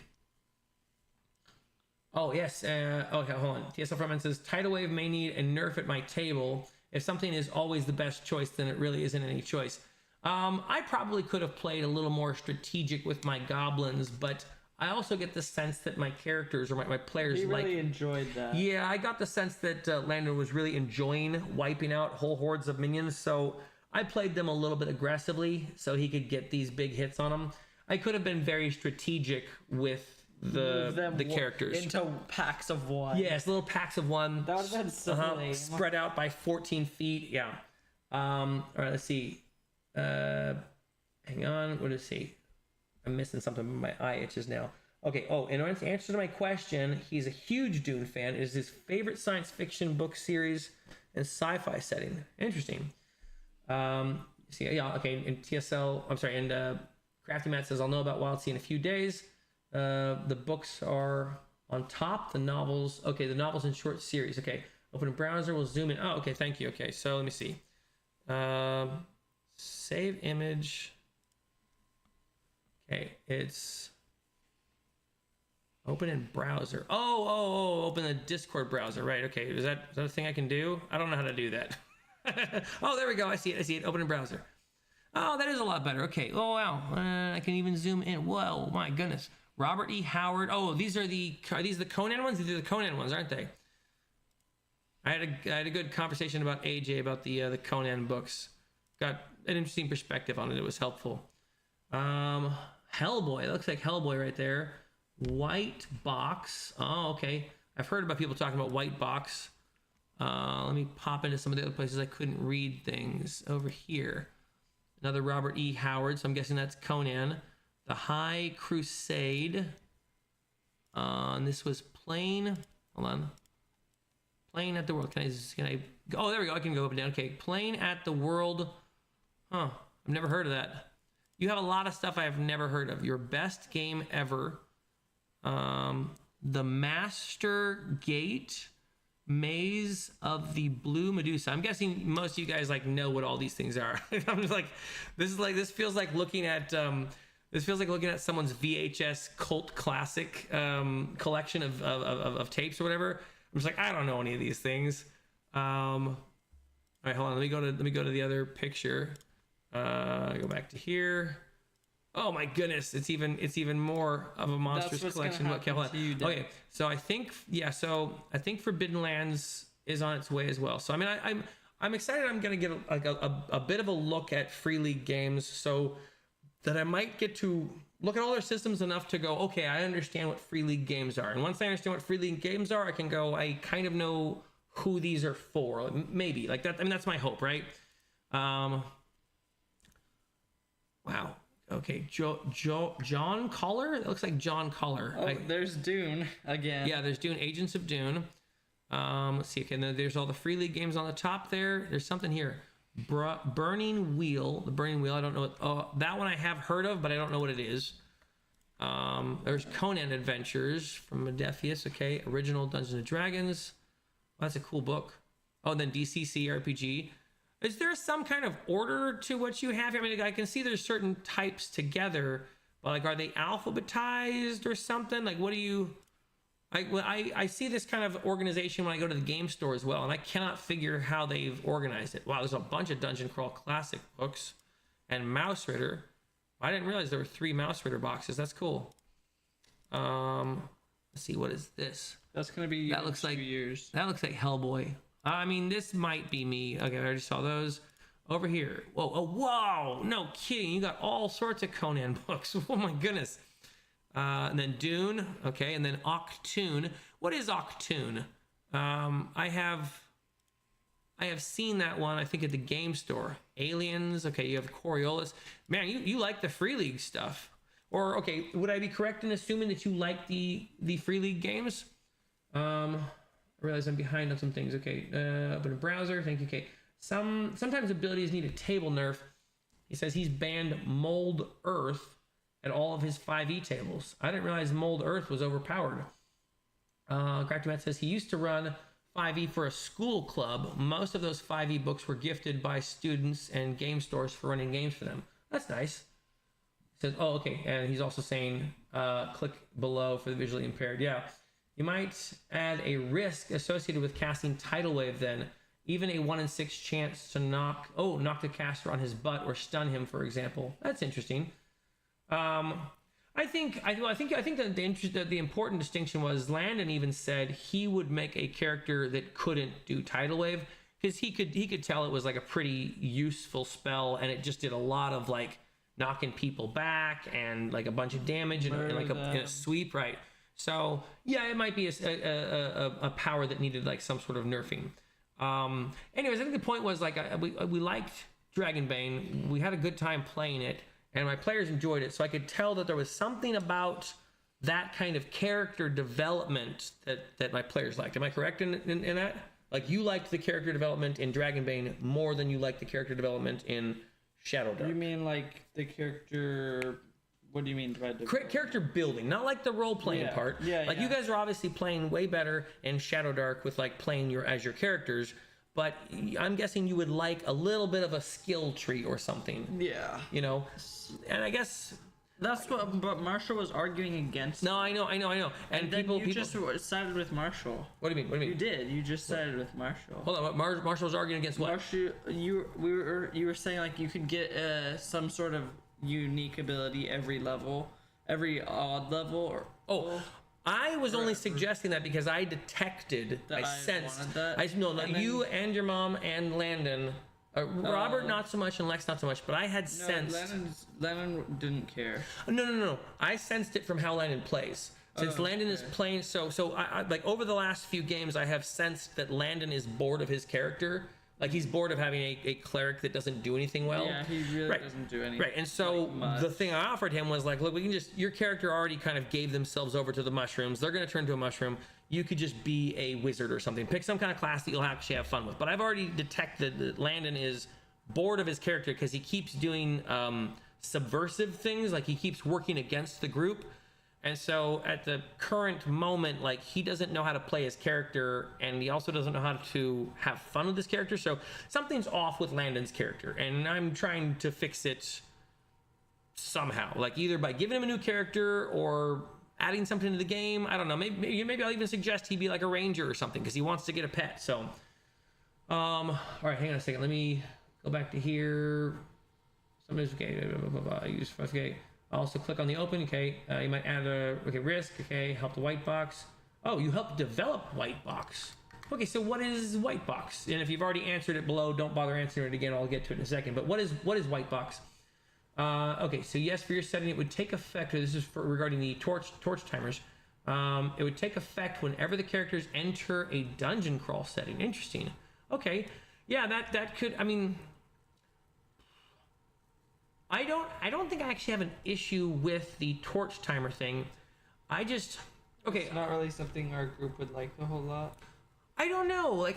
Oh, yes. Okay, hold on. TSL Frontman says, Tidal Wave may need a nerf at my table. If something is always the best choice, then it really isn't any choice. I probably could have played a little more strategic with my goblins, but I also get the sense that my characters or my players really enjoyed that. Yeah, I got the sense that Landon was really enjoying wiping out whole hordes of minions, so I played them a little bit aggressively so he could get these big hits on them. I could have been very strategic with the characters into packs of one. Yes, little packs of one. That would have been silly. Spread out by 14 feet. Yeah. All right, let's see. Hang on. What does it say? I'm missing something. My eye itches now. Okay. Oh, and in answer to my question, he's a huge Dune fan. It is his favorite science fiction book series and sci-fi setting. Interesting. See, yeah. Okay. And TSL. I'm sorry. And Crafty Matt says, I'll know about Wild Sea in a few days. The books are on top. The novels. Okay. The novels in short series. Okay. Open a browser. We'll zoom in. Oh, okay. Thank you. Okay. So let me see. Save image. Okay, it's open in browser. Oh, open the Discord browser. Right, okay. Is that a thing I can do? I don't know how to do that. Oh, there we go. I see it. Open in browser. Oh, that is a lot better. Okay. Oh, wow. I can even zoom in. Whoa, my goodness. Robert E. Howard. Oh, these are the Conan ones? These are the Conan ones, aren't they? I had a good conversation about AJ about the Conan books. Got an interesting perspective on it. It was helpful. Hellboy. It looks like Hellboy right there. White box. Oh, okay. I've heard about people talking about white box. Let me pop into some of the other places I couldn't read things. Over here. Another Robert E. Howard. So I'm guessing that's Conan. The High Crusade. And this was Plain. Hold on. Plain at the World. Can I? Oh, there we go. I can go up and down. Okay. Plain at the World. Huh. I've never heard of that. You have a lot of stuff I have never heard of. Your best game ever. The Master Gate. Maze of the Blue Medusa. I'm guessing most of you guys know what all these things are. I'm just this feels like looking at someone's VHS cult classic collection of tapes or whatever. I'm just I don't know any of these things. All right, hold on. Let me go to the other picture. Go back to here. Oh my goodness, it's even more of a monstrous collection. Okay, hold on. Okay, so I think Forbidden Lands is on its way as well. So I mean, I'm excited. I'm gonna get a bit of a look at Free League games, so that I might get to look at all their systems enough to go, okay, I understand what Free League games are, and once I understand what Free League games are, I can go, I kind of know who these are for, maybe like that. I mean, that's my hope, right? Wow. Okay, John Collar? It looks like John Collar. Oh, there's Dune again. Yeah, there's Dune, Agents of Dune. Let's see. Okay, and then there's all the Free League games on the top there. There's something here. Burning Wheel. The Burning Wheel, I don't know. That one I have heard of, but I don't know what it is. There's Conan Adventures from Modephius. Okay, original Dungeons and Dragons. Well, that's a cool book. Oh, and then DCC RPG. Is there some kind of order to what you have? I mean, I can see there's certain types together, but are they alphabetized or something? What do you... I see this kind of organization when I go to the game store as well, and I cannot figure how they've organized it. Wow, there's a bunch of Dungeon Crawl Classic books and Mouse Ritter. I didn't realize there were 3 Mouse Ritter boxes. That's cool. Let's see, what is this? That's going to be that looks like 2 years. That looks like Hellboy. I mean, this might be me. Okay, I already saw those. Over here. Whoa, oh, whoa! No kidding. You got all sorts of Conan books. Oh my goodness. And then Dune. Okay, and then Octoon. What is Octoon? I have seen that one, I think, at the game store. Aliens. Okay, you have Coriolis. Man, you like the Free League stuff. Or okay, would I be correct in assuming that you like the Free League games? I realize I'm behind on some things. Okay, open a browser. Thank you. Okay, sometimes abilities need a table nerf. He says he's banned Mold Earth at all of his 5e tables. I didn't realize Mold Earth was overpowered. Cracked Matt says he used to run 5e for a school club. Most of those 5e books were gifted by students and game stores for running games for them. That's nice. He says, oh, okay. And he's also saying, click below for the visually impaired. Yeah. You might add a risk associated with casting Tidal Wave then. Even a 1 in 6 chance to knock the caster on his butt or stun him, for example. That's interesting. I think that the important distinction was Landon even said he would make a character that couldn't do Tidal Wave because he could tell it was like a pretty useful spell and it just did a lot of like knocking people back and like a bunch of damage and like in a sweep, right? So yeah, it might be a power that needed like some sort of nerfing. Anyways, I think the point was like we liked Dragonbane. We had a good time playing it. And my players enjoyed it, so I could tell that there was something about that kind of character development that my players liked. Am I correct in that? Like, you liked the character development in Dragonbane more than you liked the character development in Shadowdark. You mean like the character... What do you mean by character building, not like the role-playing part. Like, you guys are obviously playing way better in Shadowdark with, like, playing as your characters, but I'm guessing you would like a little bit of a skill tree or something. Yeah. You know? And I guess that's what. But Marshall was arguing against. No, I know. And then you just sided with Marshall. What do you mean? You did. You just sided with Marshall. Hold on. Marshall was arguing against what? Marshall, you were saying like you could get some sort of unique ability every level, every odd level, or I was only suggesting that because I detected, I sensed. You and your mom and Landon. Robert not so much and Lex not so much, but I had sensed. Landon didn't care. No. I sensed it from how Landon plays. Since Landon is playing, so I like over the last few games, I have sensed that Landon is bored of his character. Like he's bored of having a cleric that doesn't do anything well. Yeah, he really doesn't do anything. Right, and so the thing I offered him was like, look, we can just, your character already kind of gave themselves over to the mushrooms. They're going to turn into a mushroom. You could just be a wizard or something. Pick some kind of class that you'll actually have fun with. But I've already detected that Landon is bored of his character because he keeps doing subversive things. Like he keeps working against the group. And so at the current moment, like he doesn't know how to play his character and he also doesn't know how to have fun with his character. So something's off with Landon's character and I'm trying to fix it somehow, like either by giving him a new character or adding something to the game. I don't know. Maybe I'll even suggest he be like a ranger or something because he wants to get a pet. So, all right, hang on a second. Let me go back to here. Somebody's okay. Use okay. Also click on the open. Okay, you might add a risk. Okay, help the white box. Oh, you help develop white box. Okay, so what is white box? And if you've already answered it below, don't bother answering it again. I'll get to it in a second. But what is white box? Okay, so yes, for your setting, it would take effect. This is regarding the torch timers. It would take effect whenever the characters enter a dungeon crawl setting. Interesting. Okay, yeah, that could. I mean, I don't think I actually have an issue with the torch timer thing. It's not really something our group would like a whole lot. I don't know. Like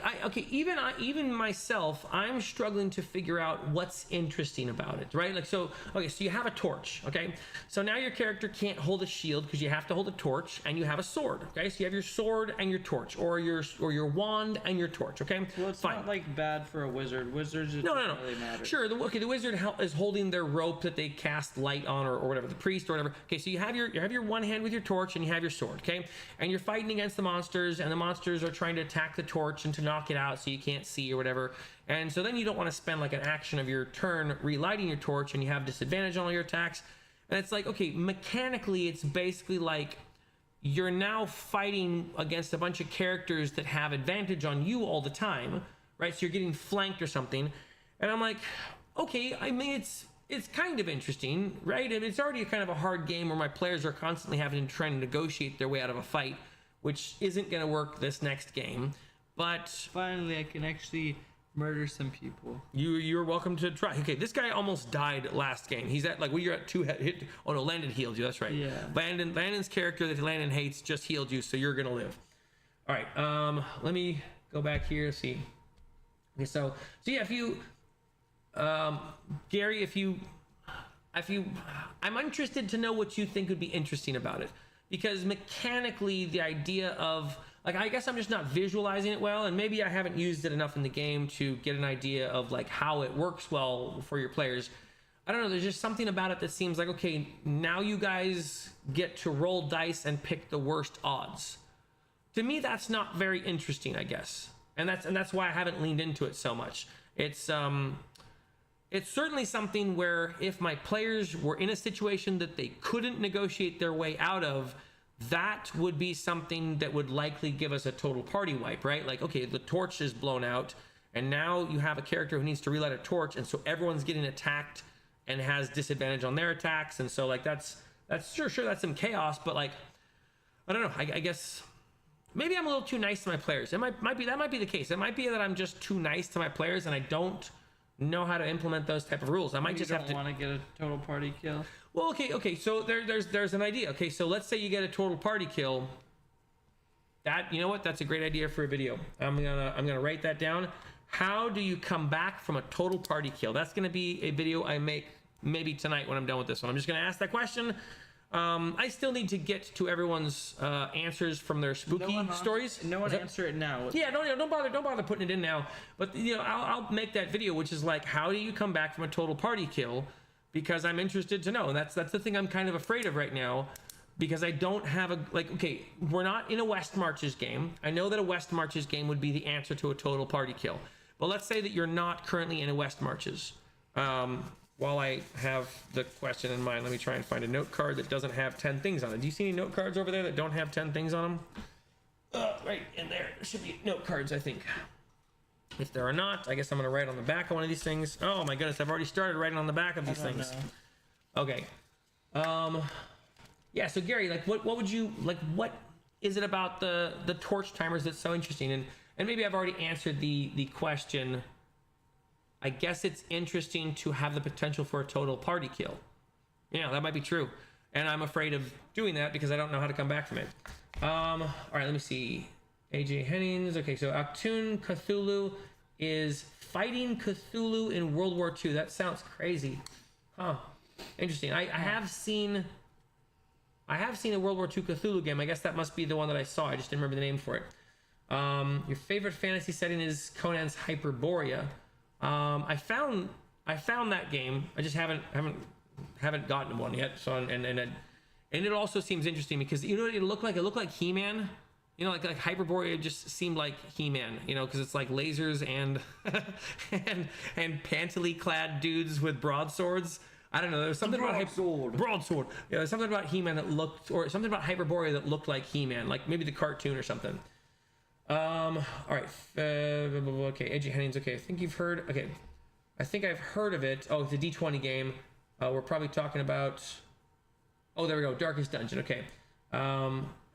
even myself, I'm struggling to figure out what's interesting about it, right? Like so you have a torch, okay? So now your character can't hold a shield because you have to hold a torch, and you have a sword, okay? So you have your sword and your torch, or your wand and your torch, okay? Well, it's not like bad for a wizard. Wizards no. Really matter. Sure. The wizard is holding their rope that they cast light on, or whatever. The priest or whatever. Okay, so you have your one hand with your torch and you have your sword, okay? And you're fighting against the monsters, and the monsters are trying to attack the torch and to knock it out so you can't see or whatever. And so then you don't want to spend like an action of your turn relighting your torch, and you have disadvantage on all your attacks. And it's like, okay, mechanically it's basically like you're now fighting against a bunch of characters that have advantage on you all the time, right? So you're getting flanked or something. And I'm like, okay, I mean, it's kind of interesting, right? And it's already kind of a hard game where my players are constantly having to try and negotiate their way out of a fight, which isn't going to work this next game. But finally, I can actually Murder some people. You're welcome to try. Okay, this guy almost died last game. He's at like, well, you're at 2 hit. Oh no, Landon healed you. That's right. Yeah. Landon's character that Landon hates just healed you, so you're gonna live. All right. Let me go back here. See. Okay. So yeah, if you, Gary, if you, I'm interested to know what you think would be interesting about it, because mechanically the idea of, like, I guess I'm just not visualizing it well, and maybe I haven't used it enough in the game to get an idea of like how it works well for your players. I don't know, there's just something about it that seems like, okay, now you guys get to roll dice and pick the worst odds. To me, that's not very interesting, I guess. And that's why I haven't leaned into it so much. It's certainly something where if my players were in a situation that they couldn't negotiate their way out of, that would be something that would likely give us a total party wipe, right? Like, okay, the torch is blown out, and now you have a character who needs to relight a torch, and so everyone's getting attacked and has disadvantage on their attacks, and so like that's sure that's some chaos, but like, I don't know, I guess maybe I'm a little too nice to my players. That might be the case. It might be that I'm just too nice to my players and I don't know how to implement those type of rules. I might just have to want to get a total party kill. Well, okay. So there's an idea. Okay, so let's say you get a total party kill. That, you know what? That's a great idea for a video. I'm gonna write that down. How do you come back from a total party kill? That's gonna be a video I make maybe tonight when I'm done with this one. I'm just gonna ask that question. I still need to get to everyone's answers from their spooky stories. No one answer it now. Yeah, don't bother putting it in now. But you know, I'll make that video, which is like, how do you come back from a total party kill? Because I'm interested to know. And that's the thing I'm kind of afraid of right now, because I don't have a, like, okay, we're not in a West Marches game. I know that a West Marches game would be the answer to a total party kill. But let's say that you're not currently in a West Marches. While I have the question in mind, let me try and find a note card that doesn't have 10 things on it. Do you see any note cards over there that don't have 10 things on them? Right in there. There should be note cards, I think. If there are not, I guess I'm going to write on the back of one of these things. Oh my goodness, I've already started writing on the back of these things. Okay. Yeah, so Gary, like, what would you, like, what is it about the torch timers that's so interesting? And maybe I've already answered the question. I guess it's interesting to have the potential for a total party kill. Yeah, that might be true. And I'm afraid of doing that because I don't know how to come back from it. All right, let me see. AJ Hennings. Okay, so Actun Cthulhu is fighting Cthulhu in World War II. That sounds crazy. Huh. Interesting. I have seen a World War II Cthulhu game. I guess that must be the one that I saw. I just didn't remember the name for it. Your favorite fantasy setting is Conan's Hyperborea. I found that game. I just haven't gotten one yet. So and it also seems interesting because, you know what it looked like? It looked like He-Man. You know, like Hyperborea just seemed like He-Man. You know, because it's like lasers and and pantily clad dudes with broadswords. I don't know. There's something about broadsword. Yeah, there's something about He-Man that looked, or something about Hyperborea that looked like He-Man, like maybe the cartoon or something. All right. Okay, Edgy Hennings. Okay, I think you've heard. Okay, I think I've heard of it. Oh, it's a D20 game. We're probably talking about. Oh, there we go. Darkest Dungeon. Okay.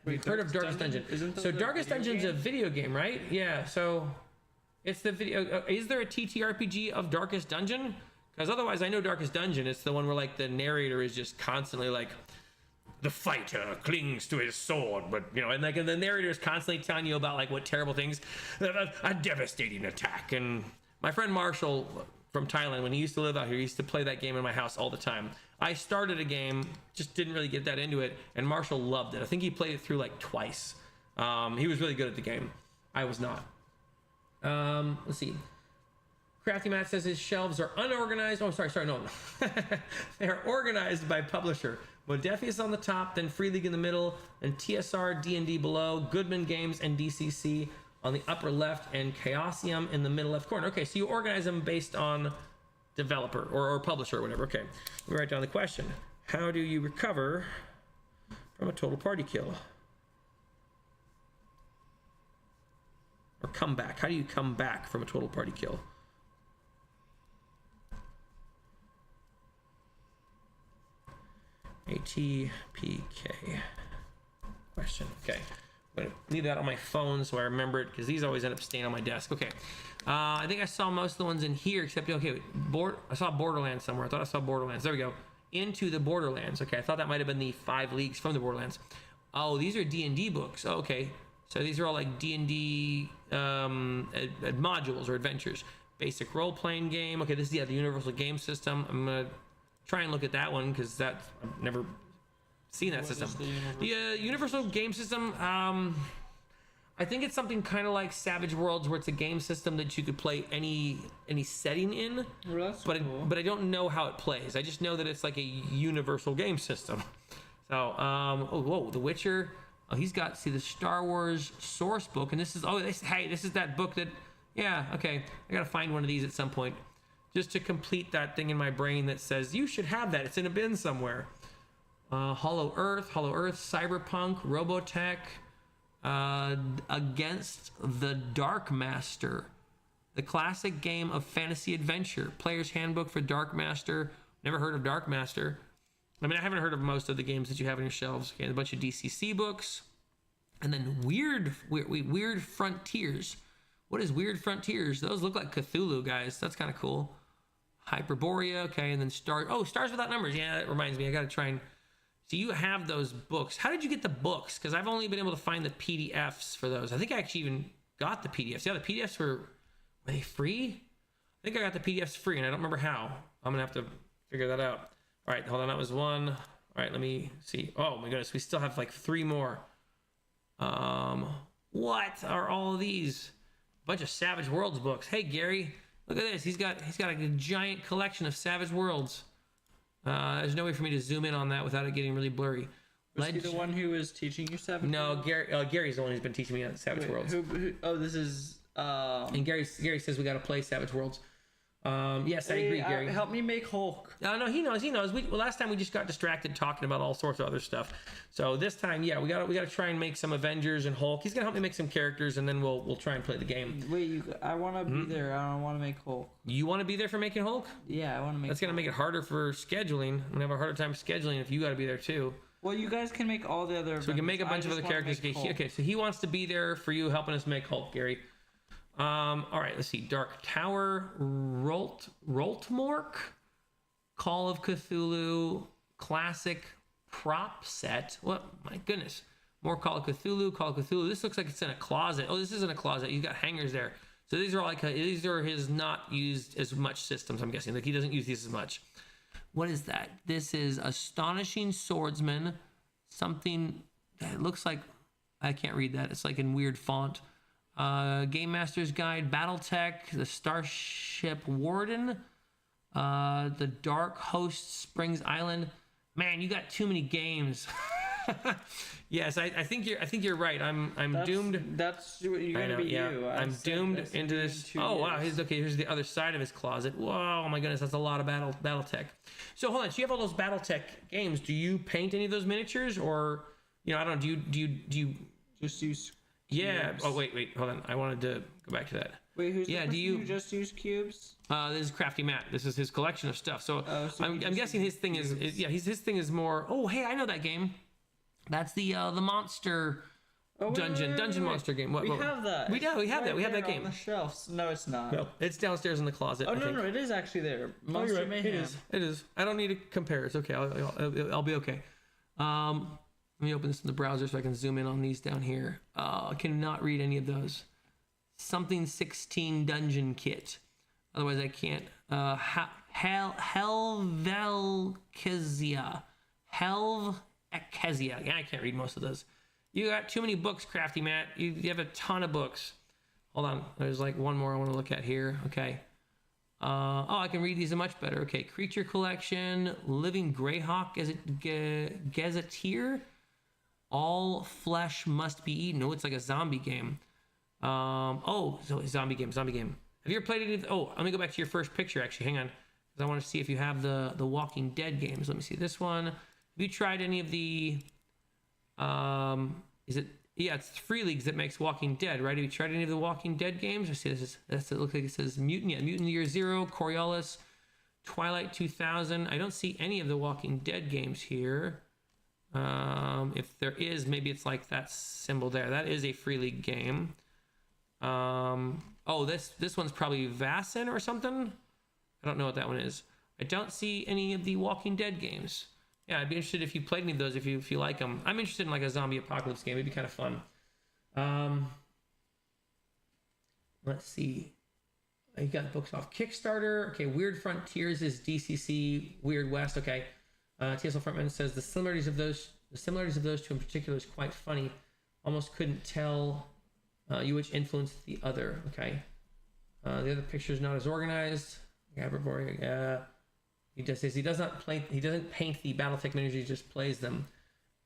We've heard of Darkest Dungeon. So Darkest Dungeon's a video game, right? Yeah. So it's the video. Is there a TTRPG of Darkest Dungeon? Because otherwise, I know Darkest Dungeon. It's the one where like the narrator is just constantly like, the fighter clings to his sword, but you know, and like the narrator is constantly telling you about like what terrible things, a devastating attack. And my friend Marshall from Thailand, when he used to live out here, he used to play that game in my house all the time. I started a game, just didn't really get that into it, and Marshall loved it. I think he played it through like twice. He was really good at the game. I was not. Let's see. Crafty Matt says his shelves are unorganized. Oh, sorry, no. They're organized by publisher. Modefius on the top, then Free League in the middle, and TSR, D&D below, Goodman Games and DCC on the upper left, and Chaosium in the middle left corner. Okay, so you organize them based on developer or publisher or whatever. Okay, let me write down the question. How do you recover from a total party kill? Or come back. How do you come back from a total party kill? ATPK question. Okay. I'm gonna leave that on my phone so I remember it, because these always end up staying on my desk. Okay, I think I saw most of the ones in here, except okay, I saw Borderlands somewhere. I thought I saw Borderlands. There we go. Into the Borderlands. Okay, I thought that might have been the 5 Leagues from the Borderlands. Oh, these are D&D books. Oh, okay, so these are all like D&D modules or adventures. Basic role-playing game. Okay, this is the Universal Game System. I'm gonna try and look at that one because I've never seen that system. The Universal Game System. I think it's something kind of like Savage Worlds, where it's a game system that you could play any setting in. Well, that's but cool. But I don't know how it plays. I just know that it's like a universal game system. So, oh, whoa, The Witcher. Oh, he's got, see, the Star Wars source book, and this is this is that book that, yeah, okay, I gotta find one of these at some point, just to complete that thing in my brain that says you should have that. It's in a bin somewhere. Hollow Earth, Cyberpunk, Robotech. Against the Dark Master, the classic game of fantasy adventure. Player's Handbook for Dark Master. Never heard of Dark Master. I mean, I haven't heard of most of the games that you have on your shelves. Okay, a bunch of DCC books, and then Weird Frontiers. What is Weird Frontiers? Those look like Cthulhu, guys. That's kind of cool. Hyperborea. Okay, and then Stars Without Numbers. Yeah, that reminds me. I gotta try and. So you have those books. How did you get the books? Because I've only been able to find the PDFs for those. I think I actually even got the PDFs. Yeah, the PDFs were they free? I think I got the PDFs free, and I don't remember how. I'm gonna have to figure that out. All right, hold on. That was one. All right, let me see. Oh my goodness, we still have like 3 more. What are all of these? A bunch of Savage Worlds books. Hey Gary, look at this. He's got a giant collection of Savage Worlds. There's no way for me to zoom in on that without it getting really blurry. Was he the one who was teaching you Savage? No, Gary's the one who's been teaching me Savage Worlds. Oh, this is. And Gary says we got to play Savage Worlds. Yes, I agree, Gary. Help me make Hulk. No, he knows. Last time we just got distracted talking about all sorts of other stuff. So this time, yeah, we got to try and make some Avengers and Hulk. He's gonna help me make some characters, and then we'll try and play the game. Wait, I want to be there. I don't want to make Hulk. You want to be there for making Hulk? Yeah, I want to make. That's gonna make it harder for scheduling. I'm gonna have a harder time scheduling if you got to be there too. Well, you guys can make all the other. So we can make a bunch of other characters. Okay, so he wants to be there for you, helping us make Hulk, Gary. All right, let's see. Dark Tower, Roltmork, Call of Cthulhu, classic prop set. What? My goodness. More Call of Cthulhu. This looks like it's in a closet. Oh, this isn't a closet. He's got hangers there. So these are his not used as much systems, I'm guessing. Like he doesn't use these as much. What is that? This is Astonishing Swordsman. Something that looks like, I can't read that. It's like in weird font. Game Master's Guide, Battletech, the Starship Warden, the Dark Host, Springs Island. Man, you got too many games. Yes, I think you're right. I'm doomed. That's what you're gonna be. Yeah. You. I'm doomed into this. Oh wow, here's the other side of his closet. Whoa, oh my goodness, that's a lot of BattleTech. So hold on, so you have all those BattleTech games. Do you paint any of those miniatures, or I don't know? Do you just use? Yeah. Cubes. Oh wait, hold on. I wanted to go back to that. Wait, who's the person who just use cubes? This is Crafty Matt. This is his collection of stuff. So, I'm guessing his thing is his thing is more. Oh, hey, I know that game. That's the monster dungeon monster game. We have that. We have that. We have that game on the shelves. No, it's not. No, it's downstairs in the closet. Oh no, it is actually there. Monster Mayhem. It is. I don't need to compare. It's okay. I'll be okay. Let me open this in the browser so I can zoom in on these down here. I cannot read any of those. Something 16 dungeon kit. Otherwise I can't. Helvelkezia. Helvekezia. Yeah, I can't read most of those. You got too many books, Crafty Matt. You have a ton of books. Hold on. There's like one more I want to look at here. Okay. I can read these much better. Okay. Creature Collection. Living Greyhawk. Is it Gazetteer? All Flesh Must Be Eaten. Oh, it's like a zombie game. So zombie game. Have you ever played any? Let me go back to your first picture. Actually, hang on, because I want to see if you have the Walking Dead games. Let me see this one. Have you tried any of the? It's Free Leagues that makes Walking Dead, right? Have you tried any of the Walking Dead games? I see it looks like it says Mutant. Yeah, Mutant Year Zero, Coriolis, Twilight 2000. I don't see any of the Walking Dead games here. If there is, maybe it's like that symbol there. That is a Free League game. Oh, this one's probably Vaesen or something. I don't know what that one is. I don't see any of the Walking Dead games. Yeah, I'd be interested if you played any of those, if you like them. I'm interested in like a zombie apocalypse game. It'd be kind of fun. Let's see. You got books off Kickstarter. Okay, Weird Frontiers is DCC. Weird West. Okay. TSL Frontman says the similarities of those two in particular is quite funny. Almost couldn't tell you which influenced the other. Okay. The other picture is not as organized. He just says he doesn't paint the BattleTech miniatures, he just plays them,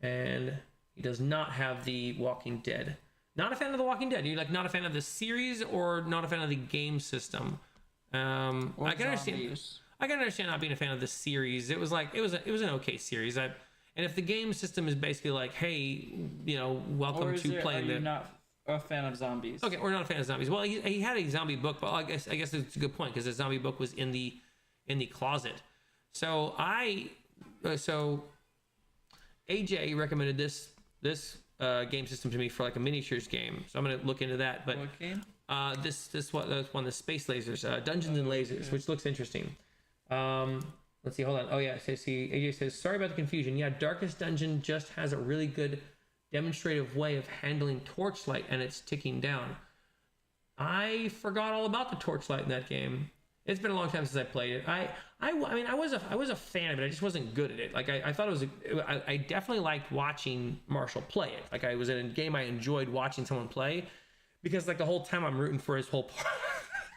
and he does not have the Walking Dead. Not a fan of the Walking Dead. You're like not a fan of the series or not a fan of the game system. I can understand not being a fan of the series. It was an okay series. And if the game system is basically like, hey, welcome to playing the. Not a fan of zombies. Okay, we're not a fan of zombies. Well, he had a zombie book, but I guess it's a good point because the zombie book was in the closet. So AJ recommended this game system to me for like a miniatures game. So I'm gonna look into that. But what game? This one, the Space Lasers, Dungeons and Lasers, which looks interesting. Let's see. Hold on. Oh yeah. So see, AJ says sorry about the confusion. Yeah, Darkest Dungeon just has a really good demonstrative way of handling torchlight, and it's ticking down. I forgot all about the torchlight in that game. It's been a long time since I played it. I mean, I was a fan of it. I just wasn't good at it. Like I thought it was. I definitely liked watching Marshall play it. Like I was in a game I enjoyed watching someone play, because like the whole time I'm rooting for his whole.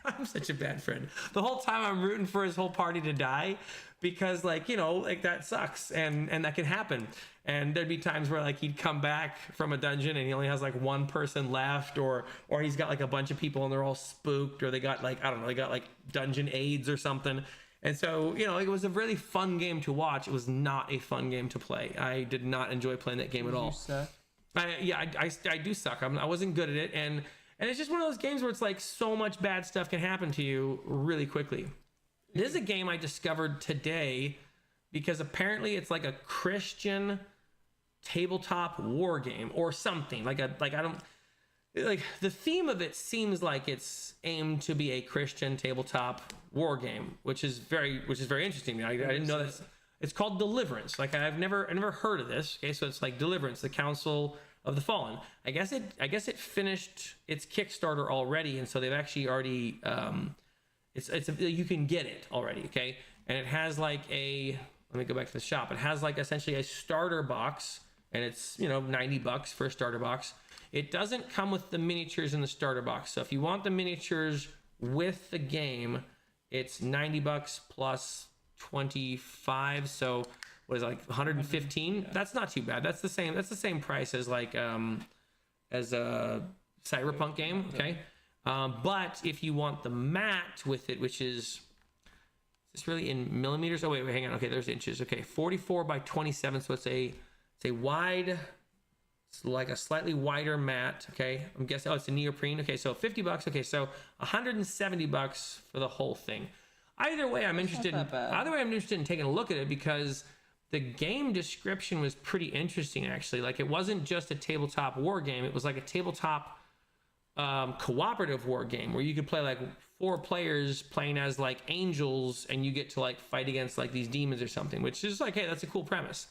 I'm such a bad friend. The whole time I'm rooting for his whole party to die, because like that sucks and that can happen. And there'd be times where like he'd come back from a dungeon and he only has like one person left, or he's got like a bunch of people and they're all spooked, or they got like, I don't know, they got like dungeon aids or something. And so, it was a really fun game to watch. It was not a fun game to play. I did not enjoy playing that game at all. I do suck. I wasn't good at it. And it's just one of those games where it's like so much bad stuff can happen to you really quickly. This is a game I discovered today because apparently it's like a Christian tabletop war game or something. The theme of it seems like it's aimed to be a Christian tabletop war game, which is very interesting to me. I didn't know that. It's called Deliverance. Like I've never heard of this. Okay, so it's like Deliverance, the Council of the Fallen. I guess it finished its Kickstarter already, and so they've actually already you can get it already. Okay, and it has like let me go back to the shop. It has like essentially a starter box, and it's $90 for a starter box. It doesn't come with the miniatures in the starter box. So if you want the miniatures with the game, it's $90 plus 25. So what is it, like 115? Yeah. That's not too bad. That's the same price as like as a Cyberpunk game. Okay. But if you want the mat with it, which is this really in millimeters? Oh wait, hang on. Okay, there's inches. Okay, 44 by 27. So it's a wide. It's like a slightly wider mat. Okay, I'm guessing. Oh, it's a neoprene. Okay, so $50. Okay, so $170 for the whole thing. Either way, I'm interested in taking a look at it because the game description was pretty interesting, actually. Like, it wasn't just a tabletop war game. It was like a tabletop cooperative war game where you could play like 4 players playing as like angels, and you get to like fight against like these demons or something, which is like, hey, that's a cool premise.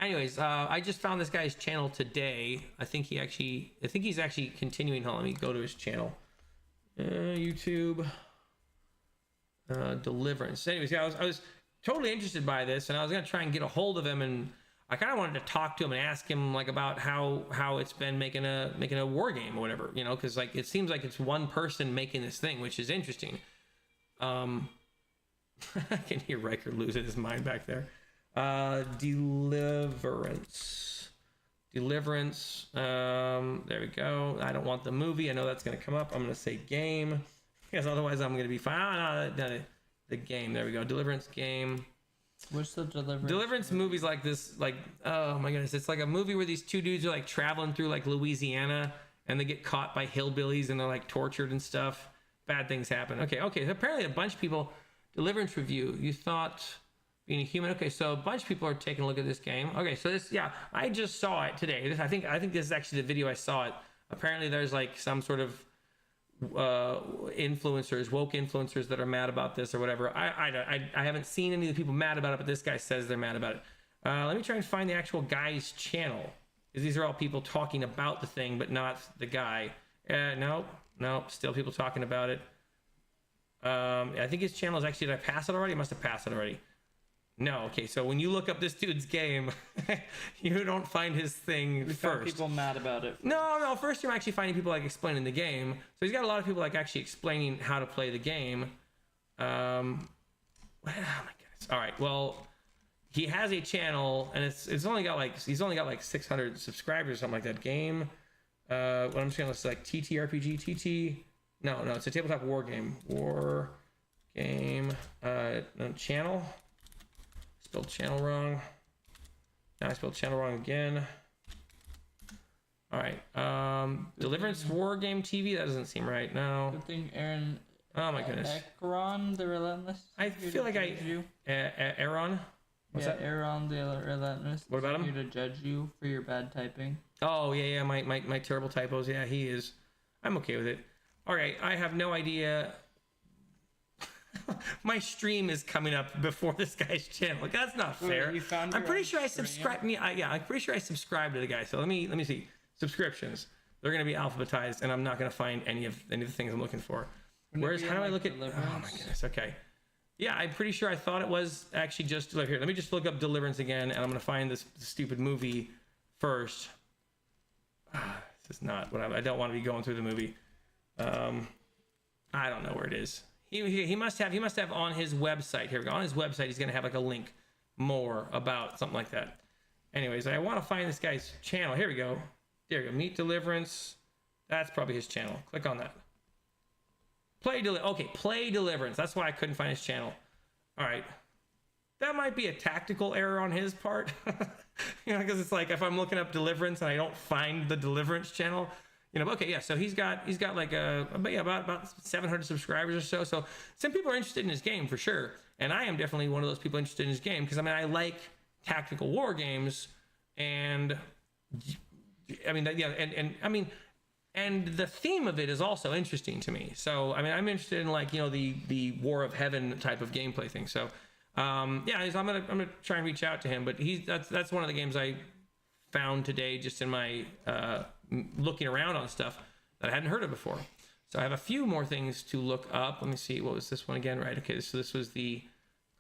Anyways, I just found this guy's channel today. I think he's actually continuing. Hold on, let me go to his channel. YouTube. Deliverance. Anyways, yeah, I was totally interested by this, and I was gonna try and get a hold of him, and I kind of wanted to talk to him and ask him like about how it's been making a war game or whatever, because like it seems like it's one person making this thing, which is interesting. I can hear Riker losing his mind back there. Deliverance. There we go. I don't want the movie. I know that's gonna come up. I'm gonna say game, because otherwise I'm gonna be fine. The game. There we go. Deliverance game. What's the Deliverance movies like this? Like, oh my goodness, it's like a movie where these 2 dudes are like traveling through like Louisiana, and they get caught by hillbillies, and they're like tortured and stuff. Bad things happen. Okay. So apparently a bunch of people. Deliverance review. You thought being a human. Okay, so a bunch of people are taking a look at this game. Okay, so this, yeah, I just saw it today. I think this is actually the video I saw it. Apparently, there's like some sort of influencers, woke influencers that are mad about this or whatever. I haven't seen any of the people mad about it, but this guy says they're mad about it. Let me try and find the actual guy's channel, because these are all people talking about the thing, but not the guy. Nope, still people talking about it. I think his channel is actually, did I pass it already? I must have passed it already. No, okay, so when you look up this dude's game, you don't find his thing we first. found people mad about it. No, first you're actually finding people like explaining the game. So he's got a lot of people like actually explaining how to play the game. Oh my goodness. All right, well, he has a channel, and he's only got like 600 subscribers or something like that. Game, what I'm just gonna list like TTRPG, no, it's a tabletop war game. Channel. Spelled channel wrong. Now I spelled channel wrong again. All right. Deliverance War Game TV. That doesn't seem right. No. Good thing Aaron. Oh my goodness. Ekron the Relentless. I feel like Aaron. What's that? Aaron the Relentless. What about him? Here to judge you for your bad typing. Oh yeah. My terrible typos. Yeah, he is. I'm okay with it. All right. I have no idea. My stream is coming up before this guy's channel. Like, that's not fair. Wait, you found I'm your pretty own sure I stream? subscribe. I'm pretty sure I subscribed to the guy. So let me see. Subscriptions. They're gonna be alphabetized, and I'm not gonna find any of the things I'm looking for. Whereas, how do I look at? Deliverance? Oh my goodness. Okay. Yeah, I'm pretty sure I thought it was actually just like here. Let me just look up Deliverance again, and I'm gonna find this stupid movie first. This is not what I don't want to be going through the movie. I don't know where it is. He must have on his website. Here we go. On his website, he's gonna have like a link more about something like that. Anyways, I want to find this guy's channel. Here we go. There we go. Meet Deliverance. That's probably his channel. Click on that. Play Deliverance. That's why I couldn't find his channel. All right. That might be a tactical error on his part. Because it's like if I'm looking up Deliverance and I don't find the Deliverance channel, okay, yeah. So he's got like about 700 subscribers or so. So some people are interested in his game for sure, and I am definitely one of those people interested in his game because I like tactical war games, and and the theme of it is also interesting to me. So I'm interested in like the War of Heaven type of gameplay thing. So I'm gonna try and reach out to him. But that's one of the games I found today just in my looking around on stuff that I hadn't heard of before. So I have a few more things to look up. Let me see. What was this one again? Right. Okay. So this was the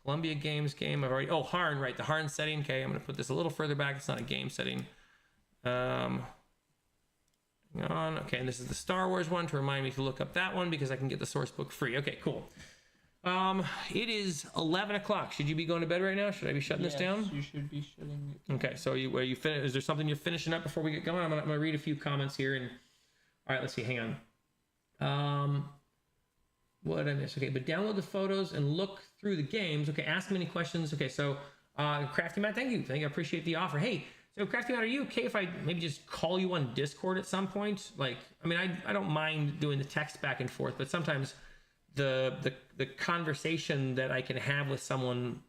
Columbia Games game. Harn, right. The Harn setting. Okay. I'm going to put this a little further back. It's not a game setting. Hang on. Okay. And this is the Star Wars one to remind me to look up that one because I can get the source book free. Okay, cool. It is 11 o'clock. Should you be going to bed right now? Should I be shutting this down? You should be shutting it down. Okay, so you finish? Is there something you're finishing up before we get going? I'm gonna read a few comments here, and all right, let's see. Hang on. What did I miss? Okay, but download the photos and look through the games. Okay, ask me any questions. Okay, so Crafty Matt, thank you. I appreciate the offer. Hey, so Crafty Matt, are you okay if I maybe just call you on Discord at some point? Like, I don't mind doing the text back and forth, but sometimes the conversation that I can have with someone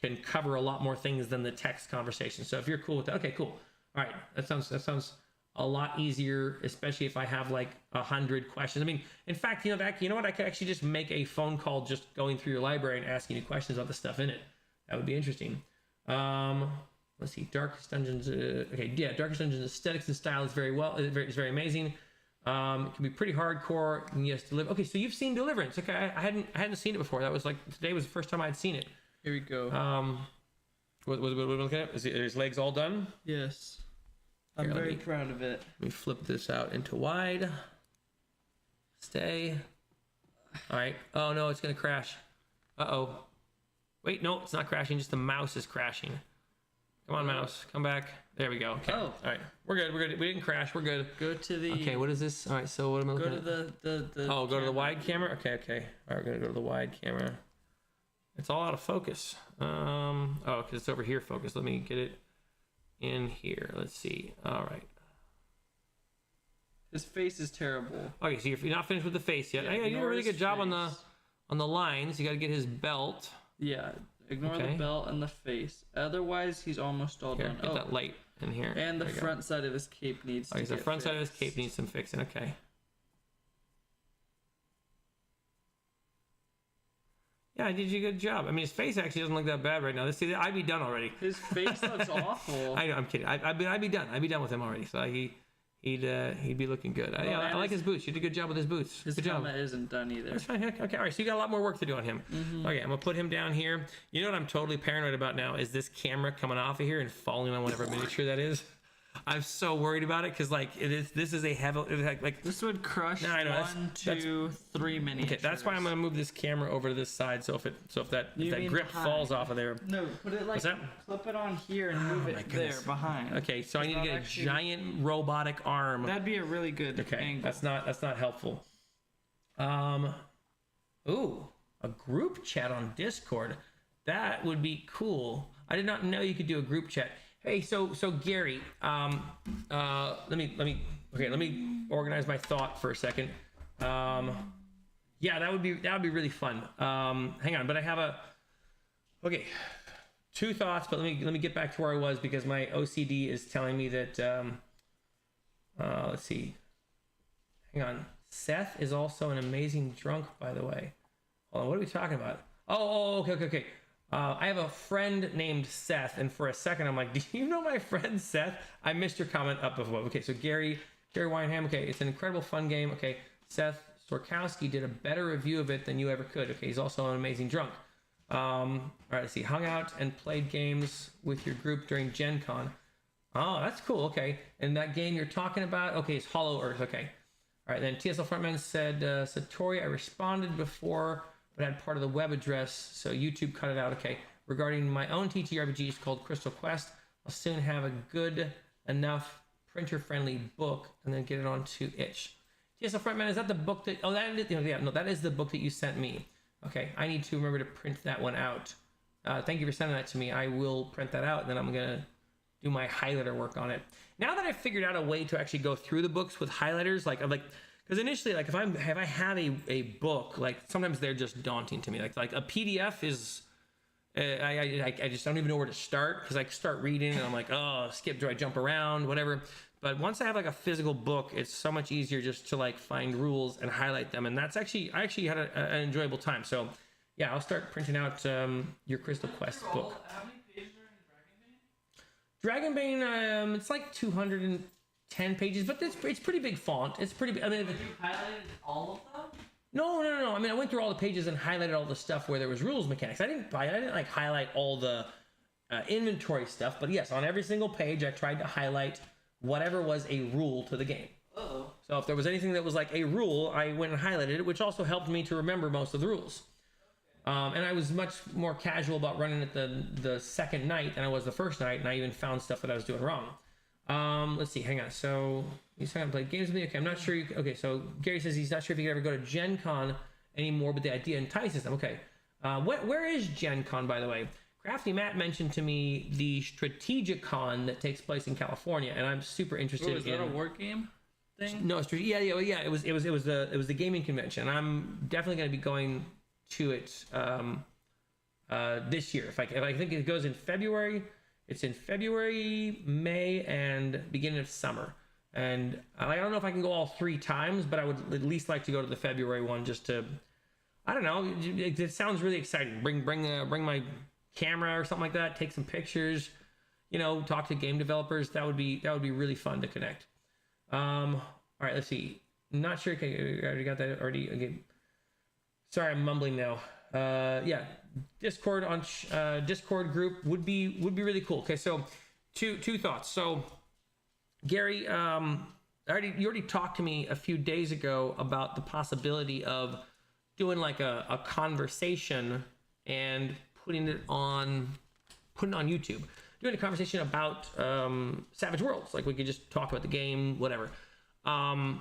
can cover a lot more things than the text conversation. So if you're cool with that, okay, cool. All right, that sounds a lot easier, especially if I have like 100 questions. In fact, you know what? I could actually just make a phone call just going through your library and asking you questions about the stuff in it. That would be interesting. Let's see, Darkest Dungeons. Darkest Dungeons aesthetics and style is very amazing. It can be pretty hardcore. And yes, okay, so you've seen Deliverance. Okay, I hadn't seen it before. That was like today was the first time I'd seen it. Here we go. What we looking at? Is his legs all done? Yes. I'm very proud of it. Let me flip this out into wide. Stay. All right. Oh no, it's gonna crash. Uh-oh. Wait, no, it's not crashing. Just the mouse is crashing. Come on, mouse. Come back. There we go. Okay. Oh. All right. We're good. We didn't crash. We're good. Go to the... Okay, what is this? All right, so what am I looking at? Go to the go to the wide camera? Okay. All right, we're going to go to the wide camera. It's all out of focus. Because it's over here focus. Let me get it in here. Let's see. All right. His face is terrible. Okay, so you're not finished with the face yet. Yeah, you did a really good job face. on the lines. You got to get his belt. Yeah. Ignore the belt and the face. Otherwise, he's almost all Here, done. get that light in here. And the front side of his cape needs to get the front fixed. side of his cape needs some fixing. Okay. Yeah, I did you a good job. I mean, his face actually doesn't look that bad right now. Let's see, I'd be done already. His face looks awful. I know, I'm kidding. I'd be done. I'd be done with him already. So he'd be looking good. I like his boots. You did a good job with his boots. His good job. helmet isn't done either. That's fine. Okay, all right. So you got a lot more work to do on him. Okay, I'm gonna put him down here. You know what I'm totally paranoid about now is this camera coming off of here and falling on whatever miniature that is. I'm so worried about it because like this is a heavy like this would crush no, I know, 1, 2, 3 miniatures. Okay, that's why I'm gonna move this camera over to this side. So if that grip falls off of there. No, put it like flip it on here and move it there behind. Okay, so I need to get a giant robotic arm. That'd be a really good angle. That's not helpful. Ooh, a group chat on Discord. That would be cool. I did not know you could do a group chat. Hey, so Gary, let me organize my thought for a second. Yeah, that would be really fun. Hang on, but I have two thoughts, but let me get back to where I was because my OCD is telling me that let's see. Hang on. Seth is also an amazing drunk, by the way. Hold on, what are we talking about? Oh, okay. I have a friend named Seth, and for a second I'm like, do you know my friend Seth? I missed your comment up above. Okay, so Gary Wineham. Okay, it's an incredible fun game. Okay, Seth Sorkowski did a better review of it than you ever could. Okay, he's also an amazing drunk. All right, let's see. Hung out and played games with your group during Gen Con. Oh, that's cool. Okay, and that game you're talking about, okay, it's Hollow Earth. Okay. All right, then TSL Frontman said, Satori, I responded before, but had part of the web address, so YouTube cut it out. Okay. Regarding my own TTRPGs called Crystal Quest, I'll soon have a good enough printer-friendly book and then get it onto itch. TSL Frontman, is that the book that? Oh, that is the book that you sent me. Okay, I need to remember to print that one out. Thank you for sending that to me. I will print that out, and then I'm gonna do my highlighter work on it. Now that I've figured out a way to actually go through the books with highlighters, because initially, like if I have a book, like sometimes they're just daunting to me. Like a PDF is, I just don't even know where to start because I start reading and I'm like, oh, skip, do I jump around, whatever. But once I have like a physical book, it's so much easier just to like find rules and highlight them. And I actually had an enjoyable time. So yeah, I'll start printing out your Crystal Quest book. How many pages are in Dragonbane, it's like 210 pages, but it's pretty big font. It's pretty big. I mean, you highlighted all of them? No. I mean, I went through all the pages and highlighted all the stuff where there was rules mechanics. I didn't like highlight all the inventory stuff, but yes, on every single page, I tried to highlight whatever was a rule to the game. Uh-oh. So if there was anything that was like a rule, I went and highlighted it, which also helped me to remember most of the rules. And I was much more casual about running it the second night than I was the first night, and I even found stuff that I was doing wrong. Let's see, hang on. So he's talking about play games with me. Okay, I'm not sure. Okay, so Gary says he's not sure if he could ever go to Gen Con anymore, but the idea entices him. Okay, where is Gen Con, by the way? Crafty Matt mentioned to me the Strategic Con that takes place in California, and I'm super interested. Is that a war game thing? No, yeah. It was the gaming convention. I'm definitely going to be going to it this year. If I think it goes in February. It's in February, May, and beginning of summer. And I don't know if I can go all 3 times, but I would at least like to go to the February one just to, I don't know. It sounds really exciting. Bring my camera or something like that. Take some pictures. Talk to game developers. That would be really fun to connect. All right, let's see. Not sure. Okay, I already got that already. Okay. Sorry, I'm mumbling now. Yeah. Discord Discord group would be really cool. Okay, so two thoughts. So Gary, you already talked to me a few days ago about the possibility of doing like a conversation and putting it on YouTube. Doing a conversation about Savage Worlds. Like we could just talk about the game, whatever. And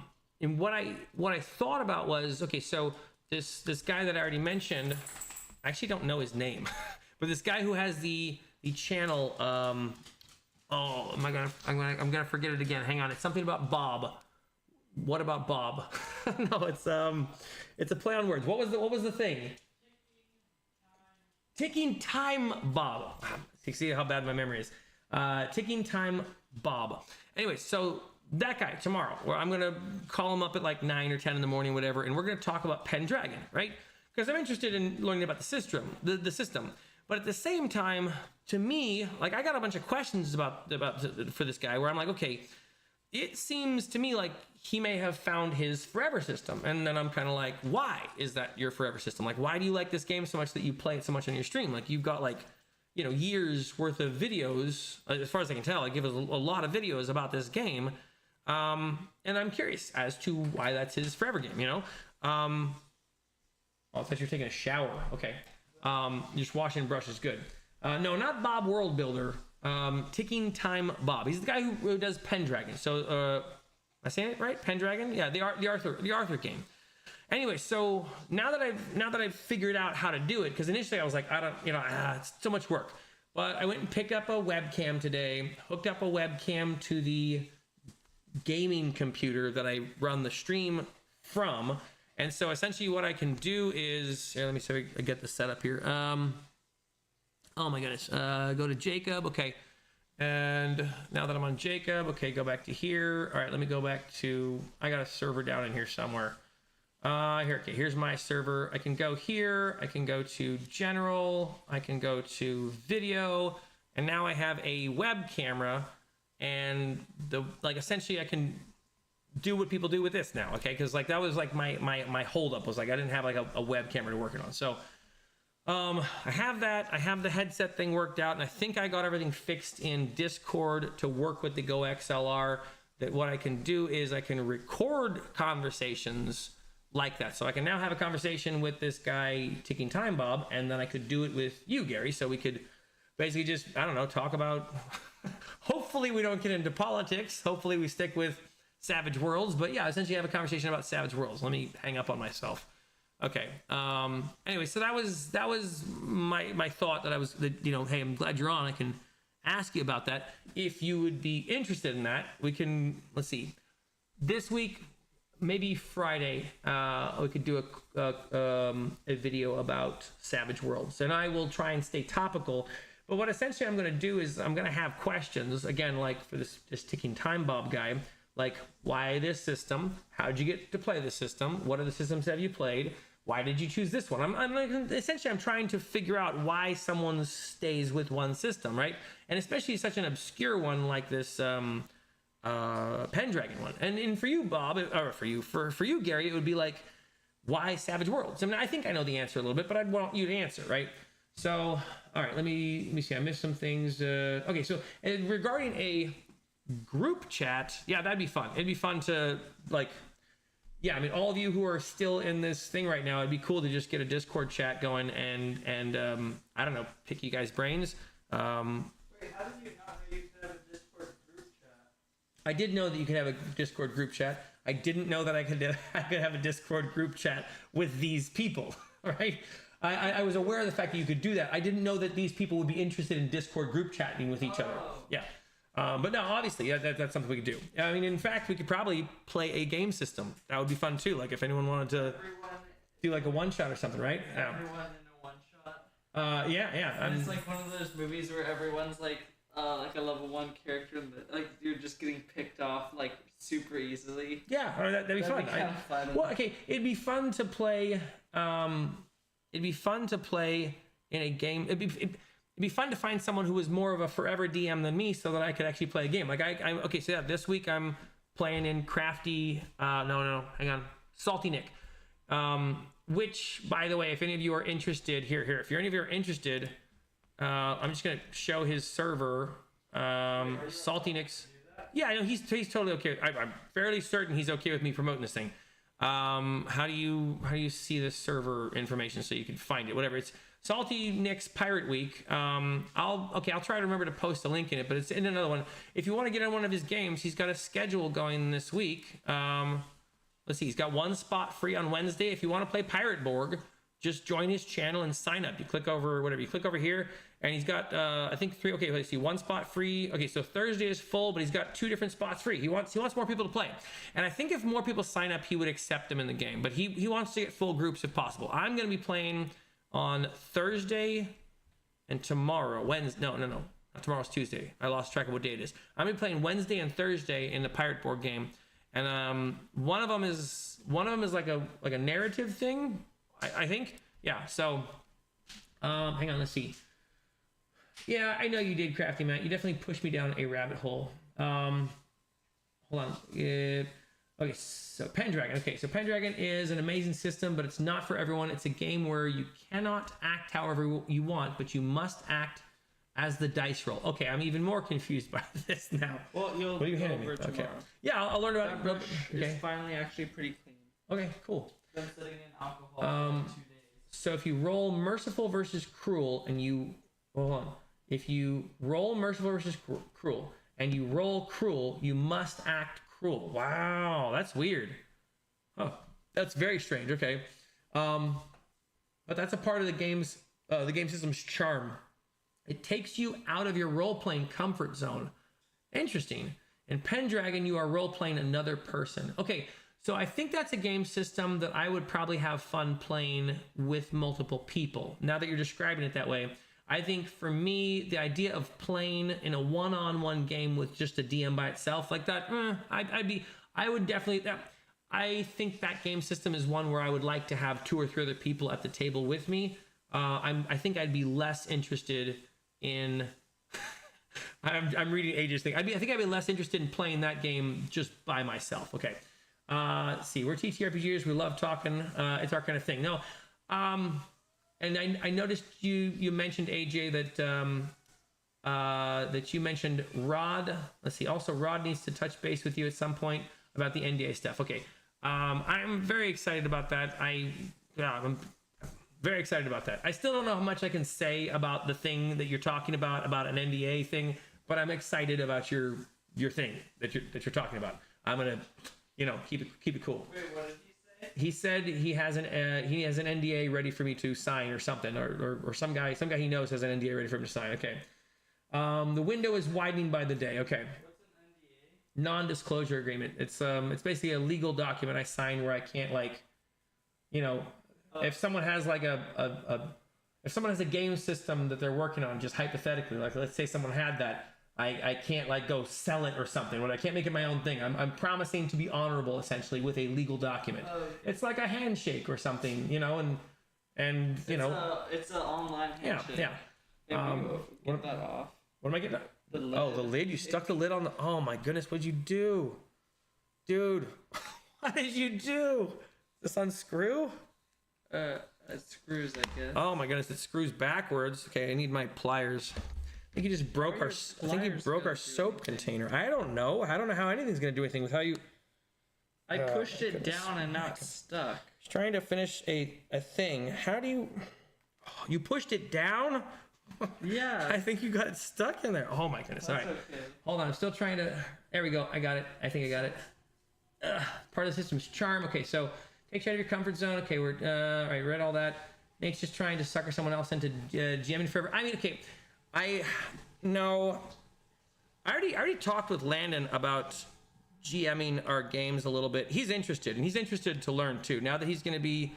what I thought about was, okay, so this guy that I already mentioned, I actually don't know his name, but this guy who has the channel, I'm gonna forget it again. Hang on, it's something about Bob. What about Bob? No, it's a play on words. What was the thing? Ticking Time Bob. See how bad my memory is. Ticking Time Bob. Anyway, so that guy tomorrow, where I'm gonna call him up at like 9 or 10 in the morning, whatever, and we're gonna talk about Pendragon, right? Because I'm interested in learning about the system, the system. But at the same time, to me, like I got a bunch of questions about for this guy, where I'm like, okay, it seems to me like he may have found his forever system, and then I'm kind of like, why is that your forever system? Like, why do you like this game so much that you play it so much on your stream? Like, you've got like, you know, years worth of videos, as far as I can tell. I give us a lot of videos about this game. And I'm curious as to why that's his forever game, you know? Oh, I thought you were taking a shower. Okay. Just washing brush is good. No, not Bob World Builder. Ticking Time Bob. He's the guy who does Pendragon. So, am I saying it right? Pendragon? Yeah, the Arthur game. Anyway, so now that I've figured out how to do it, because initially I was like, I don't, you know, it's so much work. But I went and picked up a webcam today, hooked up a webcam to the gaming computer that I run the stream from, and so essentially what I can do is, here, let me see if I get the setup here. Oh my goodness, go to Jacob, okay, and now that I'm on Jacob, okay, go back to here. All right, let me go back to, I got a server down in here somewhere. Here, okay, here's my server. I can go here, I can go to general, I can go to video, and now I have a web camera. And essentially I can do what people do with this now, okay? Because like that was like my holdup was like I didn't have like a web camera to work it on. So I have that. I have the headset thing worked out, and I think I got everything fixed in Discord to work with the Go XLR. That what I can do is I can record conversations like that. So I can now have a conversation with this guy Ticking Time Bob, and then I could do it with you, Gary. So we could basically just, I don't know, talk about. Hopefully we don't get into politics. Hopefully we stick with Savage Worlds. But yeah, essentially have a conversation about Savage Worlds. Let me hang up on myself. Okay. Anyway, so that was my thought you know, hey, I'm glad you're on. I can ask you about that. If you would be interested in that, we can, let's see, this week, maybe Friday, we could do a video about Savage Worlds, and I will try and stay topical. But what essentially I'm going to do is I'm going to have questions, again, like for this Ticking Time Bob guy, like why this system? How'd you get to play this system? What other systems have you played? Why did you choose this one? I'm trying to figure out why someone stays with one system, right? And especially such an obscure one like this Pendragon one. And for you, Bob, or for you, Gary, it would be like, why Savage Worlds? I mean, I think I know the answer a little bit, but I'd want you to answer, right? So, all right, let me see. I missed some things. Okay, so regarding a group chat, yeah, that'd be fun. It'd be fun to, like, yeah, I mean, all of you who are still in this thing right now, it'd be cool to just get a Discord chat going and I don't know, pick you guys' brains. Wait, how did you not know you could have a Discord group chat? I did know that you could have a Discord group chat. I didn't know that I could have a Discord group chat with these people, right? I was aware of the fact that you could do that. I didn't know that these people would be interested in Discord group chatting with each other. Yeah. But no, obviously, that's something we could do. I mean, in fact, we could probably play a game system. That would be fun, too. Like, if anyone wanted to do, like, a one-shot or something, right? Yeah. Everyone in a one-shot. Yeah. And it's like one of those movies where everyone's, like a level 1 character, and like, you're just getting picked off, like, super easily. Yeah, that'd be fun. Fun. Well, okay, it'd be fun to play... It'd be fun to play in a game. It'd be fun to find someone who was more of a forever DM than me, so that I could actually play a game. Like okay, so yeah, this week I'm playing in Crafty. No, hang on, Salty Nick. Which, by the way, if any of you are interested, here, if any of you are interested, I'm just gonna show his server. Salty Nick's. Yeah, I know he's totally okay. I'm fairly certain he's okay with me promoting this thing. How do you see the server information so you can find it? Whatever, it's Salty Nick's Pirate Week. I'll try to remember to post a link in it, but it's in another one. If you want to get on one of his games, he's got a schedule going this week. Let's see, he's got one spot free on Wednesday. If you want to play Pirate Borg, just join his channel and sign up. You click over here, and he's got I think 3. Okay, let's see, one spot free. Okay, so Thursday is full, but he's got 2 different spots free. He wants more people to play, and I think if more people sign up, he would accept them in the game. But he wants to get full groups if possible. I'm going to be playing on Thursday and tomorrow, Wednesday. No. Tomorrow's Tuesday. I lost track of what day it is. I'm gonna be playing Wednesday and Thursday in the pirate board game, and one of them is like a narrative thing, I think. Yeah. So, hang on. Let's see. Yeah, I know you did, Crafty Matt. You definitely pushed me down a rabbit hole. Hold on. Okay, so Pendragon. Okay, so Pendragon is an amazing system, but it's not for everyone. It's a game where you cannot act however you want, but you must act as the dice roll. Okay, I'm even more confused by this now. Well, you'll what are you go handing over me? tomorrow. Okay. Yeah, I'll learn about it. It's Okay. finally actually pretty clean. Okay, cool. Been sitting in alcohol for like 2 days. So if you roll merciful versus cruel, and you hold on, if you roll merciful versus cruel, and you roll cruel, you must act cruel. Wow, that's weird. Huh, that's very strange. Okay, but that's a part of the game system's charm. It takes you out of your role-playing comfort zone. Interesting. In Pendragon, you are role-playing another person. Okay, so I think that's a game system that I would probably have fun playing with multiple people. Now that you're describing it that way, I think for me, the idea of playing in a one-on-one game with just a DM by itself like that, I think that game system is one where I would like to have 2 or 3 other people at the table with me. I think I'd be less interested in. I'm reading AJ's thing. I think I'd be less interested in playing that game just by myself. Okay. Let's see. We're TTRPGs. We love talking. It's our kind of thing. No. And I noticed you mentioned, AJ, that you mentioned Rod. Let's see. Also, Rod needs to touch base with you at some point about the NDA stuff. Okay. I'm very excited about that. I'm very excited about that. I still don't know how much I can say about the thing that you're talking about an NDA thing, but I'm excited about your thing that you're talking about. I'm gonna, keep it cool. Wait, what did he say? He said he has an NDA ready for me to sign or something, or some guy he knows has an NDA ready for him to sign. Okay. The window is widening by the day. Okay. What's an NDA? Non-disclosure agreement. It's basically a legal document I sign where I can't if someone has like if someone has a game system that they're working on, just hypothetically, like let's say someone had that, I can't go sell it or something. But I can't make it my own thing. I'm promising to be honorable essentially with a legal document. Okay. It's like a handshake or something, and it's an online handshake. Yeah. Get that off. What am I getting? The lid. Oh, the lid. You stuck the lid on the. Oh my goodness! What'd you do, dude? What did you do? This unscrew? It screws, I guess. Oh my goodness! It screws backwards. Okay, I need my pliers. I think you just broke our soap container. I don't know how anything's gonna do anything with how you. I pushed it down and now it's stuck. Just trying to finish a thing. How do you? Oh, you pushed it down. Yeah. I think you got it stuck in there. Oh my goodness! That's All right, okay. hold on. I'm still trying to. There we go. I got it. I think I got it. Part of the system's charm. Okay, so takes you out of your comfort zone. Okay, we're all right. Read all that. Nate's just trying to sucker someone else into GMing forever. I mean, okay, I already talked with Landon about GMing our games a little bit. He's interested, and he's interested to learn too. Now that he's going to be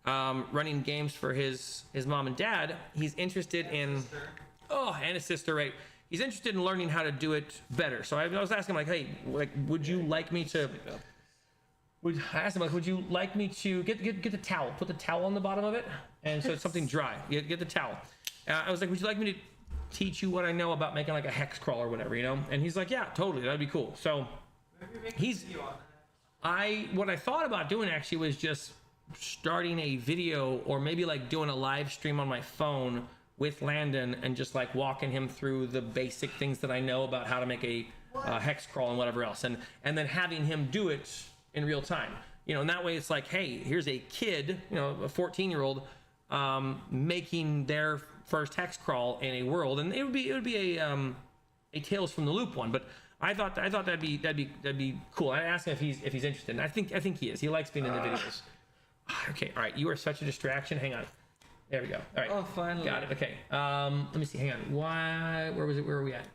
running games for his mom and dad, he's interested in and his sister, right? He's interested in learning how to do it better. So I was asking him hey, would you like me to? I asked him would you like me to get the towel, put the towel on the bottom of it, and so it's something dry. Get the towel. I was like, would you like me to teach you what I know about making like a hex crawl or whatever, And he's like, yeah, totally, that'd be cool. So what I thought about doing actually was just starting a video or maybe doing a live stream on my phone with Landon and just walking him through the basic things that I know about how to make a hex crawl and whatever else, and then having him do it in real time, and that way it's hey, here's a kid, a 14-year-old making their first hex crawl in a world, and it would be a Tales from the Loop one. But I thought that'd be cool. I asked him if he's interested, and I think he is. He likes being in the videos. Okay, all right. You are such a distraction. Hang on. There we go. All right. Oh, finally. Got it. Okay. Let me see. Hang on. Where was it? Where are we at?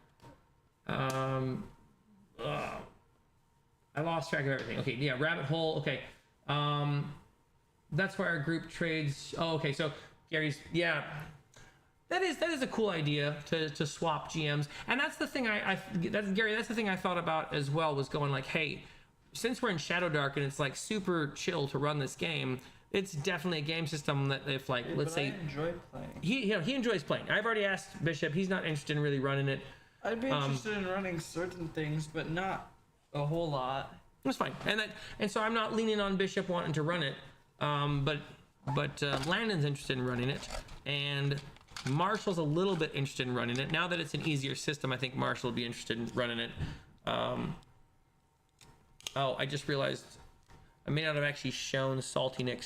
I lost track of everything. Okay. Yeah. Rabbit hole. Okay. That's why our group trades. Oh, okay. So Gary's. Yeah. That is a cool idea to swap GMs, and that's the thing Gary. That's the thing I thought about as well, was going like, hey, since we're in Shadowdark and it's like super chill to run this game, it's definitely a game system that if like let's say I enjoy playing. he enjoys playing. I've already asked Bishop; he's not interested in really running it. I'd be interested in running certain things, but not a whole lot. That's fine, and so I'm not leaning on Bishop wanting to run it, but Landon's interested in running it, and Marshall's a little bit interested in running it. Now that it's an easier system, I think Marshall will be interested in running it. Oh, I just realized I may not have actually shown Salty Nick's